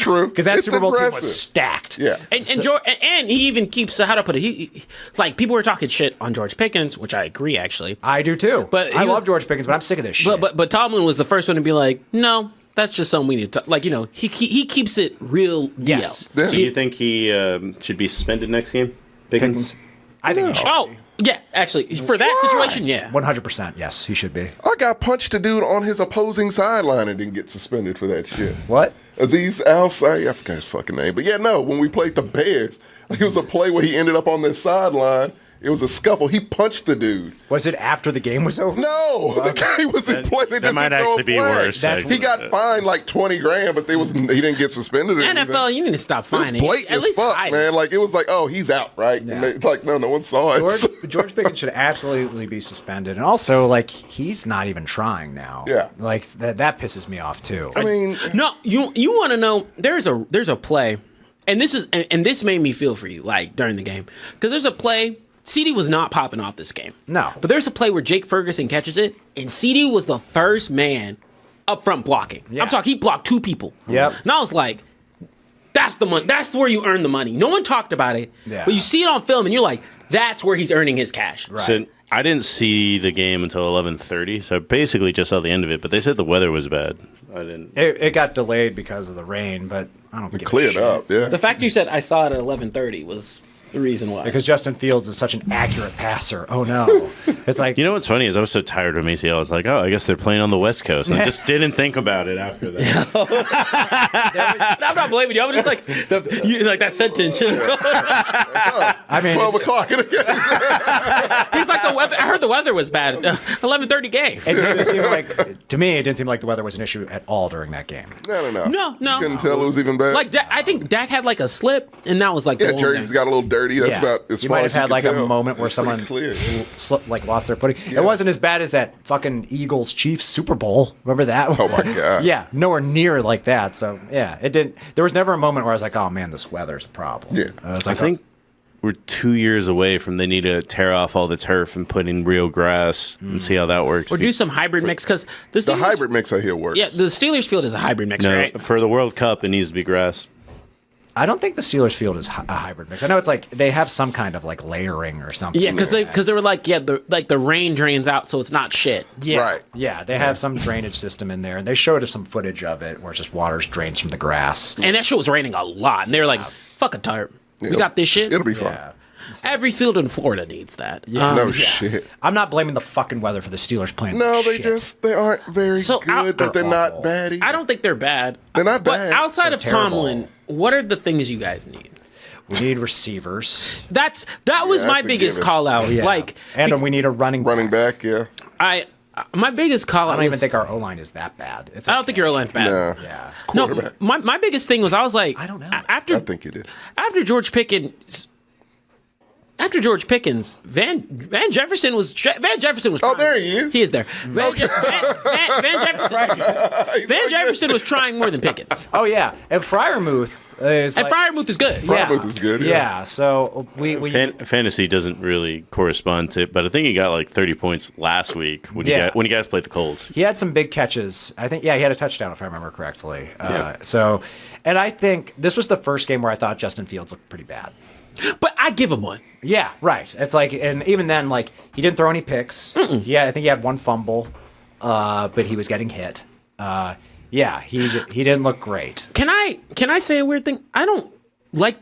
True. because that It's Super Bowl team impressive. was stacked. Yeah. And he even keeps how to put it. He like people were talking shit on George Pickens, which I agree actually. I do too. But I he love was- George Pickens, but I'm sick of this shit. But Tomlin was the first one to be like, no, that's just something we need to like. You know, he keeps it real. yes, Yeah. So you think he should be suspended next game? Pickens. I think he should. Oh yeah, actually for that situation, yeah. 100%. Yes, he should be. I got punched a dude on his opposing sideline and didn't get suspended for that shit. What? Aziz Al-Say, I forgot his fucking name. But yeah, no, when we played the Bears, it was a play where he ended up on this sideline. It was a scuffle. He punched the dude. Was it after the game was over? No, the guy was in play. They that just might didn't throw a actually be flag. worse. That's- He got fined like 20 grand, but he didn't get suspended or anything. NFL, you need to stop It was finding. blatant At as least fuck, hide man. it. Like, it was like, oh, he's out, right? Yeah. And they, like, no one saw it. George Pickens should absolutely be suspended, and also like he's not even trying now. Yeah. like that pisses me off too. I mean, No, you want to know? There's a play, and this made me feel for you like during the game because there's a play. CD was not popping off this game. No. But there's a play where Jake Ferguson catches it, and CD was the first man up front blocking. Yeah. I'm talking, he blocked two people. Yep. And I was like, that's the money. That's where you earn the money. No one talked about it. Yeah. But you see it on film, and you're like, that's where he's earning his cash. Right. So I didn't see the game until 11:30, so I basically just saw the end of it. But they said the weather was bad. I didn't. It got delayed because of the rain, but I don't give a cleared shit. up, yeah. The fact you said I saw it at 11:30 was the reason why. Because Justin Fields is such an accurate passer. Oh no, it's like You know what's funny is I was so tired of ACL. I was like, oh, I guess they're playing on the West Coast. I just didn't think about it after that. I'm not blaming you. I'm just like, like that sentence. I mean, 12 o'clock in the game. He's like the weather. I heard the weather was bad. 11:30 game. it didn't seem like to me. It didn't seem like the weather was an issue at all during that game. No. No. You couldn't tell it was even bad. Like I think Dak had like a slip, and that was like yeah, the whole jerseys thing. got a little dirty. That's Yeah. about as You far might as have had you like could a tell. moment where Pretty someone clear. like lost their footing. It wasn't as bad as that fucking Eagles Chiefs Super Bowl. Remember that? Oh my god. Yeah, nowhere near like that. So yeah, it didn't. There was never a moment where I was like, "Oh man, this weather's a problem." Yeah. I was I like, think we're 2 years away from they need to tear off all the turf and put in real grass and see how that works. Or do some hybrid mix because the The Steelers, hybrid mix I hear works. Yeah, the Steelers field is a hybrid mix, No, right? for the World Cup, it needs to be grass. I don't think the Steelers field is a hybrid mix. I know it's like they have some kind of like layering or something. Yeah, because they were like, the rain drains out, so it's not shit. Yeah, Right. yeah, they have some drainage system in there, and they showed us some footage of it where it's just water drains from the grass. And that shit was raining a lot, and they were like, "Fuck a tarp, we got this shit." It'll be fun. Yeah. Every field in Florida needs that. Yeah. No shit. I'm not blaming the fucking weather for the Steelers playing. No, like they shit. aren't very So good, but they're not awful. bad either. I don't think they're bad. They're not But bad. outside They're of terrible. Tomlin, what are the things you guys need? We need receivers. That was Yeah, my that's a biggest given. call out. Yeah. Like and we need a running Running back, yeah. my biggest call I out don't even was, think our O line is that bad. It's I don't think your O-line's bad. Nah. Yeah. No, Quarterback. my biggest thing was I was like, I don't know. After I think it is. after George Pickens, Van Jefferson was Oh, trying. there he is. He is there. Van Jefferson was trying more than Pickens. Oh yeah, and Fryermuth is. And like, Freiermuth is good. Freiermuth is good, yeah. Yeah. So we Fantasy doesn't really correspond to it, but I think he got like 30 points last week when Yeah. you guys played the Colts. he had some big catches. I think he had a touchdown if I remember correctly. Yeah. So, and I think this was the first game where I thought Justin Fields looked pretty bad. But I give him one. Yeah, right. It's like, and even then, like he didn't throw any picks. Yeah, I think he had one fumble, but he was getting hit. Yeah, he didn't look great. Can I say a weird thing? I don't like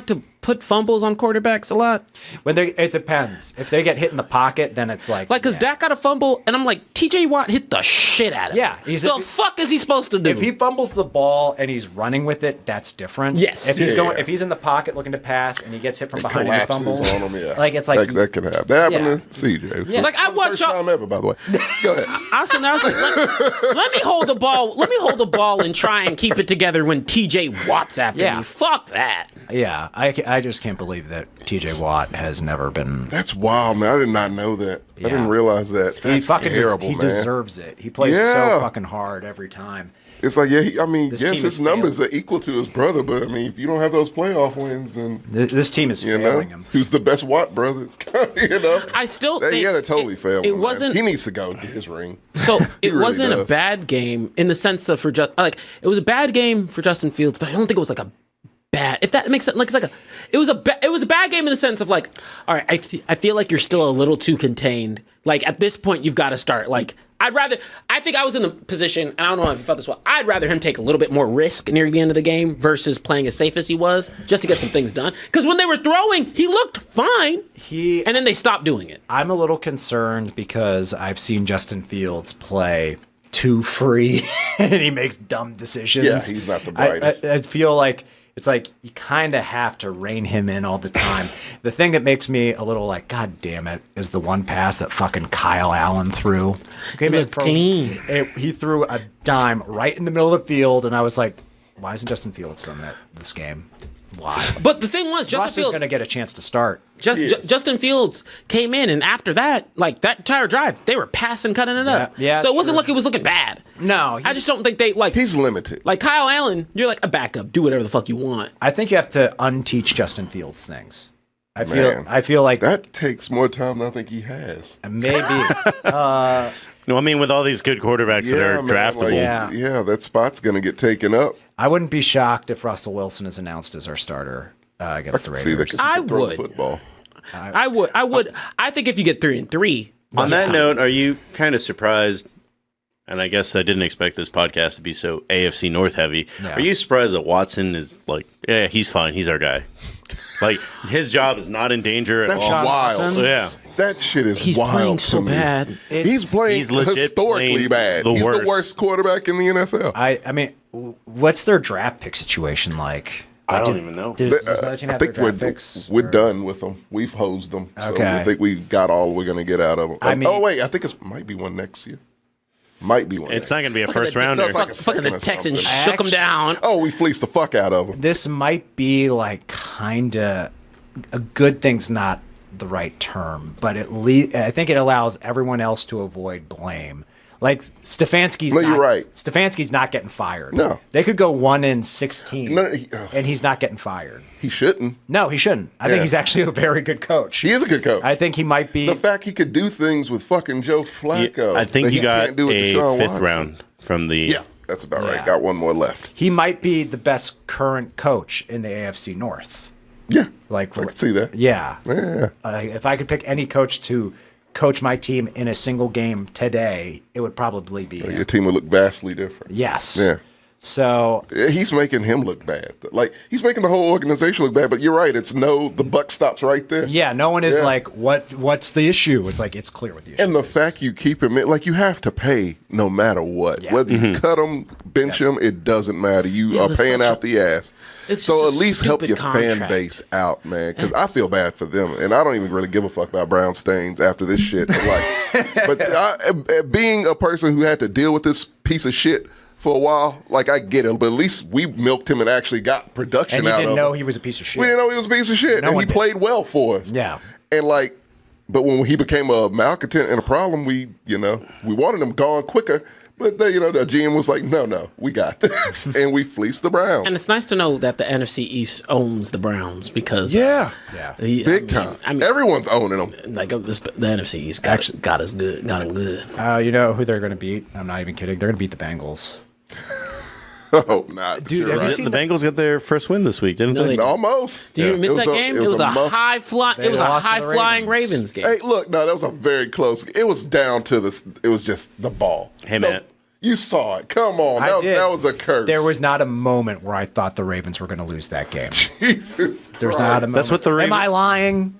to put fumbles on quarterbacks a lot? It depends. If they get hit in the pocket, then it's like Like, because yeah. Dak got a fumble, and I'm like, TJ Watt hit the shit out of him. Yeah, the fuck is he supposed to do? If he fumbles the ball and he's running with it, that's different. Yes. If he's in the pocket looking to pass and he gets hit from behind and he collapses fumbles, on him, yeah. like it's like that can happen. That happened Yeah. to CJ. Yeah. Like, I watch first y'all- time ever, by the way. Go ahead. I was like, let me hold the ball. Let me hold the ball and try and keep it together when TJ Watt's after Yeah. me. Fuck that. yeah. I just can't believe that TJ Watt has never been. That's wild, man. I did not know that. I Yeah. didn't realize that. He That's fucking terrible, he man. deserves it. He plays Yeah. so fucking hard every time. It's like, yeah, I mean, This yes, team his is numbers are equal to his brother, but I mean, if you don't have those playoff wins, then This team is you know failing him. who's the best Watt brother? It's kind of, you know. I still think they're totally failing. It him, man. wasn't. He needs to go get his ring. So it really wasn't a does. bad game in the sense of it was a bad game for Justin Fields, but I don't think it was like a bad. If that makes sense, like it was a bad game in the sense of like, all right, I feel like you're still a little too contained. Like at this point, you've got to start. Like I think I was in the position, and I don't know if you felt this well. I'd rather him take a little bit more risk near the end of the game versus playing as safe as he was, just to get some things done. Because when they were throwing, he looked fine. And then they stopped doing it. I'm a little concerned because I've seen Justin Fields play too free and he makes dumb decisions. Yeah, he's not the brightest. I feel like it's like you kind of have to rein him in all the time. The thing that makes me a little like, God damn it, is the one pass that fucking Kyle Allen threw. He looked clean. He threw a dime right in the middle of the field, and I was like, why isn't Justin Fields done this game? Why? But the thing was, Justin Russ is Fields going to get a chance to start. Justin Fields came in, and after that, like that entire drive, they were passing, cutting it up. Yeah, so it wasn't true. like it was looking bad. No, I just don't think they like. He's limited. Like Kyle Allen, you're like a backup. Do whatever the fuck you want. I think you have to unteach Justin Fields things. Man, I feel like that takes more time than I think he has. maybe. No, I mean with all these good quarterbacks that are man, draftable. Yeah. that spot's gonna get taken up. I wouldn't be shocked if Russell Wilson is announced as our starter against the See, Raiders. that I throw the would. football. I would. I think if you get 3-3. On that fine. note, are you kind of surprised? And I guess I didn't expect this podcast to be so AFC North heavy. Yeah. Are you surprised that Watson is like, yeah, he's fine. He's our guy. Like his job is not in danger at That's all. wild. Watson? Yeah. That shit is He's wild playing to so me. bad. He's playing He's legit historically playing bad. the He's the worst. worst quarterback in the NFL. I mean, what's their draft pick situation like? I don't even know. Does that team I have their think draft picks? we're or- done with them. We've hosed them. So Okay. I think we got all we're going to get out of them. I mean- oh, wait. I think it might be one next year. Might be one. It's next not going to be a Look first at the- rounder. No, it's like a Fucking the second or Texans something. shook him down. Oh, we fleeced the fuck out of them. This might be like kind of a good thing's not the right term, but I think it allows everyone else to avoid blame. Like Stefanski's No, you're right. Stefanski's not getting fired. No. They could go 1-16 No, and he's not getting fired. He shouldn't. No, he shouldn't. I think Yeah. he's actually a very good coach. He is a good coach. I think he might be. The fact he could do things with fucking Joe Flacco. I think that you he got can't do with a Deshaun fifth Watson. round from the. Yeah, that's about Yeah. right. Got one more left. He might be the best current coach in the AFC North. Yeah, Like, I can see that. Yeah. Yeah. If I could pick any coach to coach my team in a single game today, it would probably be him. Your team would look vastly different. Yes. Yeah. So He's making him look bad. Like, he's making the whole organization look bad, but you're right. The buck stops right there. yeah, no one is Yeah. like, what's the issue? It's like it's clear what the issue. And the fact you keep him in, like, you have to pay no matter what. Yeah. Whether you cut him, bench him, it doesn't matter. You are that's paying such out the ass. It's So such at a least help stupid your fan contract. base out, man. Because I feel bad for them. And I don't even really give a fuck about brown stains after this shit. But being a person who had to deal with this piece of shit for a while, like, I get it. But at least we milked him and actually got production and you out didn't of know him. he was a piece of shit. We didn't know he was a piece of shit. No and one he did. played well for us. Yeah. And like, but when he became a malcontent and a problem, we wanted him gone quicker. But the GM was like, no, we got this, and we fleeced the Browns. And it's nice to know that the NFC East owns the Browns because Yeah. big time. Everyone's owning them. Like the NFC East got us good, got them good. You know who they're going to beat? I'm not even kidding. They're going to beat the Bengals. Oh, not Dude, you're have you right. seen The Bengals got their first win this week, didn't No, they? they- Almost. Do you miss It was that a- game? it It was was a a muff- high fly. They It was a lost to high the flying Ravens. Ravens game. Hey, look, no, that was a very close. It was down to this. It was just the ball. Hey, man. You saw it. Come on. I did. That was a curse. There was not a moment where I thought the Ravens were going to lose that game. Jesus There's Christ. not a moment. That's what the Am Ravens- I lying?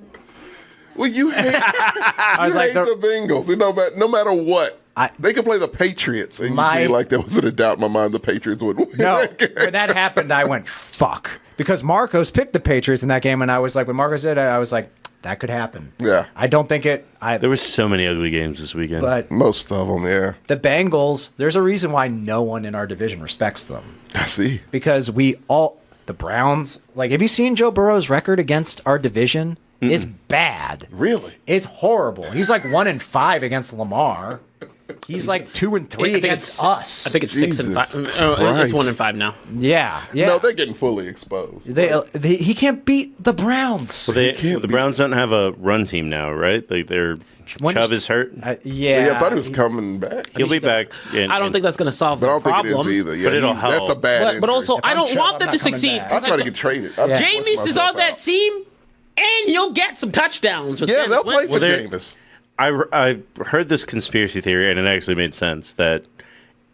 Well, you hate, I was like, the Bengals. No matter what. They could play the Patriots, and you'd be like, there wasn't a doubt in my mind the Patriots would win. no, that game. when that happened, I went, fuck. Because Marcos picked the Patriots in that game, and I was like, when Marcos did it, I was like, that could happen. Yeah. I don't think it. There were so many ugly games this weekend. But Most of them, yeah. the Bengals, there's a reason why no one in our division respects them. I see. Because the Browns, like, have you seen Joe Burrow's record against our division? It's bad. Really? It's horrible. He's like 1-5 against Lamar. He's like 2-3 against us. I think it's 6 and 5. Jesus It's 1 Christ. and 5 now. Yeah. No, they're getting fully exposed. He can't beat the Browns. The Browns don't have a run team now, right? Like Chubb is hurt. Yeah. I thought he was coming back. He'll be back. I don't think that's going to solve But I the don't think it problems. is either. Yeah, But it'll help. That's a bad But injury. also, I don't Chubb, want I'm them not to coming succeed. back. I'll try to get traded. I'll Jameis force is on myself that out. team, and you'll get some touchdowns with Yeah, Jameis they'll play Winston. for they're- Jameis. I heard this conspiracy theory, and it actually made sense that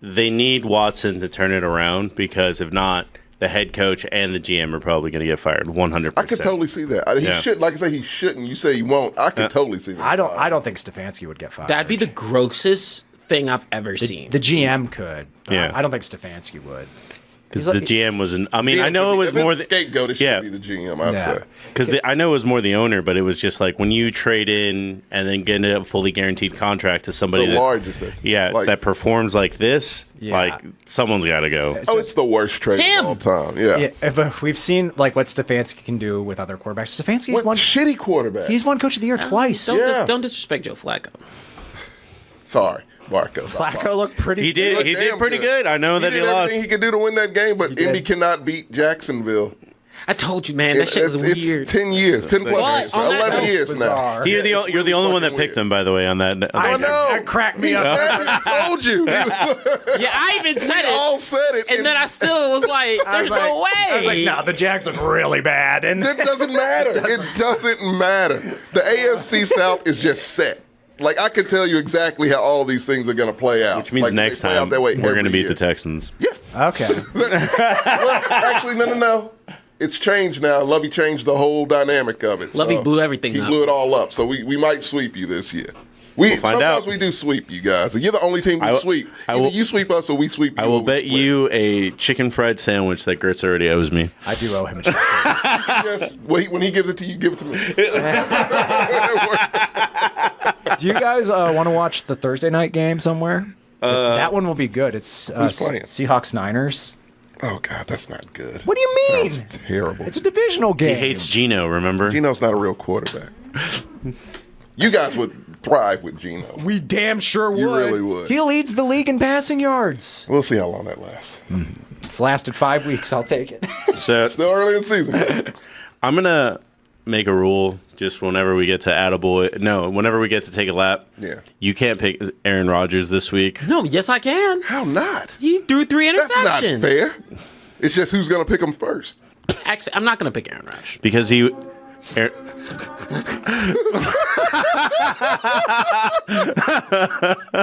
they need Watson to turn it around, because if not, the head coach and the GM are probably going to get fired 100%. I could totally see that. He Yeah. should, like I say, he shouldn't. You say he won't. I could totally see that. I don't think Stefanski would get fired. That'd be the grossest thing I've ever seen. The GM could. Yeah. I don't think Stefanski would. Because He's the like- GM wasn't. I mean, I know it was If it's more a scapegoat. It should yeah. be the GM. I'd Yeah. say. Because I know it was more the owner, but it was just like when you trade in and then get a fully guaranteed contract to somebody The that, largest. that performs like this, Yeah. like someone's got to go. Oh, it's the worst trade Him. of all time. Yeah. Yeah, but we've seen like what Stefanski can do with other quarterbacks. Stefanski's What won. shitty quarterback? He's won Coach of the Year twice. Don't disrespect Joe Flacco. Sorry, Marco. Flacco looked pretty. He did. looked He did damn pretty good. I know that he did lost. everything he could do to win that game, but did. Indy cannot beat Jacksonville. I told you, man, that shit was It's weird. 10 years, 10 plus But years, on that 11 note- years now. Bizarre. You're it's you're the only one that fucking picked him, by the way, on that. I know. That cracked me He up. said it. He told you. Yeah, I even said We all it, said it. and then I still was like, I "There's was no way." I was like, no, the Jags look really bad. And It doesn't matter. It doesn't matter. The AFC South is just set. Like, I can tell you exactly how all these things are going to play out. Which means Like, they next play out time that way we're going to every beat year. the Texans. Yes. okay. Well, actually, no. It's changed now. Lovey changed the whole dynamic of it. Lovey blew everything He up. blew it all up. So we might sweep you this year. find sometimes out. we do sweep you guys. And you're the only team we sweep. I will- Either you sweep us or we sweep you. I will or we bet split. you a chicken fried sandwich that Gertz already owes me. I do owe him a check. Yes. When he gives it to you, give it to me. Do you guys want to watch the Thursday night game somewhere? That one will be good. It's Who's playing? Seahawks Niners. Oh God, that's not good. What do you mean? Sounds terrible. It's a divisional He game. hates Geno, remember? Geno's not a real quarterback. You guys would thrive with Geno. We damn sure would. You really would. He leads the league in passing yards. We'll see how long that lasts. It's lasted 5 weeks. I'll take it. So Still early in the season. I'm going to make a rule just whenever we get to Attaboy. No, whenever we get to take a lap. Yeah. You can't pick Aaron Rodgers this week. No, yes, I can. How not? He threw 3 That's not interceptions. fair. It's just who's going to pick him first. Actually, I'm not going to pick Aaron Rodgers. Because he. Aaron,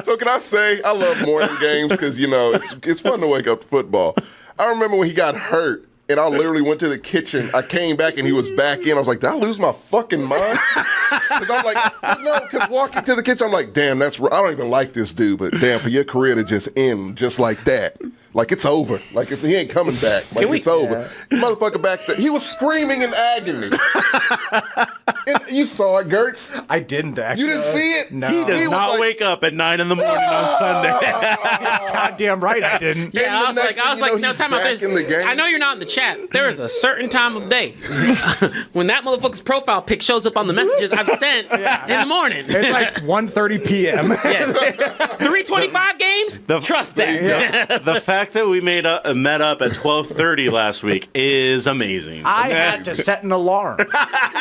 So can I say I love morning games because it's fun to wake up to football. I remember when he got hurt and I literally went to the kitchen. I came back and he was back in. I was like, did I lose my fucking mind? Because I'm like, no, because walking to the kitchen, I'm like, damn, I don't even like this dude, but damn, for your career to just end just like that. Like it's over. Like he ain't coming back. Like it's over. Motherfucker back there. He was screaming in agony. And you saw it, Gertz. I didn't actually. You didn't see it? No. he does He was not like- wake up at 9 in the morning on Sunday. Goddamn right I didn't. Yeah, I the was next like, thing you know, no, he's time out. back in the game. I know you're not in the chat. There is a certain time of day when that motherfucker's profile pic shows up on the messages I've sent in the morning. It's like 1:30 p.m. 325 games? Trust that. The fact that we met up at 12:30 last week is amazing. I had to set an alarm.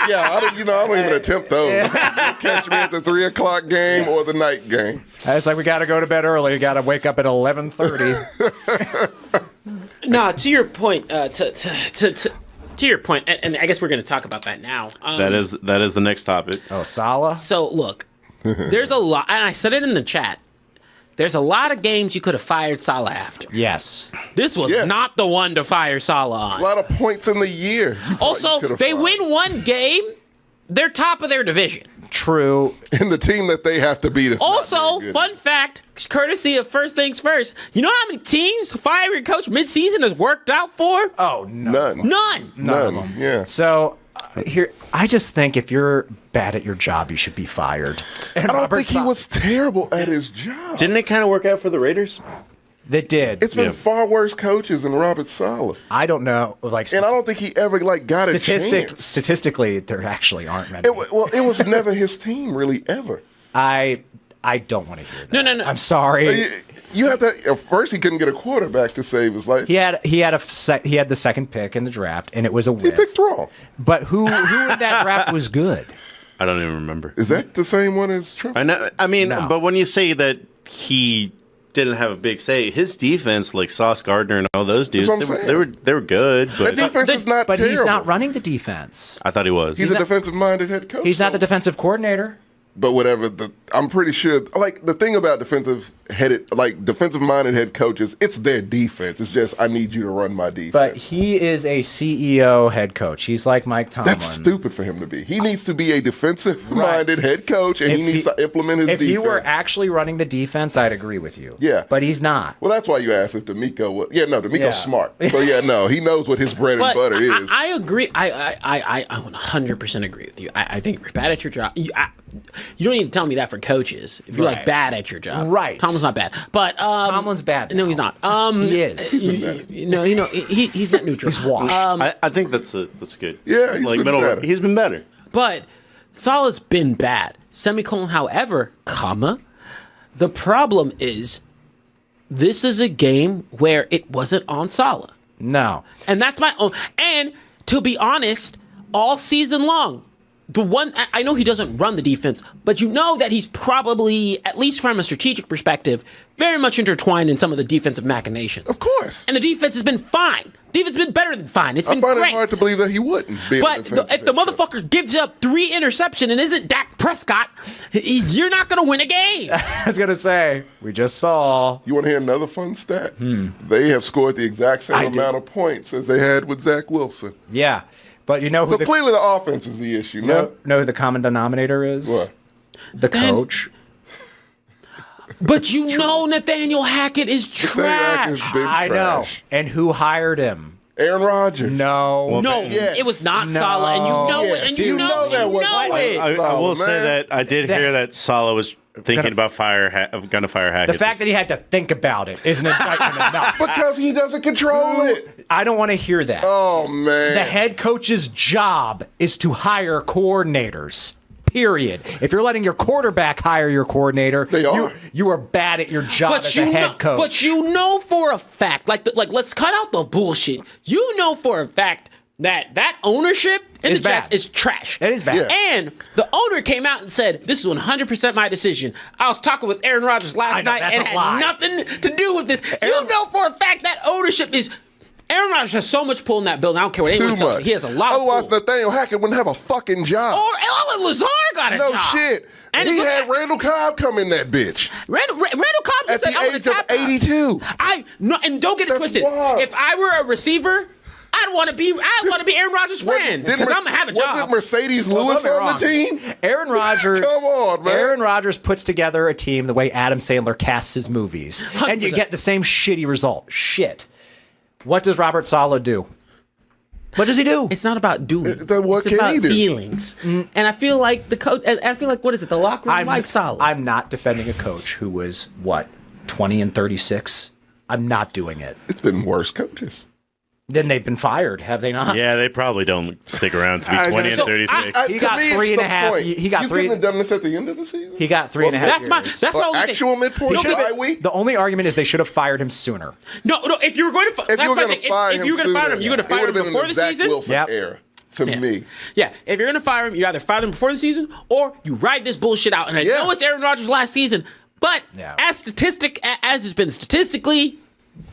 Yeah, I don't even attempt those. You catch me at the 3 o'clock game or the night game. It's like we got to go to bed early. We got to wake up at 11:30. No, to your point, to your point, and I guess we're going to talk about that now. that is the next topic. Oh, Salah. So look, there's a lot, and I said it in the chat. there's a lot of games you could have fired Salah after. Yes. This was Yes. not the one to fire Salah on. A lot of points in the year. Also, they win one game, they're top of their division. True. And the team that they have to beat is Also, not very good. fun fact, courtesy of First Things First, you know how many teams firing coach midseason has worked out for? Oh, no. None. None. Yeah. So here, I just think if you're bad at your job, you should be fired. And I don't Robert think he Sala- was terrible at his job. Didn't it kind of work out for the Raiders? They did. It's been Yeah. far worse coaches than Robert Saleh. I don't know. Like, And I don't think he ever got a chance. statistically, there actually aren't many. It was never his team, really, ever. I don't want to hear that. No. I'm sorry. You have to. At first, he couldn't get a quarterback to save his life. He had the second pick in the draft, and it was a He win. picked wrong. But who in that draft was good? I don't even remember. Is that the same one as Trump? I know. I mean, No. but when you say that he didn't have a big say, his defense, like Sauce Gardner and all those dudes, That's what I'm saying. they were good. That But defense is not But terrible. he's not running the defense. I thought he was. He's a not- defensive-minded head coach. He's not the so- defensive coordinator. But whatever. I'm pretty sure. Like the thing about defensive-minded head coaches, it's their defense. It's just I need you to run my defense. But he is a CEO head coach. He's like Mike Tomlin. That's stupid for him to be. He needs to be a defensive-minded head coach, and he needs to implement his If defense. he were actually running the defense, I'd agree with you. Yeah. But he's not. Well, that's why you asked if D'Amico was. Yeah, no, D'Amico's Yeah. smart. So yeah, no, he knows what his bread and But butter is. I agree. I 100% agree with you. I think if you're bad at your job, you don't need to tell me that for coaches. If you're like Right. bad at your job, Right. Tomlin's not bad, but Tomlin's bad No, now. he's not. He is. He's net neutral. He's washed. I think that's good. Yeah, he's been better. He's been better. But Salah's been bad. Semicolon. However, comma, the problem is this is a game where it wasn't on Salah, No. and that's my own. And to be honest, all season long. The one I know he doesn't run the defense, but you know that he's probably, at least from a strategic perspective, very much intertwined in some of the defensive machinations. Of course. And the defense has been fine. Defense has been better than fine. It's I been find great. it hard to believe that he wouldn't be. But if the motherfucker gives up 3 interceptions and isn't Dak Prescott, you're not going to win a game. I was going to say, we just saw. You want to hear another fun stat? They have scored the exact same I did. amount of points as they had with Zach Wilson. Yeah. But you know who So clearly the offense is the issue. No, know who the common denominator is? What? The coach. But you know Nathaniel Hackett is Hackett's trash. been I know. trash. And who hired him? Aaron Rodgers. No. No, Yes. it was not No. Salah, and you know it, and Yes. you You know know it. that You was- know I- it. I will Salah, say man. that I did hear that Salah was thinking about gonna fire Hackett. The fact that he had to think about it is an indictment enough. Because he doesn't control it. I don't want to hear that. Oh, man. The head coach's job is to hire coordinators. Period. If you're letting your quarterback hire your coordinator, They are. you are bad at your job as a head coach. But you know for a fact, like let's cut out the bullshit. You know for a fact that ownership in Is the Jets bad. is trash. It is bad. Yeah. And the owner came out and said, "This is 100% my decision." I was talking with Aaron Rodgers I last know, night that's and a it lie. had nothing to do with this. You know for a fact that ownership is. Aaron Rodgers has so much pull in that building. I don't care what Too anyone tells much. me. He has a lot Otherwise, of pull. Nathaniel Hackett wouldn't have a fucking job. Or Lazar got a no job. shit. And he look had at- Randall Cobb come in that bitch Randall Cobb at just said, the "I'm gonna age of tap out." 82. And don't get it That's twisted. wild. If I were a receiver, I'd want to be Aaron Rodgers' friend because I'm gonna have a job. Wasn't Mercedes Well, Lewis don't get me on wrong. the team? Aaron Rodgers. Come on, man. Aaron Rodgers puts together a team the way Adam Sandler casts his movies, and you 100%. get the same shitty result. Shit. What does Robert Saleh do? What does he do? It's not about doing. Then what it's can about he do? feelings. And I feel like the coach. And I feel like what is it? The locker room like solid. I'm not defending a coach who was what 20 and 36. I'm not doing it. It's been worse coaches. Then they've been fired, have they not? Yeah, they probably don't stick around to be 20 and So, 36. He To got me, it's 3.5 the point. He got you three. couldn't have done this at the end of the season. He got 3.5 that's my. years. That's all. actual midpoint bye week. The only argument is they should have fired him sooner. No. If you were going to, If that's you were my going thing. to fire If him you were going to fire sooner, him, you would have it fired would him have been before in the Zach season. Wilson Yep. era to me. Yeah, if you're gonna fire him, you either fire them before the season or you ride this bullshit out. And I Yeah. know it's Aaron Rodgers' last season, but Yeah. as it's been statistically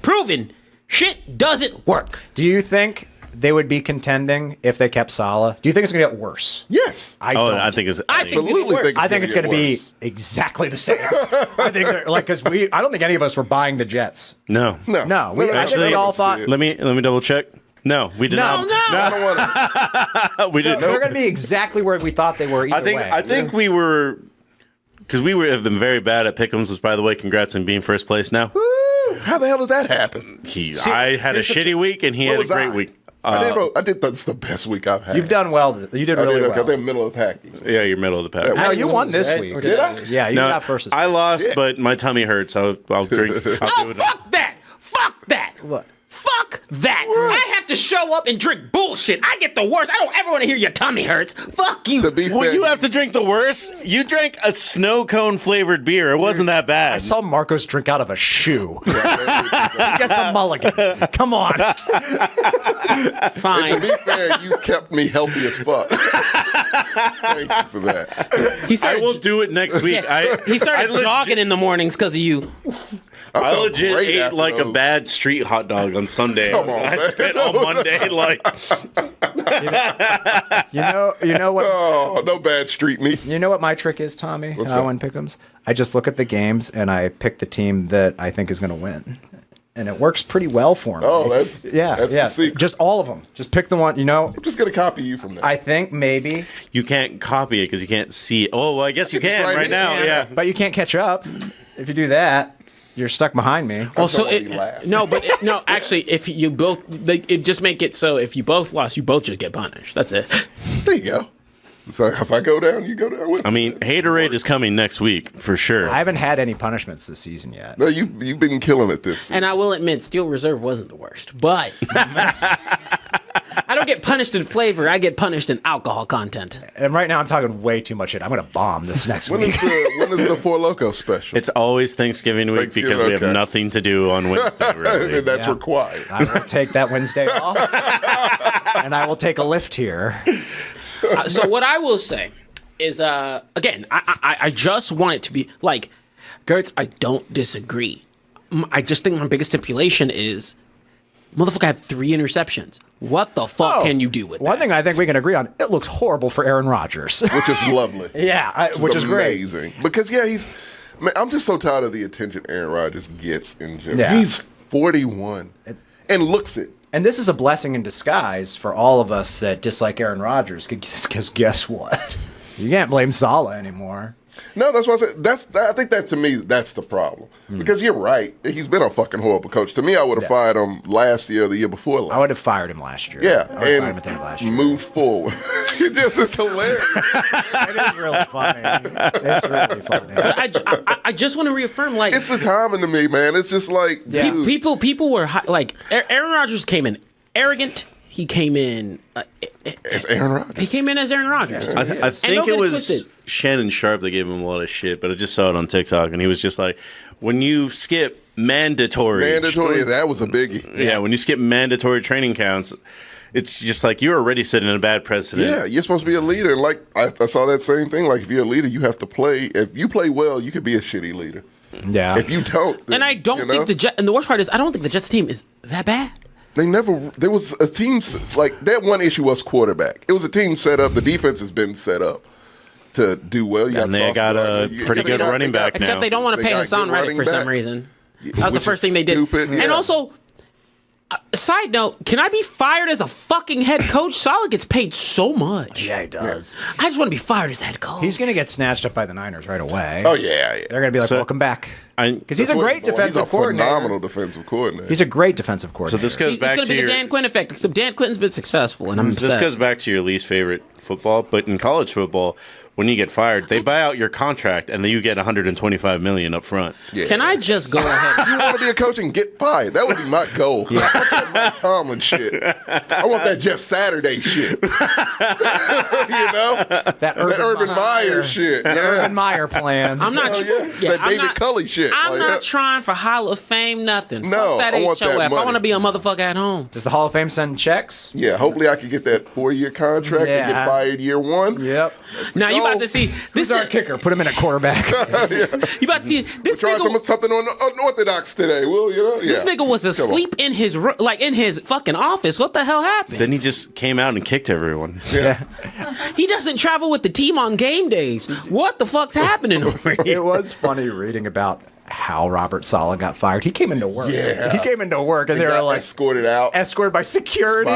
proven, shit doesn't work. Do you think they would be contending if they kept Salah. Do you think it's going to get worse? Yes. I don't. I think it's. Absolutely think I think it's going to be worse. exactly the same. I think because I don't think any of us were buying the Jets. No. No, we Actually, we all thought Let me double check. No, we did not. I don't want to. We so didn't. they're going to be exactly where we thought they were. Either way. I think we were, because have been very bad at pick'ems. Which, by the way, congrats on being first place now. How the hell did that happen? I had a shitty week and he had a was great I? week. I did. That's the best week I've had. You've done well. You did I really did. well. Okay, they're middle of the package. Yeah, you're middle of the pack. No, you won this right? week. Or Did I? Yeah, you No, got first. I lost, but my tummy hurts. I'll drink. I'll do it. Fuck that! Fuck that! What? Fuck that! I have to show up and drink bullshit. I get the worst. I don't ever want to hear your tummy hurts. Fuck you. To be Well, fair, you have to drink the worst. You drank a snow cone flavored beer. It wasn't that bad. I saw Marcos drink out of a shoe. He gets a mulligan. Come on. To Fine. be fair, you kept me healthy as fuck. Thank you for that. He I started, will do it next week. he started I jogging in the mornings because of you. I felt legit great ate after like a those. bad street hot dog on Sunday. Come on, I man. spent all Monday like You know what? Oh, no bad street meat. You know what my trick is, Tommy? What's How I that? win pick'ems. I just look at the games and I pick the team that I think is going to win, and it works pretty well for me. Oh, that's yeah. the secret. Just all of them. Just pick the one. You know, I'm just gonna copy you from that. I think maybe, you can't copy it because you can't see it. Oh, well, I guess you can right right here. now. Yeah. but you can't catch up. If you do that, you're stuck behind me. Also, wanna be last. no. Actually, if you both, it just make it so if you both lost, you both just get punished. That's it. There you go. So if I go down, you go down with me. I mean, Haterade is coming next week for sure. I haven't had any punishments this season yet. No, you've been killing it this season. And I will admit, Steel Reserve wasn't the worst, but I don't get punished in flavor. I get punished in alcohol content. And right now, I'm talking way too much shit. I'm going to bomb this next When week. is the Four Loko special? It's always Thanksgiving week Thanksgiving, because we have okay. nothing to do on Wednesday. Really. That's Yeah. required. I will take that Wednesday off, and I will take a lift here. So what I will say is, again, I just want it to be like, Gertz, I don't disagree. I just think my biggest stipulation is, motherfucker had 3 interceptions. What the fuck can you do with One that? thing I think we can agree on: it looks horrible for Aaron Rodgers. Which is lovely. Yeah, which is great. amazing. Because man, I'm just so tired of the attention Aaron Rodgers gets in general. Yeah. He's 41 and looks it. And this is a blessing in disguise for all of us that dislike Aaron Rodgers, because guess what? You can't blame Salah anymore. No, that's what I said. I think that to me, that's the problem. Because you're right. He's been a fucking horrible coach. To me, I would have fired him last year or the year before last. I would have fired him last year. Yeah, I would have fired him at the end of and last year. moved forward. It just is hilarious. It is really funny. It's really funny. I just want to reaffirm, like, It's the timing to me, man. It's just like, Yeah. dude. people were like, Aaron Rodgers came in arrogant. He came in. It's Aaron Rodgers. He came in as Aaron Rodgers. I don't think get it it was twisted. Shannon Sharp that gave him a lot of shit, but I just saw it on TikTok, and he was just like, when you skip mandatory. Mandatory, that was a biggie. Yeah, when you skip mandatory training counts, it's just like you're already setting a bad precedent. Yeah, you're supposed to be a leader. And like, I saw that same thing. Like, if you're a leader, you have to play. If you play well, you could be a shitty leader. Yeah. If you don't. Then, And I don't think the Jets. And the worst part is, I don't think the Jets team is that bad. there was a team, like, that one issue was quarterback. It was a team set up. The defense has been set up to do well. You And they Sauce got a Gardner. pretty Except good they got- running they got- back Except now. they don't want to They pay got Hassan good Reddick running for some backs. reason. That was the Which first is thing they did. stupid, yeah. And also, side note, can I be fired as a fucking head coach? Salah gets paid so much. Yeah, he does. I just want to be fired as head coach. He's going to get snatched up by the Niners right away. Oh, yeah. They're going to be like, So- welcome back. Because he's That's a what- great boy, defensive He's a coordinator. phenomenal defensive coordinator. He's a great defensive So coordinator. this goes It's back going to to be the your. Dan Quinn effect, except Dan Quinn's been successful, and I'm This upset. goes back to your least favorite football, but in college football, when you get fired, they buy out your contract and then you get $125 million up front. Yeah. Can I just go ahead? You want to be a coach and get fired? That would be my goal. I want that Mike Tomlin shit. I want that Jeff Saturday shit. You know? that That Urban Meyer shit. That Yeah. Urban Meyer plan. I'm not. Hell yeah. That I'm David not- Culley shit. I'm Like not that. trying for Hall of Fame. Nothing. No, Fuck that I want that HOF. I money. want to be a motherfucker at home. Does the Hall of Fame send checks? Yeah, hopefully I can get that 4-year contract and get Yeah. fired year one. Yep. Now you go. about to see This this is our kicker. Put him in a quarterback. You about to see this Trying nigga. something unorthodox today. Well, This yeah. nigga was Come on. asleep in his in his fucking office. What the hell happened? Then he just came out and kicked everyone. Yeah. He doesn't travel with the team on game days. What the fuck's happening over It here? was funny reading about how Robert Saleh got fired. He came into work. Yeah. He came into work, and they were got like escorted out. escorted by security.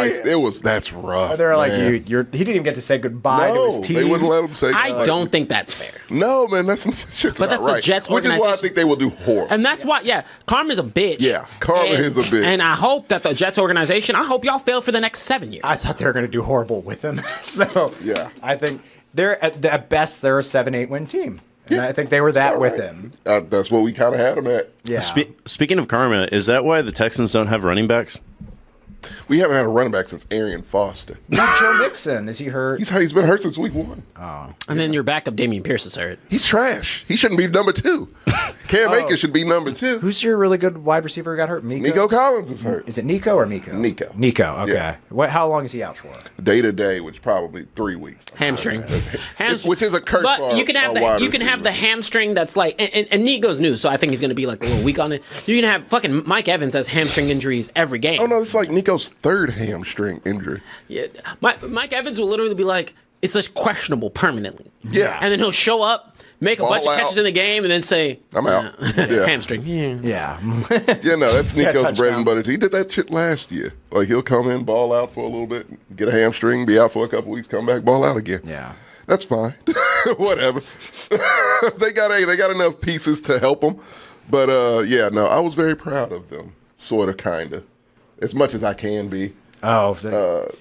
That's rough. They were like, man. he didn't even get to say goodbye to his No, team. they wouldn't let him say. I don't think that's fair. No, man, that's shit's But not that's the right. Jets Which is why I organization. think they will do horrible. And that's why, Karma's a bitch. Yeah, karma is a bitch. And I hope that the Jets organization, I hope y'all fail for the next 7 years. I thought they were going to do horrible with him. So Yeah. I think they're at best they're a 7-8 win team. And I think they were that with him. That's what we kind of had him at. Yeah. Speaking of karma, is that why the Texans don't have running backs? We haven't had a running back since Arian Foster. Not Joe Mixon. Is he hurt? He's been hurt since week one. And then your backup, Damian Pierce, is hurt. He's trash. He shouldn't be number 2. Cam Akers should be number 2. Who's your really good wide receiver who got hurt? Nico Collins is hurt. Is it Nico or Miko? Nico. Nico. Okay. Yeah. How long is he out for? Day to day, which probably 3 weeks. Hamstring. Which is a curse But for you can have a wide you can have receiver. the hamstring that's like, and Nico's new, so I think he's going to be like a little weak on it. You can have fucking Mike Evans has hamstring injuries every game. Oh no, it's like Nico's 3rd hamstring injury. Yeah. Mike Evans will literally be like, it's just questionable permanently. Yeah. And then he'll show up, make a Ball bunch of out. catches in the game, and then say, I'm out. Yeah. hamstring. Yeah. Yeah. Yeah, no, that's Nico's bread touchdown. and butter. He did that shit last year. Like he'll come in, ball out for a little bit, get a hamstring, be out for a couple weeks, come back, ball out again. Yeah. That's fine. Whatever. they got enough pieces to help them. But I was very proud of them. Sort of, kind of, as much as I can be.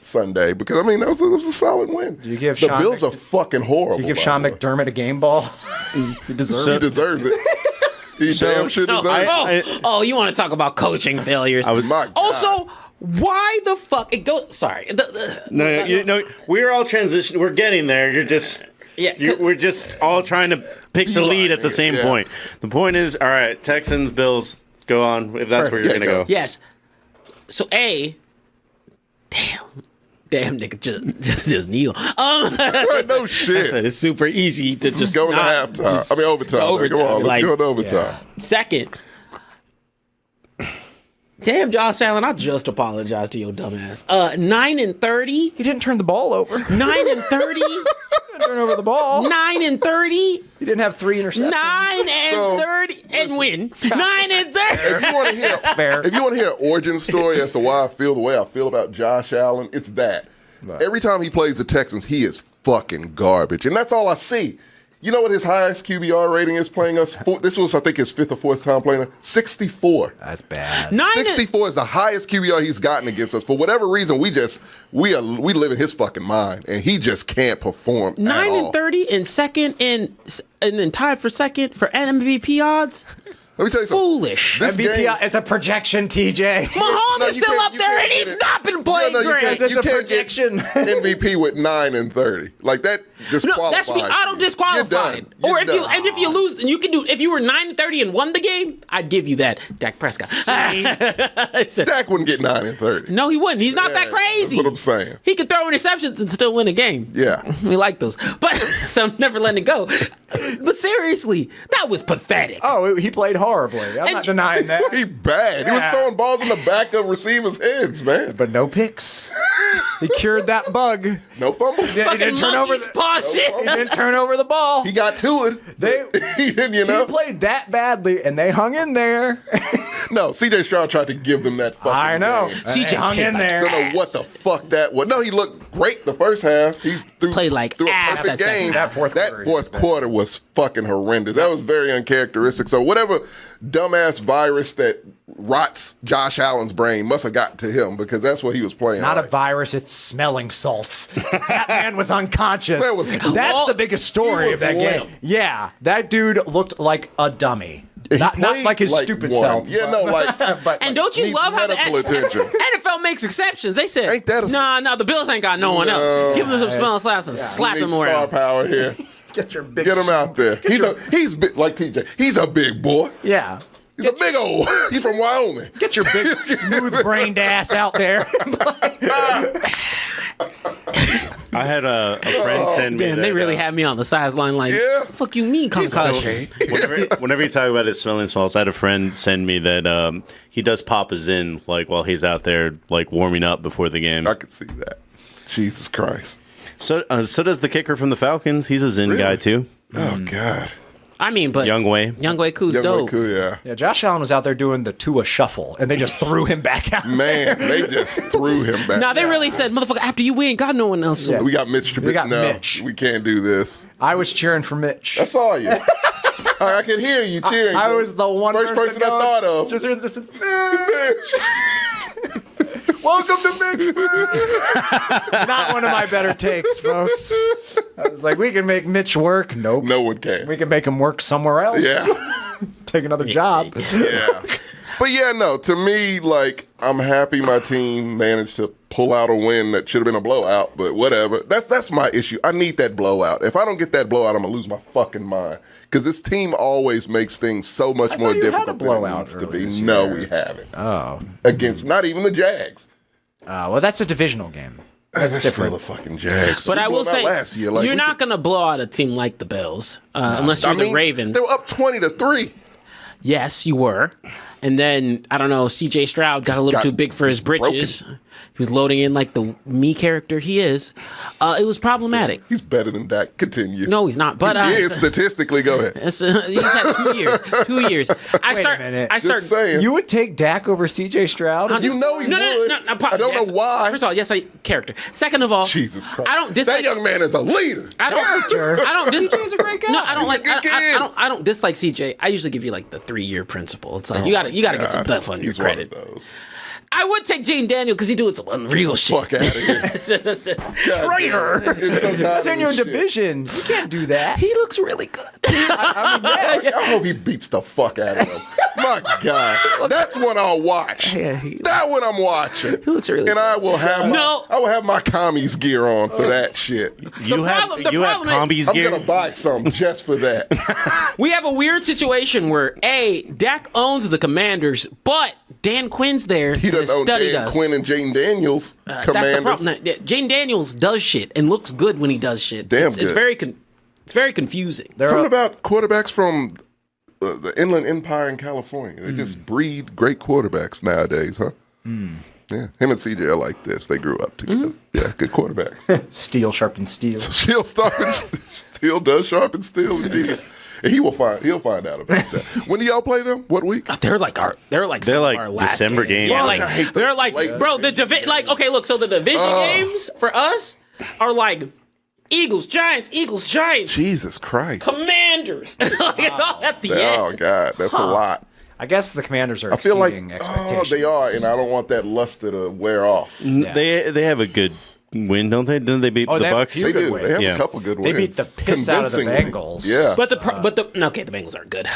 Sunday, because I mean that was a solid win. Do you give the Sean Bills are fucking horrible? You give by Sean the way. McDermott a game ball? He deserves He it. deserves it. He damn sure No, deserves it. you want to talk about coaching failures? My God. Also, why the fuck it goes? Sorry, No, we're all transitioning. We're getting there. You're just. We're just all trying to pick the lead at the same Yeah. point. The point is, all right, Texans, Bills, go on if that's where you're Yeah, going to go. yes. So damn nigga, just kneel. No shit. It's super easy to Just go into not- halftime. I mean overtime. overtime, Come on, let's like- go to overtime. Second, damn, Josh Allen, I just apologized to your dumbass. 9-30, He didn't turn the ball over. 9-30, Turn over the ball. 9-30, He didn't have 3 interceptions. 9-30, and win. 9-30. If you want to hear, fair. if you want to hear an origin story as to why I feel the way I feel about Josh Allen, it's that. Every time he plays the Texans, he is fucking garbage, and that's all I see. You know what his highest QBR rating is playing us? This was, I think, his 5th or 4th time playing us. 64. That's bad. 64 is the highest QBR he's gotten against us. For whatever reason, we live in his fucking mind, and he just can't perform. 9-30 and second and then tied for second for MVP odds. Let me tell you something. Foolish. This MVP, game- it's a projection, TJ. Mahomes No, is you still can't- up you there, can't and get he's it. not been playing No, you great. can't- It's you a can't projection. get MVP with 9-30. Like that disqualifies. No, that's me. I don't you. disqualify. You're done. Or You're done. if you lose, then you can do. If you were 9-30 and won the game, I'd give you that. Dak Prescott. Dak wouldn't get 9-30. No, he wouldn't. He's not that Yeah, crazy. That's what I'm saying. He could throw interceptions and still win a game. Yeah. We like those. But so I'm never letting it go. But seriously, that was pathetic. Oh, he played horribly. I'm not denying that. He bad. He was Yeah. throwing balls in the back of receivers' heads, man. But no picks. He cured that bug. No fumbles. Yeah, he Fucking didn't turn over monkey's paw shit. He didn't turn over the ball. He got to it. They- he didn't, you know. He played that badly, and they hung in there. No, C.J. Stroud tried to give them that fucking I know. game. CJ They hung played in like there. I don't know what the fuck that was. No, he looked great the first half. He Played like threw a ass perfect that second game. half. That fourth quarter was fucking horrendous. That was very uncharacteristic. So whatever dumbass virus that rots Josh Allen's brain must have got to him, because that's what he was playing. Not a like. virus, it's smelling salts. That man was unconscious. That was- That's the biggest story He of that was game. limp. Yeah, that dude looked like a dummy. He Not played like his like stupid one. self. Yeah, no, like but And don't you needs love how the medical attention. NFL makes exceptions? They said, Ain't that a- nah, the Bills ain't got no one else. Give him some smelling slaps and slap we him need star around. power here. get your big Get him out there. He's big, like TJ. He's a big boy. Yeah. He's a big old. He's from Wyoming. Get your big smooth brained ass out there. I had a friend send me. Damn, that, they really had me on the sideline. Like, Yeah. the fuck you mean concussion? Whenever you talk about it smelling salts, I had a friend send me that he does pop a Zyn like while he's out there like warming up before the game. I could see that. Jesus Christ. So does the kicker from the Falcons. He's a Zyn guy too. Oh God. I mean, but Young Wei. Ku's Yeah, dope. cool, yeah. Yeah, Josh Allen was out there doing the Tua shuffle, and they just threw him back out. Man, they just threw him back. Now they really said, "Motherfucker, after you win, God, no one else." Yeah. We got Mitch Trubisky. We got No, Mitch. we can't do this. I was cheering for Mitch. I saw you. I could hear you cheering. I was the one first person I going, thought of. Just heard the distance. Mitch. Welcome to Mitch. Not one of my better takes, folks. I was like, we can make Mitch work. Nope. No one can. We can make him work somewhere else. Yeah. Take another job. Yeah. But yeah, no, to me, like, I'm happy my team managed to pull out a win that should have been a blowout, but whatever. That's my issue. I need that blowout. If I don't get that blowout, I'm going to lose my fucking mind. Because this team always makes things so much more you had a difficult than it blowout needs to earlier be. this No, year. we haven't. Oh. Against not even the Jags. Well, that's a divisional game. That's still a fucking Jags. But We I will blew them out say, last year, like, you're we not could- going to blow out a team like the Bills unless you're I mean, the Ravens. They were up 20-3. Yes, you were. And then, I don't know, CJ Stroud got a little got- too big for his britches. He was loading in like the me character he is. It was problematic. He's better than Dak. Continue. No, he's not. But He is statistically. Go ahead. he's had 2 years. 2 years. Wait a minute. I start. Just saying. You would take Dak over CJ Stroud? You know he would. I don't know why. First of all, yes, character. Second of all, Jesus Christ. I don't dislike. That young man is a leader. I don't dislike. CJ's a great guy. No, I don't like. He's a good kid. I don't dislike CJ. I usually give you like the 3-year principle. It's like you got to get some stuff on your He's credit. One of those. I would take Jane Daniel because he doing some unreal shit. Fuck out of here. Traitor. That's in your division. You can't do that. He looks really good. I hope he beats the fuck out of him. My God, that's one I'll watch. That one I'm watching. He looks really and good. I will have my commies gear on for that shit. You have Combi's I'm gear. gonna buy some just for that. We have a weird situation where Dak owns the Commanders, but Dan Quinn's there. He doesn't own studied Dan us. Quinn and Jane Daniels. That's the Commanders. problem. Jane Daniels does shit and looks good when he does shit. Damn It's good. It's very confusing. Something about quarterbacks from the Inland Empire in California. They just breed great quarterbacks nowadays, huh? Yeah, him and CJ are like this. They grew up together. Yeah, good quarterback. Steel sharpens steel. Steel does sharpen steel indeed. And he'll find out about that. When do y'all play them? What week? They're like some of our last December games. Yeah, Fuck, like I hate they're those like, late bro, the games. okay, look, so the division games for us are like Eagles, Giants, Jesus Christ. Commanders. Like, it's all at the Oh end. God, that's a lot. I guess the Commanders are I feel like exceeding expectations. they are, and I don't want that luster to wear off. They have a good win, don't they? Didn't they beat the they have a Bucks? few They good do. wins. They have Yeah. a couple good They wins. beat the piss out of the Convincingly. Bengals. Yeah, But the Bengals aren't good.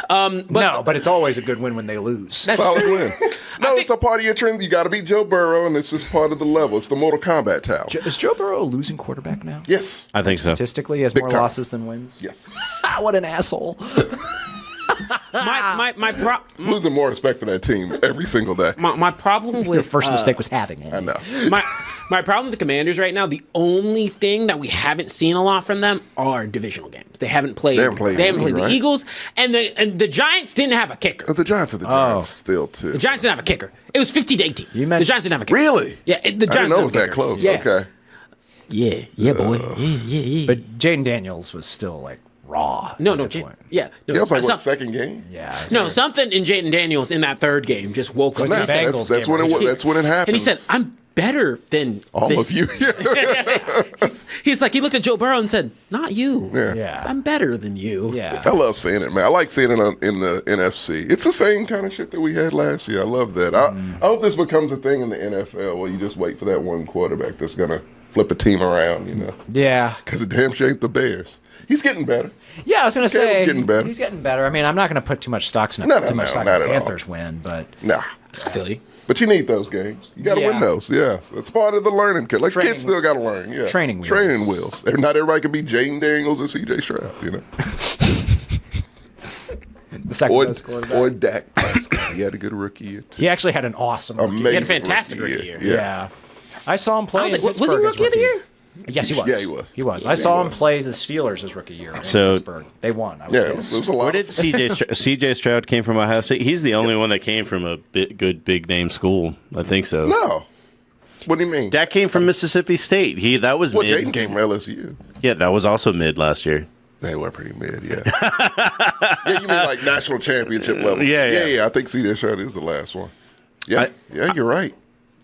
But it's always a good win when they lose. solid win. No, it's a part of your trend. You got to beat Joe Burrow, and it's just part of the level. It's the Mortal Kombat towel. Is Joe Burrow a losing quarterback now? Yes. I think so. Statistically, he has Big more time. losses than wins. Yes. What an asshole. Losing more respect for that team every single day. my problem with Your first mistake was having it. I know. my problem with the Commanders right now, the only thing that we haven't seen a lot from them are divisional games. They haven't played. They haven't played any, the right? Eagles, and the Giants didn't have a kicker. But the Giants are the Giants still, too. The Giants didn't have a kicker. It was 50-18. You The mentioned- Giants didn't have a kicker. Really? Yeah, the I didn't Giants know it didn't was have a that kicker. close. Yeah. Okay. Yeah, boy. Yeah. But Jaden Daniels was still like raw. No, at that Jay- point. yeah. No, Yeah, it was like, some- what, second game? Yeah. no, something in Jaden Daniels in that third game just woke up. the And he said- Bengals That's game when it where was. he- That's when it happens. and he said, "I'm better than all this." of you. He's like, he looked at Joe Burrow and said, "Not you. Yeah. I'm better than you." Yeah. I love seeing it, man. I like seeing it in the NFC. It's the same kind of shit that we had last year. I love that. I hope this becomes a thing in the NFL where you just wait for that one quarterback that's gonna flip a team around, you know? Yeah. Because the damn shame the Bears. He's getting better. Yeah, I was going to say Caleb's getting better. he's getting better. I mean, I'm not going to put too much stocks in it. No, too much stock not in at the all. Panthers win, but Nah. I feel you. But you need those games. You got to Yeah. win those. Yeah, it's part of the learning curve. Like Training- kids still got to learn. Yeah, training wheels. Training wheels. Not everybody can be Jaden Daniels or C.J. Stroud. You know, the second or best quarterback. or Dak Prescott. He had a good rookie year too. He actually had an awesome rookie. Amazing. He had a fantastic rookie rookie year. Yeah. Yeah. I saw him play. I don't in think- was he Pittsburgh as rookie of the year? Yes, he was. Yeah, he was. He was. Yeah, I saw he him was. play the Steelers his rookie year in So- Pittsburgh. They won. I was Yeah, there. it was a lot. Where did CJ Stroud came from? Ohio State. He's the only one that came from a good big name school. I think so. No. What do you mean? That came from Mississippi State. That was Well, mid. Jaden came from LSU. Yeah, that was also mid last year. They were pretty mid, yeah. Yeah, you mean like national championship level? Yeah. Yeah. I think C.J. Stroud is the last one. Yeah, you're right.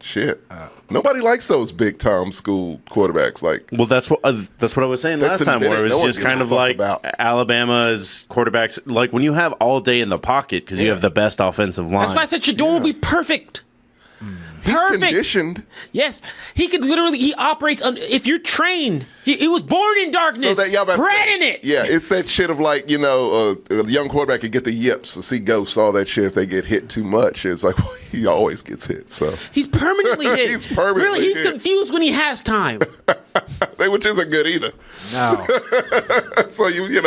Shit, nobody likes those big time school quarterbacks. Like, Well, that's what I was saying last Stetson time, where it Bennett, was no one just gives kind a of fuck like about. Alabama's quarterbacks. Like when you have all day in the pocket because you Yeah. have the best offensive line. That's why I said Shador will be perfect. he's Perfect. conditioned Yes, he could literally. He operates. If you're trained, he was born in darkness, so that y'all about to bred say- in it. Yeah, it's that shit of like, a young quarterback could get the yips, or see ghosts, all that shit if they get hit too much. It's like, well, he always gets hit. So He's permanently hit. He's permanently really. He's hit. confused when he has time. which isn't good either. No. So you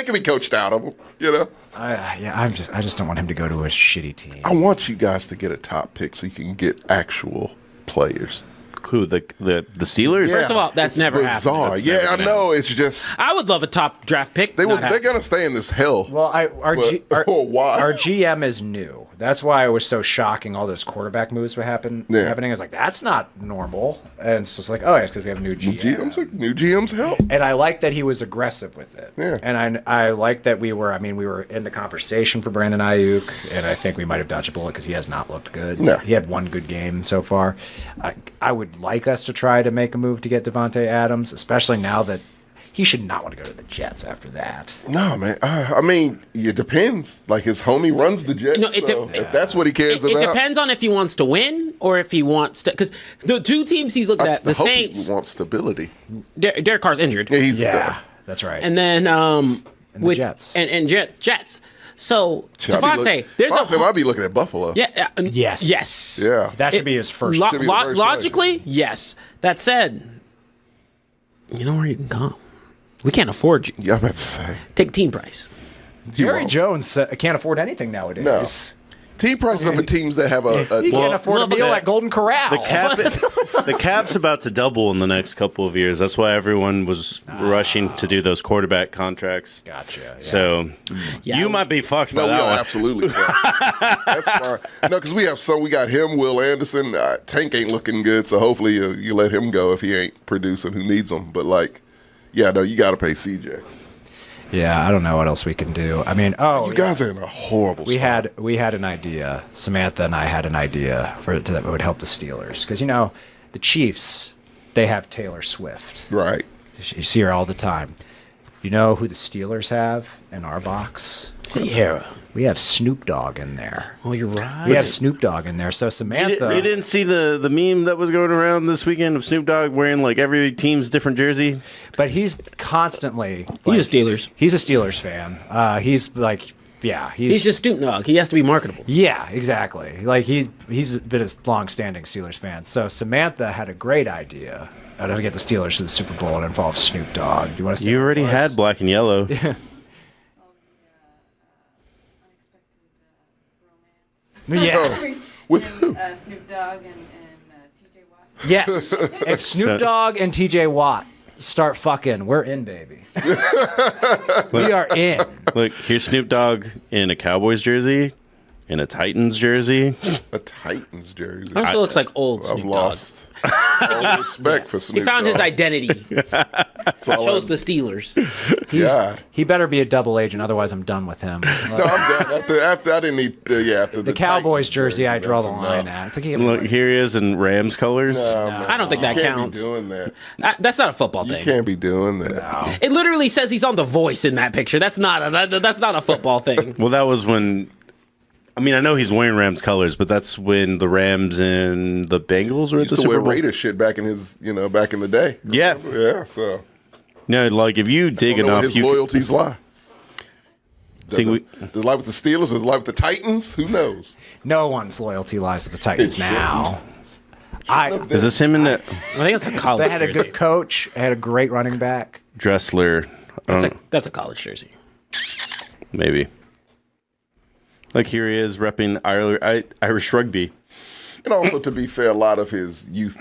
can be coached out of them. I just don't want him to go to a shitty team. I want you guys to get a top pick so you can get actual players. Who the Steelers? First of all, that's It's never bizarre. happened. Yeah, I know. It's just I would love a top draft pick. they're Not happening. gonna stay in this hell. Well, For a while. our GM is new. That's why it was so shocking. All those quarterback moves were happening. I was like, that's not normal. And it's just like, oh, it's because we have a new GM. New GMs help. And I like that he was aggressive with it. Yeah. And I like that we were in the conversation for Brandon Ayuk, and I think we might have dodged a bullet because he has not looked good. No. He had one good game so far. I would like us to try to make a move to get Devontae Adams, especially now that he should not want to go to the Jets after that. No, man. I mean, it depends. Like his homie runs the Jets, No, it so de- if that's what he cares It about. depends on if he wants to win or if he wants to. Because the two teams he's looked at, I the hope Saints, he wants stability. Derek Carr's injured, Yeah, he's Yeah, done. that's right. and then the with Jets. and Jets. So Should I be Devontae, there's Devontae, a I'll be looking at Buffalo. yeah, Yes. yes, Yeah. that should be his first. Should be the first logically, yes. That said, you know where you can come. We can't afford you. Yeah, I'm about to say. Take team price. Jerry won't. Jones can't afford anything nowadays. No. Team prices are for teams that have He can't afford a no, meal but at Golden Corral. The cap's about to double in the next couple of years. That's why everyone was rushing to do those quarterback contracts. Gotcha. Yeah. So you might be fucked by No, we that are one. absolutely fine. That's fine. No, because we have some. We got him, Will Anderson. Tank ain't looking good, so hopefully you let him go if he ain't producing. Who needs him? But you got to pay CJ. Yeah, I don't know what else we can do. I mean, You guys are in a horrible spot. we had an idea. Samantha and I had an idea that would help the Steelers because the Chiefs, they have Taylor Swift. Right. You see her all the time. You know who the Steelers have in our box? Sierra. We have Snoop Dogg in there. Oh, you're right. We have Snoop Dogg in there. So Samantha, You didn't see the meme that was going around this weekend of Snoop Dogg wearing like every team's different jersey? but he's constantly He's a Steelers. He's a Steelers fan. He's like, yeah, He's just Snoop Dogg. He has to be marketable. yeah, exactly. Like he's been a long-standing Steelers fan. So Samantha had a great idea how to get the Steelers to the Super Bowl and involve Snoop Dogg. Do you want to? You already had black and yellow. Unexpected romance. Yeah. With who? Snoop Dogg and TJ Watt. Yes. If Snoop Dogg and TJ Watt start fucking, we're in, baby. We are in. Look, here's Snoop Dogg in a Cowboys jersey, in a Titans jersey. A Titans jersey. It also looks like old I've Snoop Dogg. lost all respect for Snoop He found his Dogg. identity. That's all Chose I'm- the Steelers. God. He better be a double agent, otherwise I'm done with him. No, I'm done. After I didn't need after The Cowboys Titans jersey, I draw the that's line enough. at. It's like, Look, here he is in Rams colors. I don't think that You can't counts. be doing that. That's not a football You thing. can't be doing that. It literally says he's on The Voice in that picture. That's not a football thing. Well, that was when. I mean, I know he's wearing Rams colors, but that's when the Rams and the Bengals were at Used the to Super wear Bowl. Raiders shit back in his, back in the day. Yeah. Yeah. So No, like if you I dig don't know where enough, his you loyalties lie. Think Does it lie with the Steelers? Does it lie with the Titans? Who knows? no one's loyalty lies with the Titans It now. is this him in the I think it's a college They had a jersey. good coach. They had a great running back. Dressler? I don't know, That's a college jersey. maybe. Like here he is repping Irish rugby. And also, to be fair, a lot of his youth,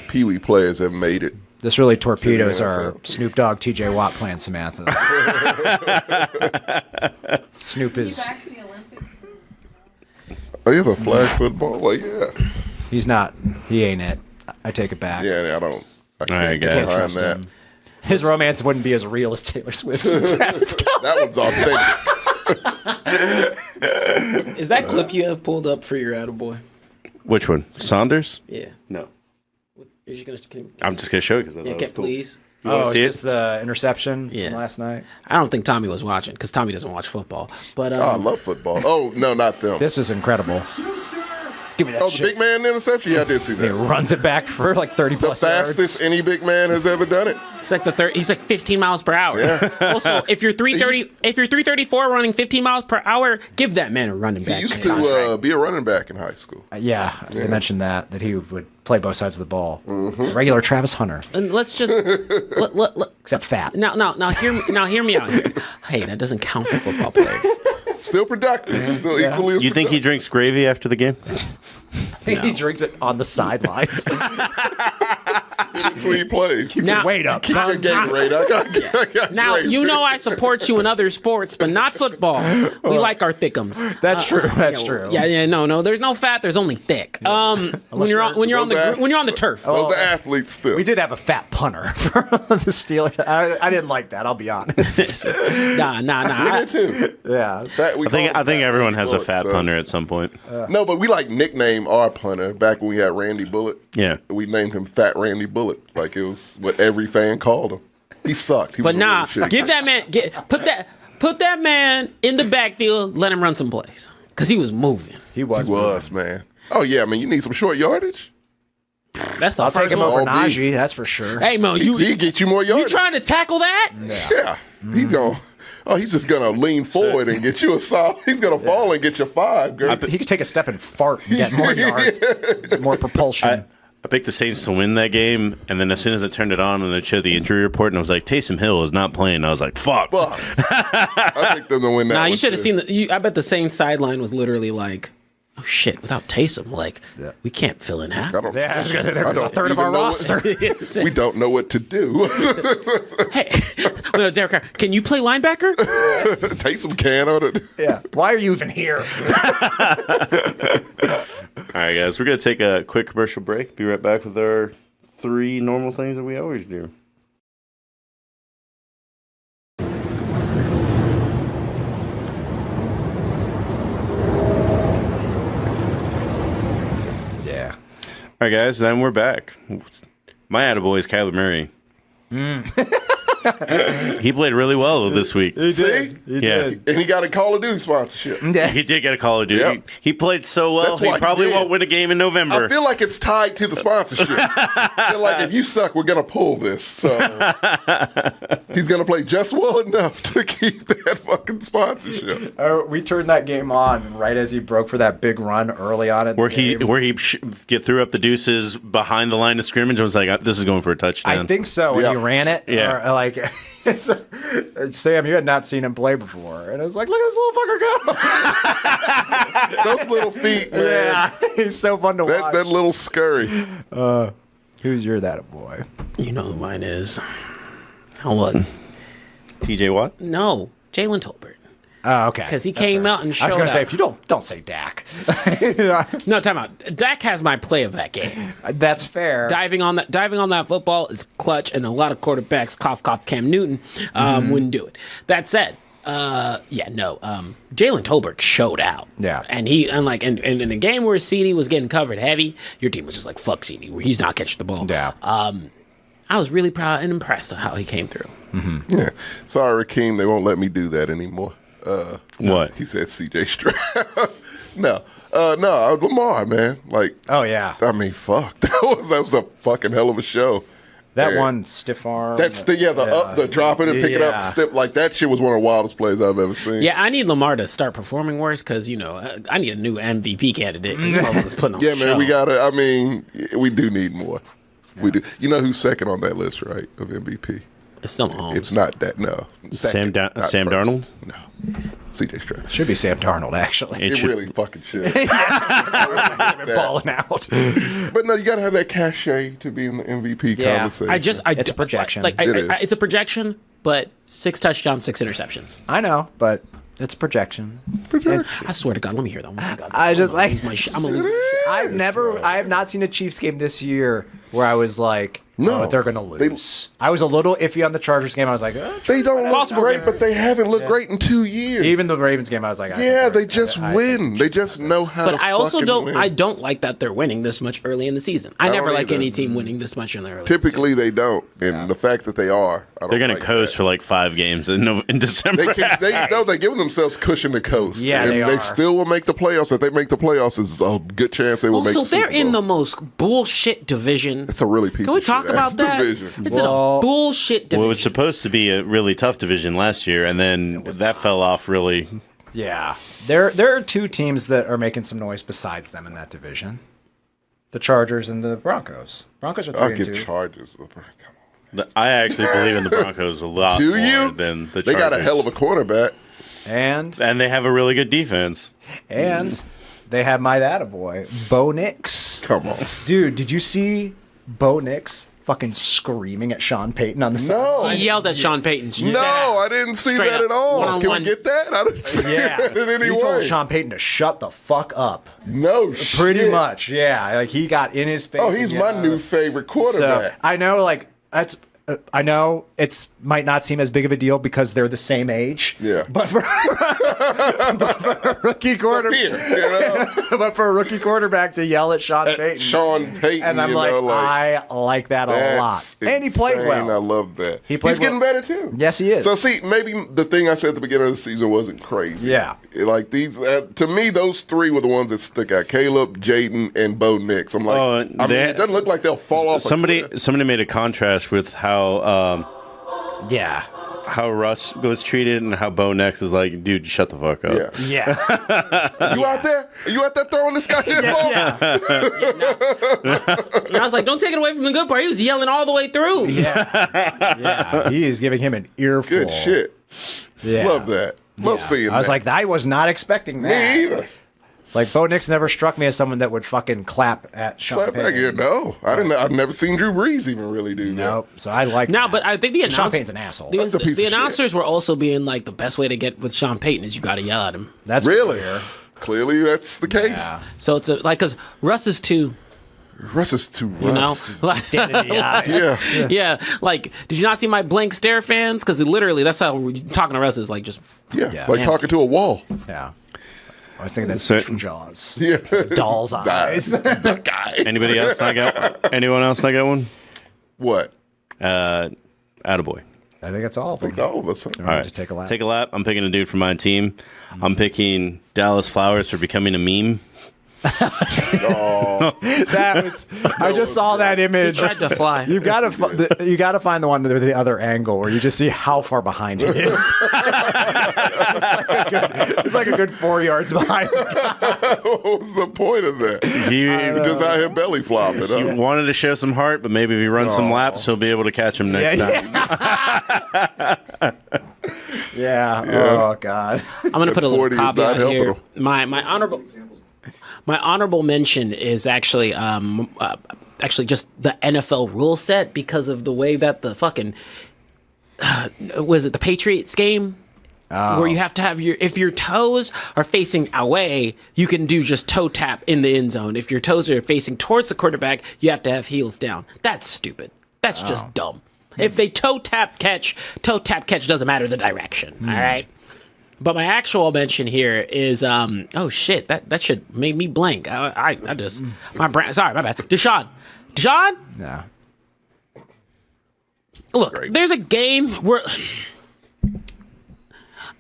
Pee Wee players have made it. This really torpedoes our Snoop Dogg, T.J. Watt playing Samantha. Snoop He's is. back to the Olympics. Oh, yeah, the flag football. Well, yeah. He's not. He ain't it. I take it back. Yeah, I can't right, get guys. behind Trust that. him. His romance wouldn't be as real as Taylor Swift's and Travis Kelce. That one's authentic. Is that clip you have pulled up for your attaboy? Which one? Saunders? Yeah. No. You're just gonna, I'm just gonna show you because I thought yeah, it was cool. please. You wanna Oh, see is this it? the interception Yeah. from last night? I don't think Tommy was watching because Tommy doesn't watch football. But Oh, I love football. Oh, no, not them. This is incredible. Give me that Oh, the shit. big man interception? Yeah, I did see He that. runs it back for like 30 The plus fastest yards. any big man has ever done it. he's like he's like 15 miles per hour. Also, if you're 334 running 15 miles per hour, give that man a running He back. used contract. to be a running back in high school. Yeah, I mentioned that he would play both sides of the ball. Mm-hmm. Regular Travis Hunter, And let's just except fat. now hear me out here. Hey, that doesn't count for football players. Still productive. Still equally as You think he drinks gravy after the game? He drinks it on the sidelines. That's where he plays. Now, Weight up, Keep your son. game rate. I got now great. you know I support you in other sports, but not football. We like our thickums. That's true. That's true. Yeah, no. There's no fat. There's only thick. When you're on the turf. Those are athletes still. We did have a fat punter for the Steelers. I didn't like that. I'll be honest. Nah. We did too. Yeah. I think everyone has a fat punter at some point. No, but we like nicknamed our punter back when we had Randy Bullitt. Yeah. We named him Fat Randy Bullitt. Like it was what every fan called him. He sucked. He But was nah, really shitty. give that man put that man in the backfield. Let him run some plays because he was moving. He was. He was, man. Oh yeah, man. You need some short yardage. That's the I'll first take him one. over All beef. Najee. That's for sure. Hey Mo, He get you more you yardage. trying to tackle that? Yeah. He's gonna. Oh, he's just gonna lean forward and get you a solid. He's gonna fall and get you 5. Girl. He could take a step and fart and get more yards, more propulsion. I picked the Saints to win that game, and then as soon as I turned it on and they showed the injury report, and I was like, Taysom Hill is not playing. I was like, fuck. Fuck. I picked them to win that. Nah, one, you should have too. seen I bet the same sideline was literally like, oh shit, without Taysom, like we can't fill in half. I don't, Yeah, I was gonna say, there I was a don't third of even our know roster. We don't know what to do. Hey, no, Derek Carr, can you play linebacker? Taysom can on it. Yeah. Why are you even here? All right, guys, we're going to take a quick commercial break. Be right back with our 3 normal things that we always do. Yeah. All right, guys, then we're back. My attaboy is Kyler Murray. He played really well this week. See? Yeah. And he got a Call of Duty sponsorship. He did get a Call of Duty. Yep. He played so well, That's why he he probably did. won't win a game in November. I feel like it's tied to the sponsorship. I feel like if you suck, we're gonna pull this. So he's gonna play just well enough to keep that fucking sponsorship. We turned that game on right as he broke for that big run early on in the Where he game. get threw up the deuces behind the line of scrimmage and was like, "This is going for a touchdown." I think so. When Yeah. he ran it, Yeah. or, like Sam, you had not seen him play before, and I was like, "Look at this little fucker go!" Those little feet, man. Yeah, he's so fun to watch. That little scurry. Who's your that boy? You know who mine is. Oh, what? TJ Watt. No, Jalen Tolbert. Oh, okay. Because he That's came fair. out and I was showed going to say, up. if you don't say Dak. No, time out. Dak has my play of that game. That's fair. Diving on that football is clutch, and a lot of quarterbacks, cough, Cam Newton, wouldn't do it. That said, Jalen Tolbert showed out. Yeah. And he, unlike, and in a game where CD was getting covered heavy, your team was just like, fuck CD, where he's not catching the ball. Yeah. I was really proud and impressed of how he came through. Yeah. Sorry, Rakeem, they won't let me do that anymore. What? He said CJ Stroud. No, Lamar, man. Like, Oh, yeah. I mean, fuck. That was a fucking hell of a show. That Man. one stiff arm. That's the dropping and picking Yeah. up step like that shit was one of the wildest plays I've ever seen. Yeah, I need Lamar to start performing worse because, I need a new MVP candidate. 'Cause he was putting on Yeah, a man, show. we do need more. We do. You know who's second on that list, right? Of MVP. It's still Mahomes. It's not that. No. Sam Second, not Darnold? No. CJ's trash. Should be Sam Darnold, actually. It It should- really fucking should. Balling out. But no, you got to have that cachet to be in the MVP conversation. It's a projection. Like, It is. it's a projection, but 6 touchdowns, 6 interceptions. I know, but it's a projection. I swear to God, let me hear that. Oh my God. I just like. I'm gonna lose my shit. I have not seen a Chiefs game this year where I was like, No. oh, they're going to lose. I was a little iffy on the Chargers game. I was like, They don't look Baltimore great, game. but they haven't looked great in 2 years. even the Ravens game, I was like, yeah, they just win. They just know how to But I also fucking don't. win. I don't like that they're winning this much early in the season. I never don't like either. any team winning this much in the early. Typically, they don't. And the fact that they are, I don't They're gonna like coast that. for like 5 games in December. They're giving themselves cushion to coast. Yeah, and they are. still will make the playoffs. If they make the playoffs, there's a good chance they will make Also, the Super they're in Bowl. the most bullshit division. It's a really piece Can we of talk shit about ass that? division. It's in a bullshit division. Well, it was supposed to be a really tough division last year, and then that fell off really. Yeah. There are 2 teams that are making some noise besides them in that division. The Chargers and the Broncos. Broncos are 3 I'll and get 2. Chargers. Come on. I actually believe in the Broncos a lot Do more you? than the Chargers. They got a hell of a cornerback. And and they have a really good defense. they have my attaboy, Bo Nix. Come on. Dude, did you see Bo Nix fucking screaming at Sean Payton on the No. sideline? He yelled at Sean Payton. No, I didn't see Straight that up. at all. Can we One-on-one. get that? I didn't see Yeah. it in any He told way. Sean Payton to shut the fuck up. No, Pretty shit. much, yeah. Like he got in his face. Oh, he's and my yelled. new favorite So quarterback. I know, like that's. I know it's might not seem as big of a deal because they're the same age. Yeah. But for, a rookie quarterback, Here, you know? but for a rookie quarterback to yell at Sean Payton, Sean Payton, and I'm you like, know, I like that a lot. that's And he played insane. well. I love that. He played He's getting well. better too. Yes, he is. So see, maybe the thing I said at the beginning of the season wasn't crazy. Yeah. Like these, to me, those 3 were the ones that stuck out: Caleb, Jaden, and Bo Nix. I'm like, Oh, I mean, they- it doesn't look like they'll fall off. a Somebody cliff. made a contrast with Yeah. how Russ was treated and how Bo Nix is like, dude, shut the fuck up. Yeah. Yeah. You out there? Are you out there throwing this goddamn ball? And I was like, don't take it away from the good part. He was yelling all the way through. Yeah. He is giving him an earful. Good shit. Yeah. Love that. Love seeing that. I was like, I was not expecting that. me either. Like, Bo Nix never struck me as someone that would fucking clap at Sean Clap back. Payton. Yeah, no, I didn't. I've never seen Drew Brees even really do that. Nope. So I like No, that. but I think the Sean announcers, Payton's an asshole. That's a piece the of shit. announcers were also being like, the best way to get with Sean Payton is you got to yell at him. That's Really? clear. Clearly, that's the case. Yeah. So it's like, because Russ is too, Russ is too you know, Russ. like, Dead in the eye. Yeah. yeah. Like, did you not see my blank stare, fans? Because literally, that's how talking to Russ is like, just Yeah. Yeah. It's like Yeah. talking to a wall. Yeah. I was thinking that's So- from Jaws. Yeah. Doll's eyes. Guys. Anybody else not got? Anyone else not got one? What? Attaboy. I think that's all of I think them. all of us. Huh? All All right, to take a lap. Take a lap. I'm picking a dude from my team. I'm picking Dallas Flowers for becoming a meme. That was. I just saw that image. tried to fly. You gotta find the one with the other angle where you just see how far behind he is. It's like a good 4 yards behind. What was the point of that? He Just out here belly flopping. he Huh? wanted to show some heart, but maybe if he runs some laps, he'll be able to catch him next time. Yeah. Oh God. I'm gonna put a little 40 is not caveat helping here. him. My honorable mention is actually actually just the NFL rule set because of the way that the fucking was it the Patriots game where you have to have if your toes are facing away, you can do just toe tap in the end zone. If your toes are facing towards the quarterback, you have to have heels down. That's stupid. That's just dumb. If they toe tap catch doesn't matter the direction. All right. But my actual mention here is oh shit, that should make me blank. I just my brain, sorry, my bad. Deshaun. Yeah. Look, there's a game where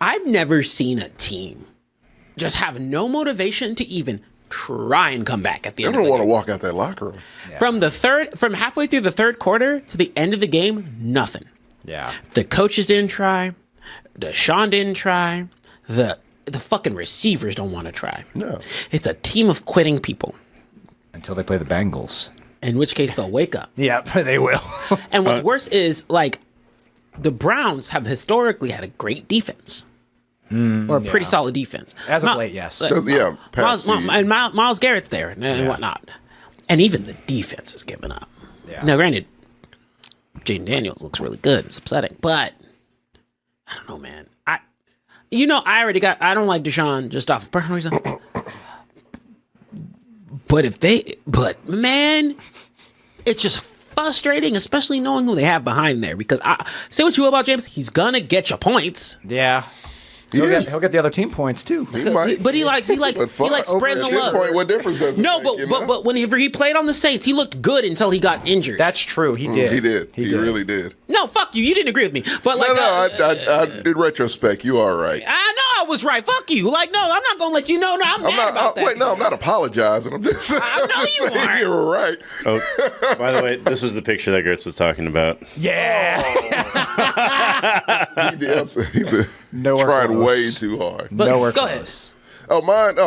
I've never seen a team just have no motivation to even try and come back at the I end don't of the want to game. walk out that locker room. From halfway through the third quarter to the end of the game, nothing. Yeah. The coaches didn't try. Deshaun didn't try. The fucking receivers don't want to try. No. It's a team of quitting people. Until they play the Bengals. In which case they'll wake up. Yep, they will. And what's worse is like the Browns have historically had a great defense. or a pretty solid defense. As of late, yes. Yeah, past few years. Miles Garrett's there and whatnot. And even the defense is giving up. Yeah. Now, granted, Jaden Daniels looks really good. It's upsetting, but I don't know, man. I don't like Deshaun just off of personal reason. But man, it's just frustrating, especially knowing who they have behind there. Because say what you will about James, he's gonna get you points. Yeah. He'll get the other team points too. He might. But he likes But fuck, spreading the at this love. point, what difference does it No, make, but you know? but whenever he played on the Saints, he looked good until he got injured. That's true. He did. He did. He did. really did. No, fuck you. You didn't agree with me. But like, In retrospect, you are right. I know I was right. Fuck you. Like, no, I'm not gonna let you know. No, I'm mad about that. Wait, no, I'm not apologizing. I'm just saying. I know you are. You're right. Oh, by the way, this was the picture that Gertz was talking about. Yeah. He's Nowhere trying close. way too hard. But Nowhere go close.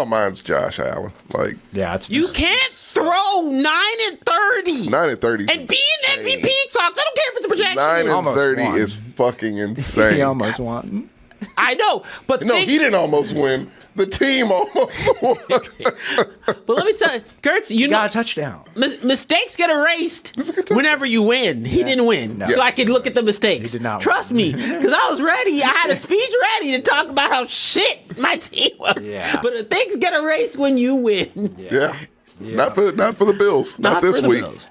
Mine's Josh Allen. Like Yeah, it's You can't throw 9 and 30 9 and 30 and be in MVP talks. I don't care if it's a projection. 9 and almost 30 won. is fucking insane. He almost won. I know, but No, he didn't almost win. The team almost won. But let me tell you, Gertz, you know, Got a touchdown. mistakes get erased whenever you win. He didn't win, No. so I could look at the mistakes. He did not Trust win. me, because I was ready. I had a speech ready to talk about how shit my team was. Yeah. But things get erased when you win. Yeah. Not for the Bills. Not this for the week. Bills.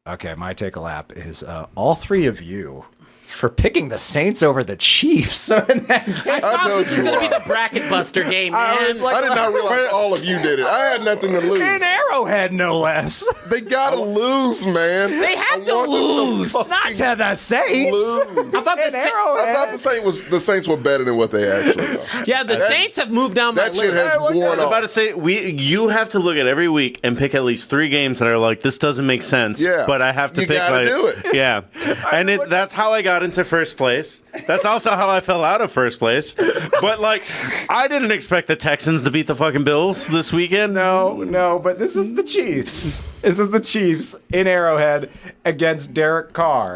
Okay, my take a lap is all three of you for picking the Saints over the Chiefs. So in that game, I told This is you gonna be why. the bracket buster game, I man. was like- I did not realize all of you did it. I had nothing to lose. in Arrowhead, no less. They gotta lose, man. They have I to want them lose. fucking Not to the Saints. lose. I thought the In Sa- I Arrowhead. thought the Saints were better than what they actually are. yeah, the Saints have moved down my That shit list. has worn I was about to off. say you have to look at every week and pick at least 3 games that are like this doesn't make sense. Yeah. but I have to You pick. gotta do it. Yeah, and that's how I got into first place. That's also how I fell out of first place. But like, I didn't expect the Texans to beat the fucking Bills this weekend. No, but this is the Chiefs. This is the Chiefs in Arrowhead against Derek Carr.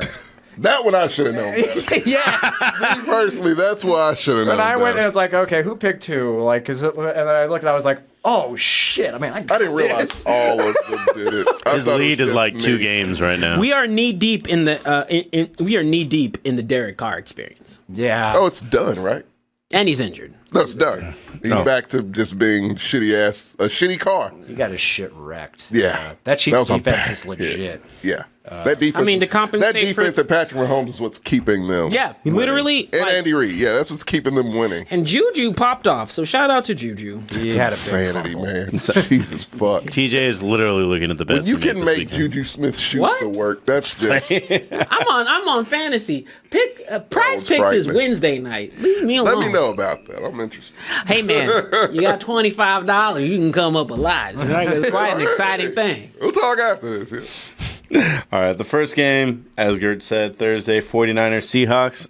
That one I should have known better. Yeah. Me personally, that's why I should have known And I went and better. it's like, okay, who picked who? Like, and then I looked and I was like, oh shit. I mean, I I didn't realize all of them did it. I His thought it lead was is like just 2 me. games right now. We are knee deep in the we are knee deep in the Derek Carr experience, yeah. Oh, it's done, right? and he's injured. No, it's done. He's back to just being a shitty car. He got his shit wrecked. Yeah. That Chiefs was a defense bad is legit. hit. Yeah. That defense. I mean, to that compensate for- defense and Patrick Mahomes is what's keeping them. Yeah, winning. literally, And like- Andy Reid. Yeah, that's what's keeping them winning. And Juju popped off, so shout out to Juju. He It's had a big insanity, fumble. man. Jesus fuck. TJ is literally looking at the bets. When you he made can this make weekend. Juju Smith-Schuster What? work, that's just. I'm on fantasy. Pick Prize was Picks is frightening. Wednesday night. Leave me alone. Let me know about that. I'm interested. Hey man, you got $25. You can come up alive. So it's quite an exciting thing. We'll talk after this. Yeah. All right, the first game, as Gert said, Thursday, 49ers Seahawks.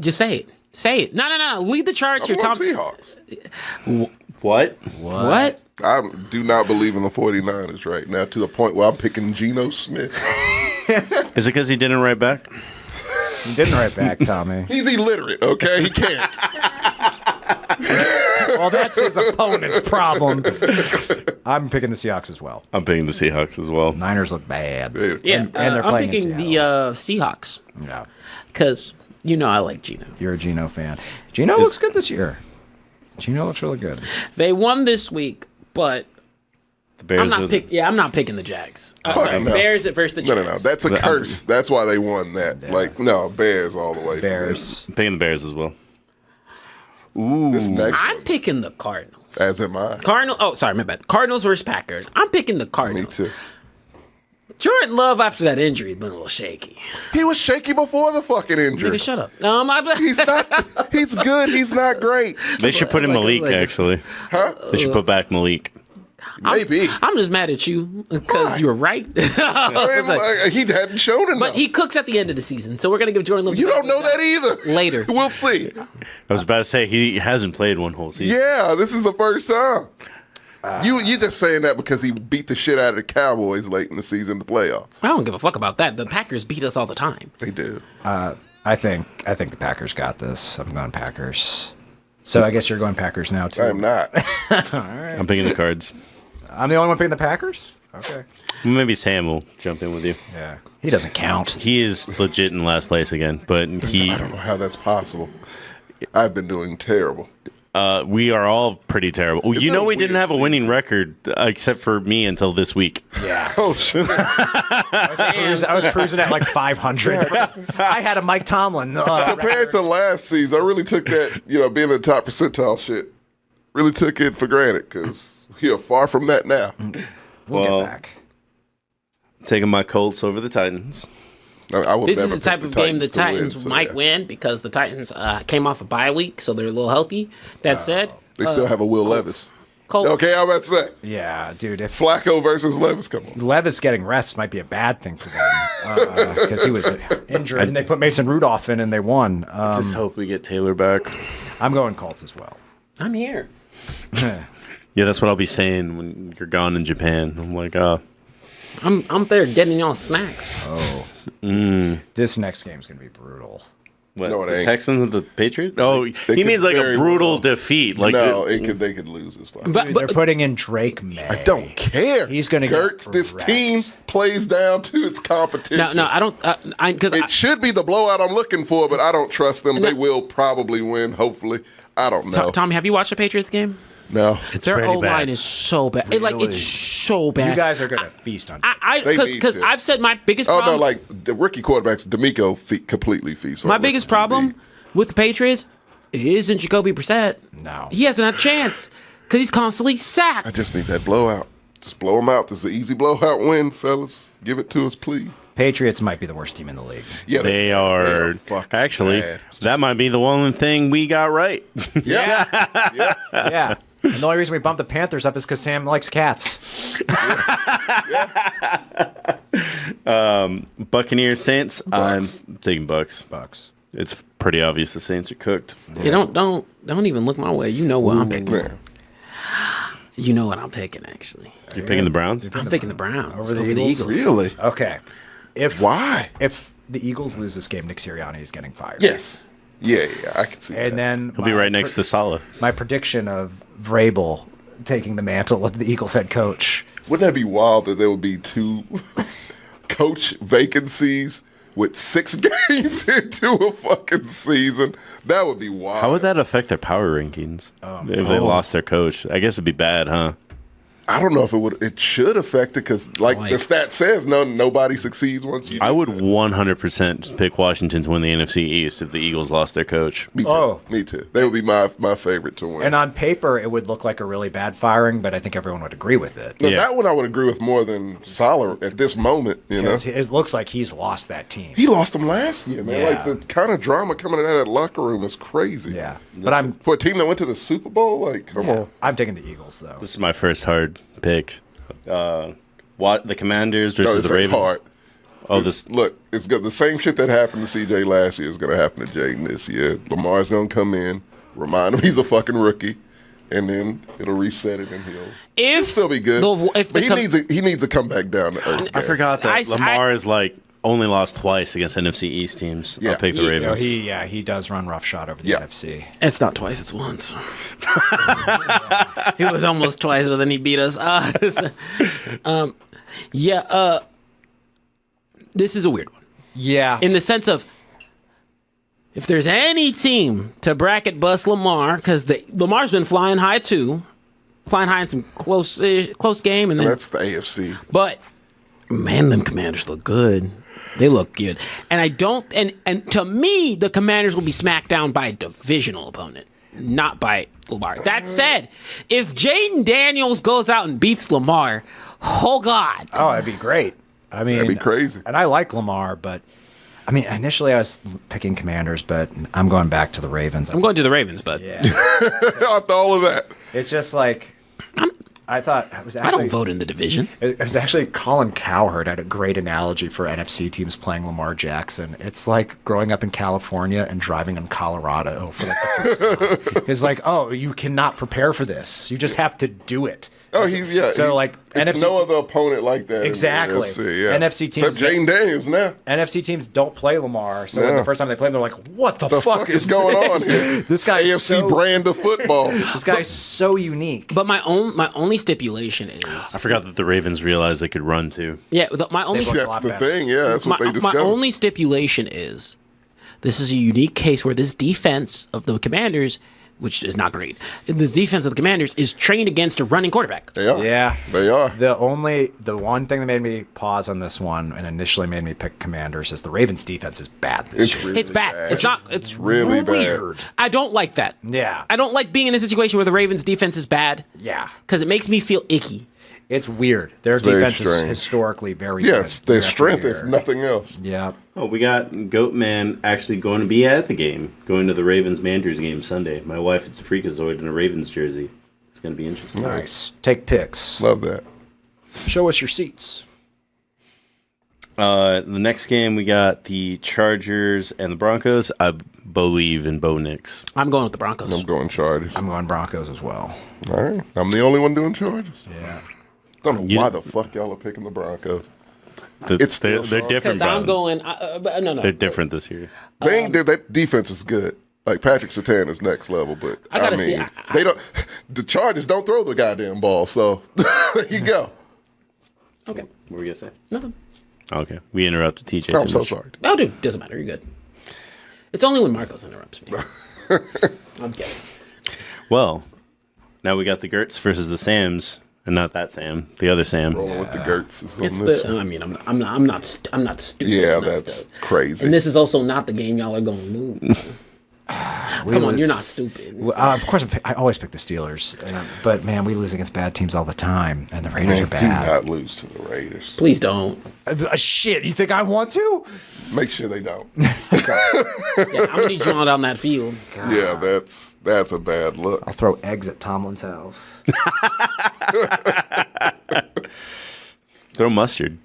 Just say it. Say it. No. Lead the charts I'm here, on Tom. Seahawks. What? What? I do not believe in the 49ers right now to the point where I'm picking Geno Smith. Is it because he didn't write back? He didn't write back, Tommy. He's illiterate, okay? He can't. Well, that's his opponent's problem. I'm picking the Seahawks as well. I'm picking the Seahawks as well. Niners look bad. Yeah, And they're I'm playing in picking the Seahawks Yeah. because you know I like Geno. You're a Geno fan. Geno looks good this year. Geno looks really good. They won this week, but The Bears I'm not picking the Jags. Fuck no. Bears versus the Jags. No. That's a curse. That's why they won that. Yeah. Like, no, Bears all the way. Bears. I'm picking the Bears as well. This next I'm one, picking the Cardinals. as am I. My bad. Cardinals versus Packers. I'm picking the Me Cardinals. too. Jordan Love after that injury had been a little shaky. He was shaky before the fucking injury. Nigga, shut up. He's not. He's good. He's not great. They should put in Malik, actually. Huh? They should put back Malik. Maybe. I'm just mad at you because you were right. I mean, he hadn't shown enough. But he cooks at the end of the season, so we're gonna give Jordan Love. You don't know that either. Later. We'll see. I was about to say he hasn't played one whole season. Yeah, this is the first time. You just saying that because he beat the shit out of the Cowboys late in the season, the playoff. I don't give a fuck about that. The Packers beat us all the time. They do. I'm I think the Packers got this. I'm going Packers. So I guess you're going Packers now too. I'm not. I'm picking the Cards. I'm the only one picking the Packers? Okay. Maybe Sam will jump in with you. Yeah. He doesn't count. He is legit in last place again, but I don't know how that's possible. I've been doing terrible. We are all pretty terrible. Well, you been know, a we didn't weird have a winning season. record except for me until this week. Yeah. Oh shit! I was cruising at like 500. I had a Mike Tomlin. Compared to last season, I really took that, being the top percentile shit. Really took it for granted because we are far from that now. We'll Well, get back. Taking my Colts over the Titans. I will This never is the pick type of game the to win, Titans so, might yeah. win because the Titans came off a bye week, so they're a little healthy. That said, They still have a Will Levis. Colts. Okay, I'm about to say Yeah, dude. If Flacco versus Levis. Come on. Levis getting rest might be a bad thing for them because he was injured, and they put Mason Rudolph in, and they won. Just hope we get Taylor back. I'm going Colts as well. I'm here. Yeah, that's what I'll be saying when you're gone in Japan. I'm like, I'm there getting y'all snacks. This next game's gonna be brutal. what? No, it The ain't. Texans and the Patriots? Oh, he could means like a very brutal well- defeat. Like No, they could lose this fight. But, They're putting in Drake May. I don't care. He's gonna get Gertz, this wrecked. team plays down to its competition. no, I don't. Because It should be the blowout I'm looking for, but I don't trust them. They will probably win, hopefully. I don't know. Tommy, have you watched the Patriots game? No. Their pretty O bad. line is so bad. Really? It's so bad. You guys are gonna feast on. They need Because to. I've said my biggest Oh, problem. no, like the rookie quarterbacks, D'Amico completely feasts on my rookie biggest problem QB. with the Patriots isn't Jacoby Brissett. No. He hasn't had a chance because he's constantly I sacked. just need that blowout. Just blow them out. This is an easy blowout win, fellas. Give it to us, please. Patriots might be the worst team in the league. Yeah, they are fucking actually, bad. that might be the one thing we got right. Yeah. Yeah. Yeah. And the only reason we bumped the Panthers up is because Sam likes cats. Buccaneers, Saints. Bucks. I'm taking Bucks. Bucks. It's pretty obvious the Saints are cooked. You don't even look my way. You know what I'm picking. Man. You know what I'm taking actually. You're picking the Browns? I'm picking the Browns Over over the the Eagles? Eagles. Really? Okay. Why? If the Eagles lose this game, Nick Sirianni is getting fired. Yes. Yeah, I can see that. And then He'll be right next to Salah. my prediction of Vrabel taking the mantle of the Eagles head coach. Wouldn't that be wild that there would be two coach vacancies with 6 games into a fucking season? That would be wild. How would that affect their power rankings if they lost their coach? I guess it'd be bad, huh? I don't know if it would. It should affect it because, like the stat says, nobody succeeds once you. I would 100% pick Washington to win the NFC East if the Eagles lost their coach. Me too. Oh. Me too. They would be my favorite to win. And on paper, it would look like a really bad firing, but I think everyone would agree with it. Now, Yeah. that one I would agree with more than Salah at this moment. You know, Because it looks like he's lost that team. he lost them last year, man. Yeah. Like the kind of drama coming out of that locker room is crazy. Yeah. But I'm For a team that went to the Super Bowl, like, come on. I'm taking the Eagles, though. This is my first hard pick. What the Commanders No, versus this the ain't Ravens? hard. Oh, Look, it's got the same shit that happened to CJ last year is going to happen to Jaden this year. Lamar's going to come in, remind him he's a fucking rookie, and then it'll reset it and he'll still be good. But he needs to come back down to earth. I forgot that I- Lamar is like only lost twice against NFC East teams. Yeah. I'll pick the You know, Ravens. he does run roughshod over the Yeah. NFC. It's not twice, it's once. It was almost twice, but then he beat us. This is a weird one. Yeah. In the sense of, if there's any team to bracket bust Lamar, because Lamar's been flying high too, flying high in some close game, and then That's the AFC. but man, them Commanders look good. They look good, and I don't. And to me, the Commanders will be smacked down by a divisional opponent, not by Lamar. That said, if Jaden Daniels goes out and beats Lamar, oh God, Oh, that'd be great. I mean, That'd be crazy. And I like Lamar, but I mean, initially I was picking Commanders, but I'm going back to the Ravens. I'm going to the Ravens, but Yeah. After all of that, It's just like I thought it was I actually don't vote in the division. It was actually Colin Cowherd had a great analogy for NFC teams playing Lamar Jackson. It's like growing up in California and driving in Colorado. For like it's like, oh, you cannot prepare for this. You just have to do it. Oh, yeah. So, like, it's NFC no other opponent like that. Exactly. In the NFC, yeah. NFC teams Except Jaden Daniels now. NFC teams don't play Lamar, so when Yeah. the first time they play him, they're like, "What the, The fuck is going on here? This guy's AFC so, brand of football. This guy's so unique." But my only stipulation is I forgot that the Ravens realized they could run too. my only They've looked a That's lot the better. thing. Yeah, that's what they my discovered. only stipulation is this is a unique case where this defense of the Commanders, which is not great, this defense of the Commanders is trained against a running quarterback. They are. Yeah, They are. The one thing that made me pause on this one and initially made me pick Commanders is the Ravens' defense is bad this It's year. really It's bad. It's not. It's really weird. bad. I don't like that. Yeah. I don't like being in a situation where the Ravens' defense is bad. Yeah, Because it makes me feel icky. it's weird. Their very defense is strange. historically very Yes, good. their year after strength, year. if nothing else. Yeah. Oh, we got Goatman actually going to be at the game, going to the Ravens Manders game Sunday. My wife is a freakazoid in a Ravens jersey. It's going to be interesting. Nice. Take pics. Love that. Show us your seats. The next game we got the Chargers and the Broncos. I believe in Bo Nix. I'm going with the Broncos. I'm going Chargers. I'm going Broncos as well. All right. I'm the only one doing Chargers. Yeah. Don't know why the fuck y'all are picking the Broncos. They're still different. Because I'm Brown. going. No. They're different this year. They ain't that defense is good. Like Patrick Surtain is next level, but I I, gotta mean, see, they don't. The Chargers don't throw the goddamn ball, so there you go. Okay. What were we gonna say? Nothing. Okay, we interrupted TJ. I'm too so much. sorry. Oh, dude, doesn't matter. You're good. It's only when Marcos interrupts me. I'm kidding. Well, now we got the Gertz versus the Sams, and not that Sam, the other Sam. Rolling with the Gertz is on It's this the. one. I mean, I'm not stupid. Yeah, enough that's to- crazy. And this is also not the game y'all are going to move. Come on, you're not stupid. Of course, I always pick the Steelers. But, man, we lose against bad teams all the time. And the Raiders Man, are do bad. not lose to the Raiders. Please don't. Shit, you think I want to? Make sure they don't. Yeah, I'm gonna need you on down that field. Yeah, that's a bad look. I'll throw eggs at Tomlin's house. Throw mustard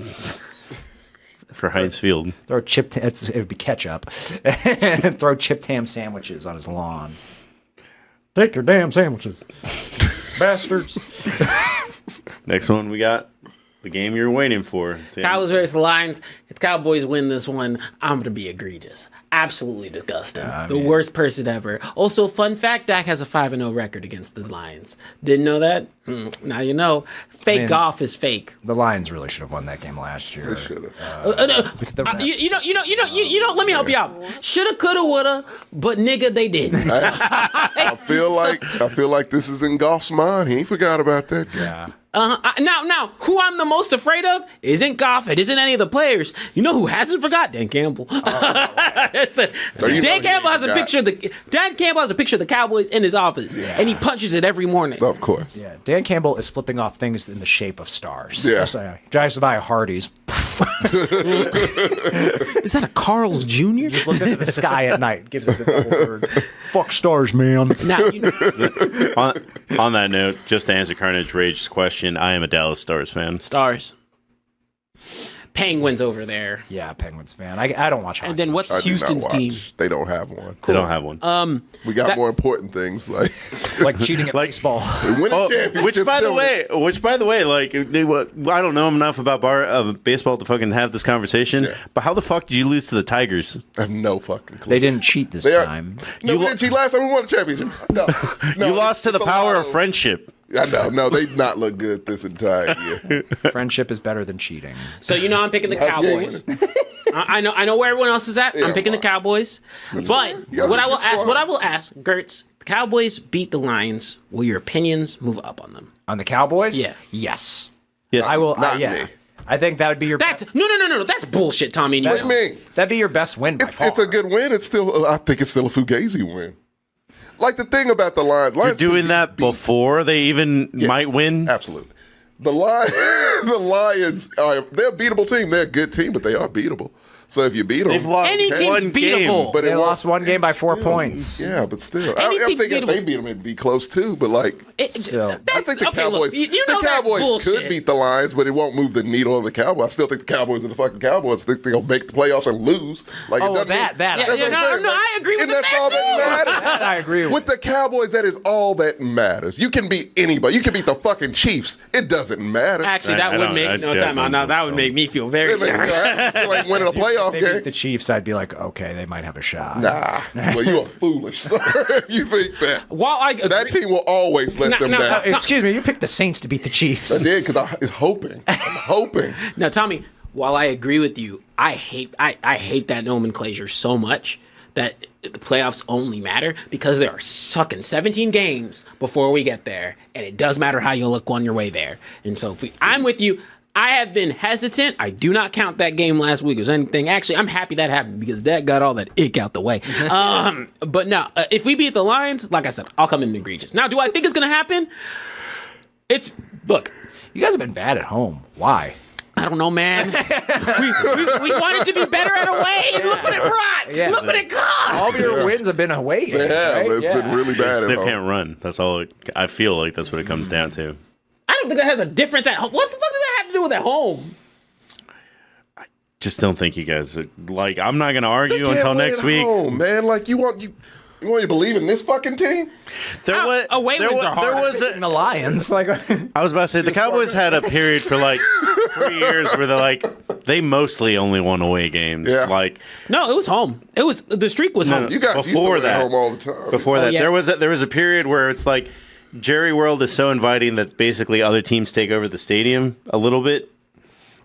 for Heinz Field. Throw it would be ketchup. And throw chipped ham sandwiches on his lawn. Take your damn sandwiches. Bastards. Next one we got the game you're waiting for. Tim. Cowboys versus Lions. If the Cowboys win this one, I'm gonna be egregious. Absolutely disgusting. The worst person ever. Also, fun fact: Dak has a 5-0 record against the Lions. Didn't know that? Now you know. Fake golf is fake. The Lions really should have won that game last year. Should have. You know. Let me help you out. Shoulda, coulda, woulda, but nigga, they didn't. I feel like this is in Goff's mind. He ain't forgot about that. Yeah. Now, who I'm the most afraid of isn't Goff. It isn't any of the players. You know who hasn't forgot? Dan Campbell. Dan Campbell has a picture of the Cowboys in his office, and he punches it every morning. Of course. Yeah. Dan Campbell is flipping off things in the shape of stars. Yeah. So, drives by a Hardee's. Is that a Carl's Jr.? Just looks into the sky at night. Gives it the double bird. Fuck stars, man. Now, you know, on that note, just to answer Carnage Rage's question, I am a Dallas Stars fan. Stars. Penguins over there. Yeah, Penguins fan. I don't watch hockey. And then what's I do not Houston's watch. team? They don't have one. They don't have one. We got more important things like like cheating at baseball. winning championships. Which by the way, like I don't know enough about baseball to fucking have this conversation. Yeah. But how the fuck did you lose to the Tigers? I have no fucking clue. They didn't cheat this They are- time. No, we didn't cheat last time we won the championship. No, You lost to the it's a power lot of friendship. I know. No, they did not look good this entire year. Friendship is better than cheating. So you know I'm picking the Cowboys. I know where everyone else is at. Yeah, I'm picking the well, Cowboys. But You gotta what I pick will the ask, Gertz, the Cowboys beat the Lions. Will your opinions move up on them? On the Cowboys? Yeah. Yes. Yes. I will. Not yeah. me. I think that would be your. That's no. That's bullshit, Tommy. And you What do know. you mean? That'd be your best win by far. It's a good win. It's still. I think it's still a fugazi win. Like the thing about the Lions. You're Lions can doing be that beat. before they even Yes, might win. Absolutely. The Lions they're a beatable team. They're a good team, but they are beatable. So if you beat them, They've lost Any team's one game. beatable. but They it lost one game by 4 still, points. Yeah, but still, Any I'm team's thinking if they beatable. beat them, it'd be close too. But like, Still. I think the okay, look, Cowboys. you know the that's Cowboys bullshit. could beat the Lions, but it won't move the needle on the Cowboys. I still think the Cowboys are the fucking Cowboys. I think they'll make the playoffs and lose. Like Oh, it doesn't that- mean- that- that's Yeah, what I'm saying. no, I agree with and that's all that matters. That I agree with. With the Cowboys, that is all that matters. You can beat anybody. You can beat the fucking Chiefs. It doesn't matter. Actually, I that would don't- make I time out. Now that would don't- make me feel very. It makes me happy. Still ain't winning a playoff If they beat game. the Chiefs, I'd be like, okay, they might have a shot. Nah, well, you are foolish if you think that. While I agree, That team will always let them down. Excuse me, you picked the Saints to beat the Chiefs. I did because I was hoping. I'm hoping. now, Tommy, while I agree with you, I hate that nomenclature so much that the playoffs only matter because there are sucking 17 games before we get there, and it does matter how you look on your way there. And so, I'm with you. I have been hesitant. I do not count that game last week as anything. Actually, I'm happy that happened because that got all that ick out the way. But no, if we beat the Lions, like I said, I'll come in egregious. Now, do I think it's going to happen? Look, You guys have been bad at home. Why? I don't know, man. we wanted to be better at away, and look what it brought. Yeah. Look what it cost. All of your wins have been away games, They have. right? It's been really bad at Still home. can't run. That's all. I feel like that's what it comes down to. I don't think that has a difference at home. What the fuck does that have to do with at home? Just don't think you guys are, like. I'm not going to They argue can't until win next at week. home, man. Like you want to believe in this fucking team? Away wins are hard. There was The Lions, like, I was about to say the Cowboys had a period for like 3 years where they mostly only won away games. Yeah. Like No, it was home. It was the streak was home. You guys used to Before win at that. home all the time. before that, yeah. there was a period where it's like Jerry World is so inviting that basically other teams take over the stadium a little bit.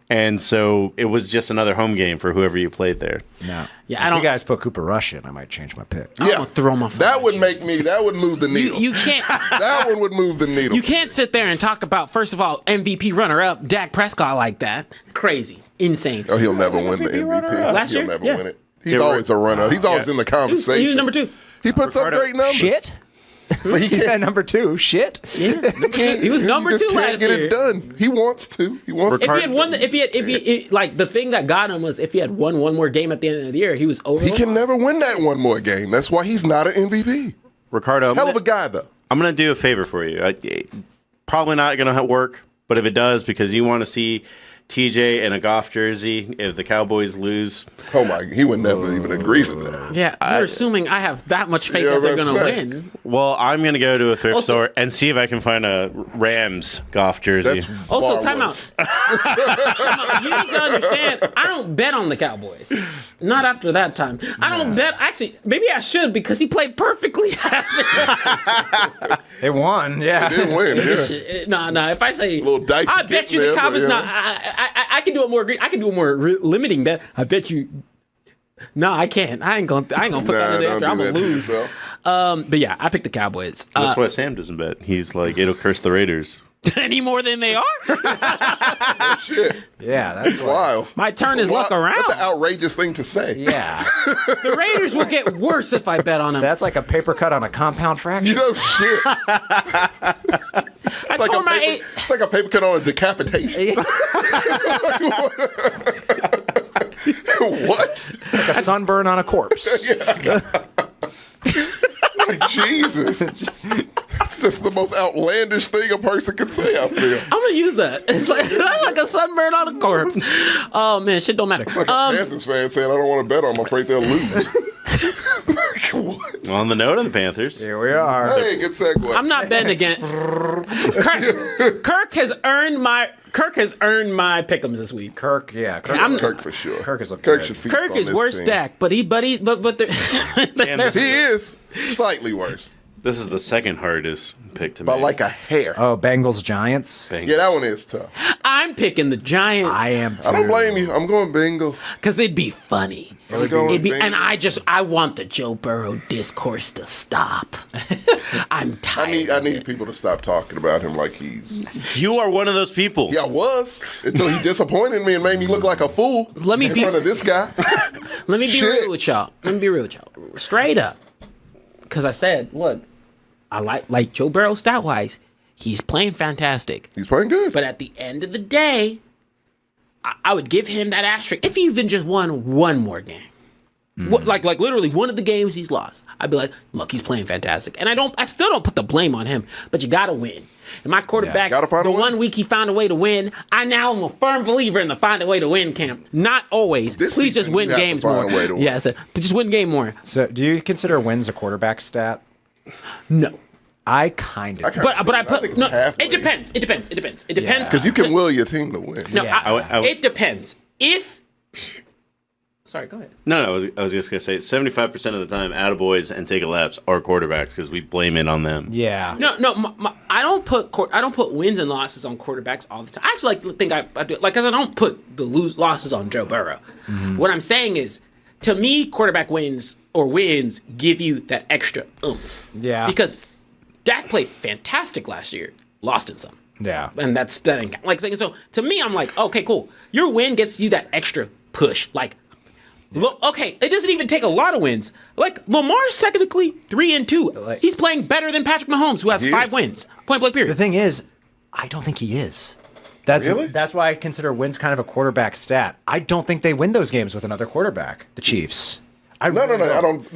And so it was just another home game for whoever you played there. no. Yeah, If I don't- you guys put Cooper Rush in, I might change my pick. I'm gonna throw my phone That at would you. that would move the needle. You can't. That one would move the needle. You can't sit there and talk about, first of all, MVP runner-up Dak Prescott like that. Crazy. Insane. Oh, he'll never win the MVP. Last He'll year? never Yeah. win it. He's always a runner. He's always in the conversation. He was number 2. He puts up Ricardo- great numbers. Shit? He's at number 2. Shit? Yeah. He was number He 2 just can't last get year. it done. He wants to. He wants If he to. had won, like the thing that got him was if he had won one more game at the end of the year, he was over. He can never win that one more game. That's why he's not an MVP. Ricardo, Hell of a guy, though. I'm going to do a favor for you. Probably not going to work, but if it does, because you want to see TJ in a Goff jersey if the Cowboys lose. Oh my! He would never even agree to that. Yeah, you're assuming I have that much faith Yeah, that they're that's going to right. win. Well, I'm going to go to a thrift Also- store and see if I can find a Rams Goff jersey. That's Also, far time worse. out. You need to understand, I don't bet on the Cowboys. Not after that time. I don't bet. Actually, maybe I should because he played perfectly. They won, yeah. He didn't win. Yeah. No. If I say Little dicey I bet dip you the there, but, Cowboys. yeah. No, I can do it more. I can do a more limiting bet. I bet you. No, I can't. I ain't gonna put that in Nah, there. don't After. I'm do gonna that to lose. yourself. But yeah, I picked the Cowboys. That's why Sam doesn't bet. He's like, it'll curse the Raiders. Any more than they are. Shit, Yeah, that's why. wild. My turn is luck around. That's an outrageous thing to say. Yeah. The Raiders will get worse if I bet on them. That's like a paper cut on a compound fracture. You know, shit. I Like tore a my paper, it's like a paper cut on a decapitation. What? Like a sunburn on a corpse. Like, Jesus. It's just the most outlandish thing a person could say, I feel. I'm gonna use that. It's like that's like a sunburn on a corpse. Oh man, shit don't matter. It's like a Panthers fan saying, I don't want to bet on them. I'm afraid they'll lose. What? On the note of the Panthers, Here we are. Hey, good segue. I'm not betting again. Kirk has earned my pick'ems this week. Kirk, yeah. Kirk, I'm- Kirk for sure. Kirk is looking Kirk good. should feast Kirk on is this worse team. Dak, but Damn, He is slightly worse, this is the second hardest pick to by make. like a hair. Oh, Bengals, Giants. Bengals. Yeah, that one is tough. I'm picking the Giants. I am too. I don't blame you. I'm going Bengals. Because it'd be funny. I'm going It'd be, Bengals. and I want the Joe Burrow discourse to stop. I'm tired. I need people to stop talking about him like he's. You are one of those people. Yeah, I was until he disappointed me and made me look like a fool. Let me in be- front of this guy. Let me be Shit. real with y'all. Straight up. Because I said, look, I like Joe Burrow stat-wise. He's playing fantastic. He's playing good. But at the end of the day, I would give him that asterisk if he even just won one more game. Like literally one of the games he's lost, I'd be like, look, he's playing fantastic, and I still don't put the blame on him, but you gotta win. And my quarterback, Gotta find a the way. 1 week he found a way to win, I now am a firm believer in the find a way to win camp. Not always. This Please just season, win you have to games find more. a way to win. Yeah, but just win game more. So, do you consider wins a quarterback stat? No. I kind of. But I think put it's no. halfway. It depends. It depends. Yeah. Because you can will your team to win. No, Yeah. I would- it depends. If sorry, go ahead. No, I was just gonna say 75% of the time, attaboys and take a laps are quarterbacks because we blame it on them. Yeah. No. I don't put wins and losses on quarterbacks all the time. I actually think I do like, 'cause I don't put the losses on Joe Burrow. What I'm saying is, to me, quarterback wins give you that extra oomph. Yeah. Because Dak played fantastic last year, lost in some. Yeah. And that ain't like, so to me, I'm like, okay, cool. Your win gets you that extra push. Like, look, okay, it doesn't even take a lot of wins. Like, Lamar's technically 3-2. He's playing better than Patrick Mahomes, who has He 5 is. wins. Point blank period. The thing is, I don't think he is. That's why I consider wins kind of a quarterback stat. I don't think they win those games with another quarterback. The Chiefs. No, I don't. No, they don't.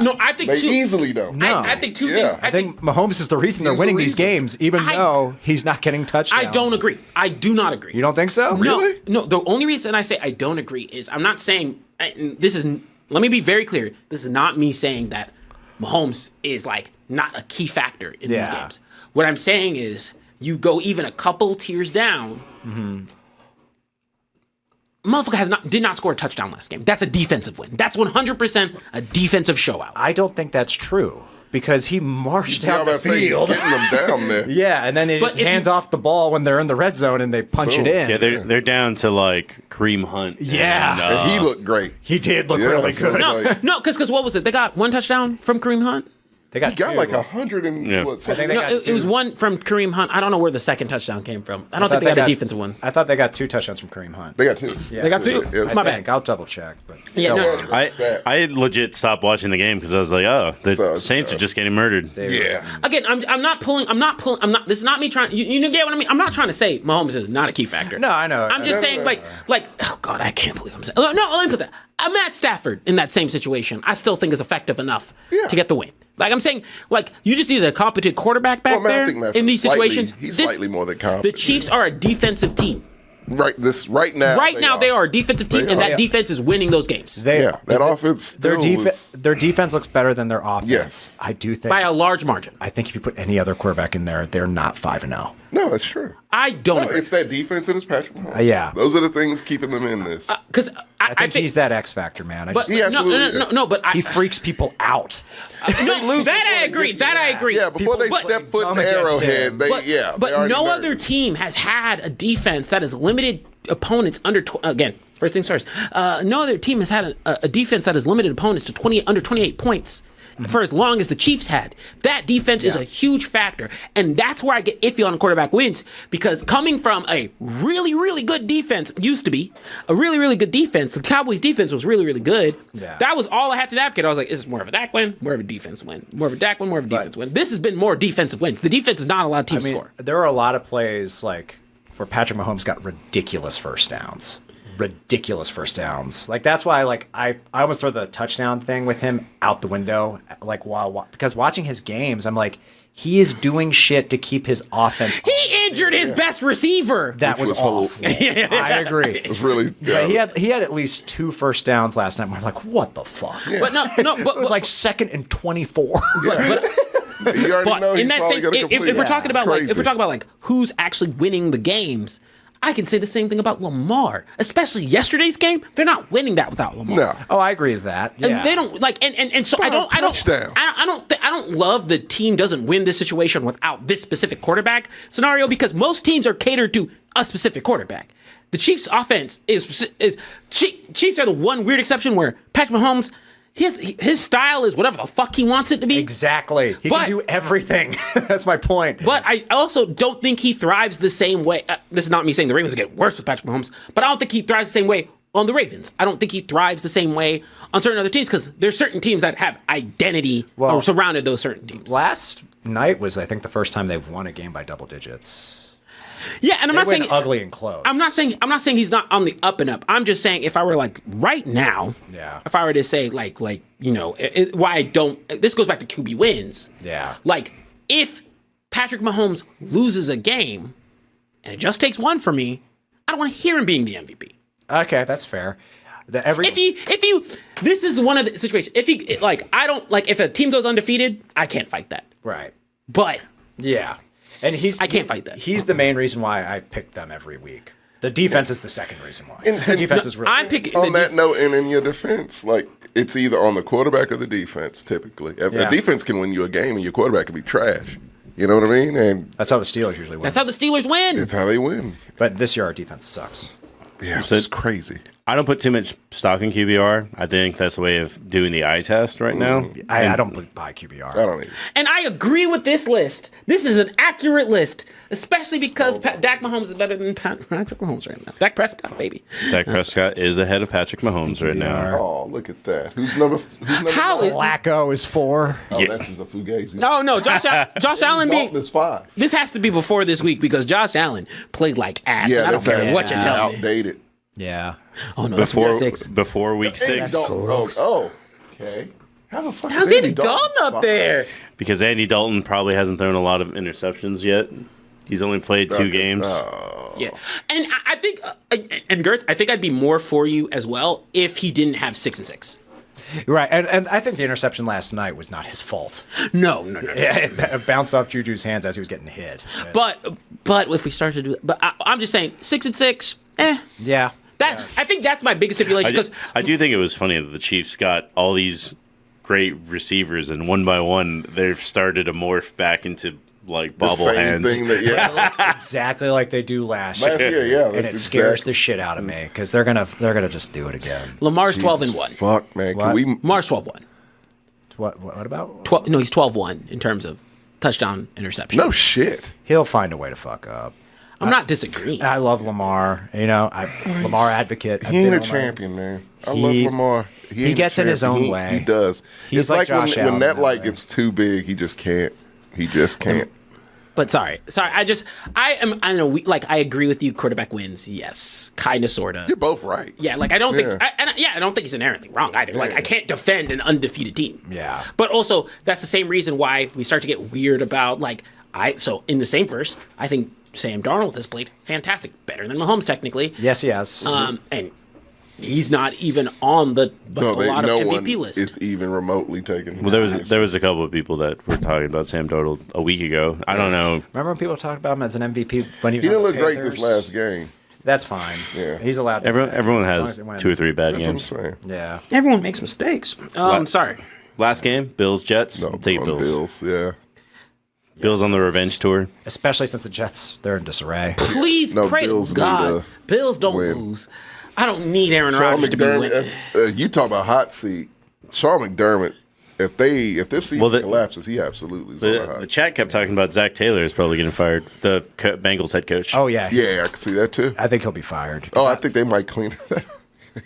No, I think they two- easily don't. I think two Yeah. things. I think Mahomes is the reason they're He's the winning these reason. games, even I- though he's not getting touchdowns. I don't agree. I do not agree. You don't think so? Really? No, the only reason I say I don't agree is I'm not saying let me be very clear. This is not me saying that Mahomes is like not a key factor in these Yeah. games. What I'm saying is you go even a couple tiers down. Motherfucker did not score a touchdown last game. That's a defensive win. That's 100% a defensive showout. I don't think that's true because he marched Yeah, I'm down the about to say he's field. getting them down there. Yeah, and then he But just if hands you- off the ball when they're in the red zone and they punch Boom. it in. Yeah, they're down to like Kareem Hunt. Yeah. and, And he looked great. He did look Yeah, really so good. it's like- No, because what was it? They got one touchdown from Kareem Hunt. They got, He got two. like 100 and Yeah. what? I think they No, got it was two. one from Kareem Hunt. I don't know where the second touchdown came from. I don't thought think they got a defensive one. I thought they got 2 touchdowns from Kareem Hunt. They got 2. They got 2? It was- My I bad. think. I'll double check. But Yeah, No, no. I legit stopped watching the game because I was like, oh, the So, Saints are just getting murdered. Yeah. Again, I'm not pulling. This is not me trying. You get what I mean? I'm not trying to say Mahomes is not a key factor. No, I know. I'm just saying, like, oh God, I can't believe I'm saying. No, let me put that. Matt Stafford in that same situation, I still think is effective enough Yeah. to get the win. Like I'm saying, like you just need a competent quarterback back Well, man, I there think that's in these slightly- situations. he's This- slightly more than competent. The Chiefs are a defensive team. Right now. Right now, they are a defensive team, They and are. that defense is winning those games Yeah, that offense. their Still their defense looks better than their offense. Yes. I do think. by a large margin. I think if you put any other quarterback in there, they're not 5-0. No, that's true. I don't No, agree it's that defense and it's Patrick Mahomes. Yeah. Those are the things keeping them in this. because I think he's that X factor, man. But He absolutely is. no, but he freaks people out. no, lose that before I they agree. get That I agree. Yeah, before they But- step foot in dumb against Arrowhead, him. they But, they but already no nervous. other team has had a defense that has limited opponents under again. First things first. No other team has had a defense that has limited opponents to under 28 points for as long as the Chiefs had. That defense is a huge factor, and that's where I get iffy on quarterback wins because coming from a really, really good defense used to be a really, really good defense. The Cowboys' defense was really, really good. Yeah. That was all I had to advocate. I was like, is this more of a Dak win, more of a defense win, more of a Dak win, more of a defense win? This has been more defensive wins. The defense is not allowed teams to score. there are a lot of plays like where Patrick Mahomes got ridiculous first downs. Like that's why I almost throw the touchdown thing with him out the window because watching his games I'm like he is doing shit to keep his offense. He injured his best receiver. That was was awful. I agree. It's really. But he had at least 2 first downs last night. We're like, what the fuck? But no, It was like 2nd and 24. You already But know he's in that probably same, going to if complete. we're talking about It's crazy. like who's actually winning the games, I can say the same thing about Lamar, especially yesterday's game. They're not winning that without Lamar. No. Oh, I agree with that. Yeah. And they don't like, and so I don't touchdown. I don't love the team doesn't win this situation without this specific quarterback scenario because most teams are catered to a specific quarterback. The Chiefs' offense is Chiefs are the one weird exception where Patrick Mahomes. His style is whatever the fuck he wants it to be. Exactly. He But- can do everything. That's my point. But I also don't think he thrives the same way. This is not me saying the Ravens get worse with Patrick Mahomes, but I don't think he thrives the same way on the Ravens. I don't think he thrives the same way on certain other teams because there's certain teams that have identity or surrounded those certain teams. Last night was, I think, the first time they've won a game by double digits. Yeah, and I'm They not win saying ugly and close. I'm not saying he's not on the up and up. I'm just saying if I were like right now, Yeah. if I were to say like why I don't. This goes back to QB wins. Yeah. Like if Patrick Mahomes loses a game, and it just takes one for me, I don't want to hear him being the MVP. Okay, that's fair. This is one of the situations. If a team goes undefeated, I can't fight that. Right. But Yeah. And I can't fight that. He's the main reason why I picked them every week. The defense is the second reason why. And- The defense is really I'm good. picking On that note, and in your defense, like it's either on the quarterback or the defense. Typically, Yeah. a defense can win you a game, and your quarterback can be trash. You know what I mean? And That's how the Steelers usually win. That's how the Steelers win. it's how they win. But this year our defense sucks. Yeah, So- it's crazy. I don't put too much stock in QBR. I think that's a way of doing the eye test right now. I don't buy QBR. I don't even. And I agree with this list. This is an accurate list, especially because Dak Mahomes is better than Patrick Mahomes right now. Dak Prescott, baby. Dak Prescott is ahead of Patrick Mahomes right now. Oh, look at that. Who's number? How is- Flacco is 4. Oh, that's the Fugazi. No, Josh Allen being. Dalton is 5. This has to be before this week because Josh Allen played like ass. Yeah, and I don't that's care what you're telling me. outdated. Yeah. Oh no, that's week 6. Before week 6, Oh, okay. How the fuck? How's is Andy Dalton up five? there? because Andy Dalton probably hasn't thrown a lot of interceptions yet. He's only played 2 games. Yeah, and I think, and Gertz, I think I'd be more for you as well if he didn't have 6 and 6. Right. And I think the interception last night was not his fault. No. Yeah, it bounced off Juju's hands as he was getting hit. But if we start to do, but I'm just saying 6 and 6. Yeah. I think that's my biggest stipulation because I do think it was funny that the Chiefs got all these great receivers, and one by one, they've started to morph back into like The bobble same hands. thing that, yeah. Exactly like they do last Last year. year, yeah. And that's it scares exactly- the shit out of me because they're gonna just do it again. Lamar's 12 and 1. Fuck, man. Can What? we? Lamar's 12-1. What about? 12, no, he's 12-1 in terms of touchdown interception. No shit. He'll find a way to fuck up. I'm not disagreeing. I love Lamar. You know, Lamar advocate. I've He ain't been a on my- champion, man. I He- love Lamar. he ain't a gets in his champion. own way. He does. He's It's like like Josh when Allen that that like way. gets too big, he just can't. He just can't. But sorry. I know. I agree with you. Quarterback wins. Yes, kind of, sorta. You're both right. Yeah, like I don't think. Yeah. I don't think he's inherently wrong either. Like I can't defend an undefeated team. Yeah. But also, that's the same reason why we start to get weird about So in the same verse, I think Sam Darnold has played fantastic, better than Mahomes technically. Yes, yes. And he's not even on the a lot of no one MVP list. is even remotely taken. Well, there was a couple of people that were talking about Sam Darnold a week ago. I don't know. Remember when people talked about him as an MVP when he was He on didn't the look great Panthers? this last game. That's fine. Yeah. He's allowed to. Everyone as long has as they win. 2 or 3 bad That's what I'm games. saying. Yeah. Everyone makes mistakes. Sorry. Last game, Bills Jets. No, Take on Bills. Yeah. Bills on the revenge tour. Especially since the Jets, they're in disarray. Please No, pray Bills to need God. to Bills don't win. lose. I don't need Aaron Sean Rodgers to be winning. McDermott. You talk about hot seat. Sean McDermott. If this season collapses, he absolutely is on the hot The seat. chat kept talking about Zach Taylor is probably getting fired. The Bengals head coach. Oh yeah. Yeah, I can see that too. I think he'll be fired. Oh, I think they might clean it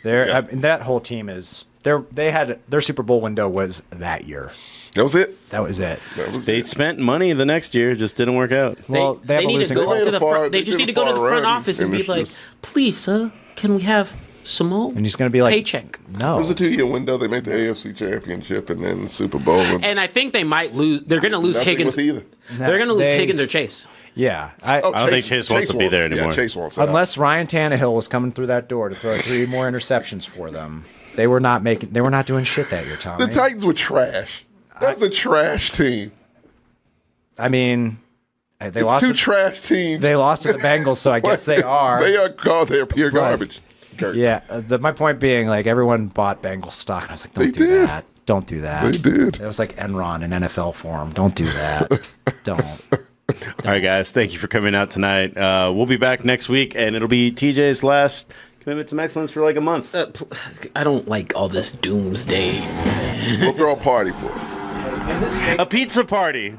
up. That whole team is. They had their Super Bowl window was that year. That was it. That was it. That was They it. spent money the next year, just didn't work out. Well, they have a need to losing go record. up to They the made a front. far- They they just did need a to go to the far front run, office and and be it's like, just- "Please, sir, can we have some more?" And he's going to be like, paycheck. It No. was a 2-year window. They made the AFC Championship and then the Super Bowl. And I think they might lose. They're going to lose nothing Higgins. with either. They're going to lose They- Higgins or Chase. Yeah. I don't think Chase wants to be there anymore. Yeah, Chase wants out. Unless Ryan Tannehill was coming through that door to throw 3 more interceptions for them, they were not doing shit that year, Tommy. The Titans were trash. That was a trash team. I mean, they It's lost. 2 trash teams. They lost to the Bengals, so I guess they are. They are called their pure garbage. Gertz. Yeah. My point being, like, everyone bought Bengals stock, and I was like, don't They do did. that. Don't do that. They did. It was like Enron in NFL form. Don't do that. Don't. All right, guys. Thank you for coming out tonight. We'll be back next week, and it'll be TJ's last commitment to excellence for like a month. I don't like all this doomsday. We'll throw a party for it. A pizza party.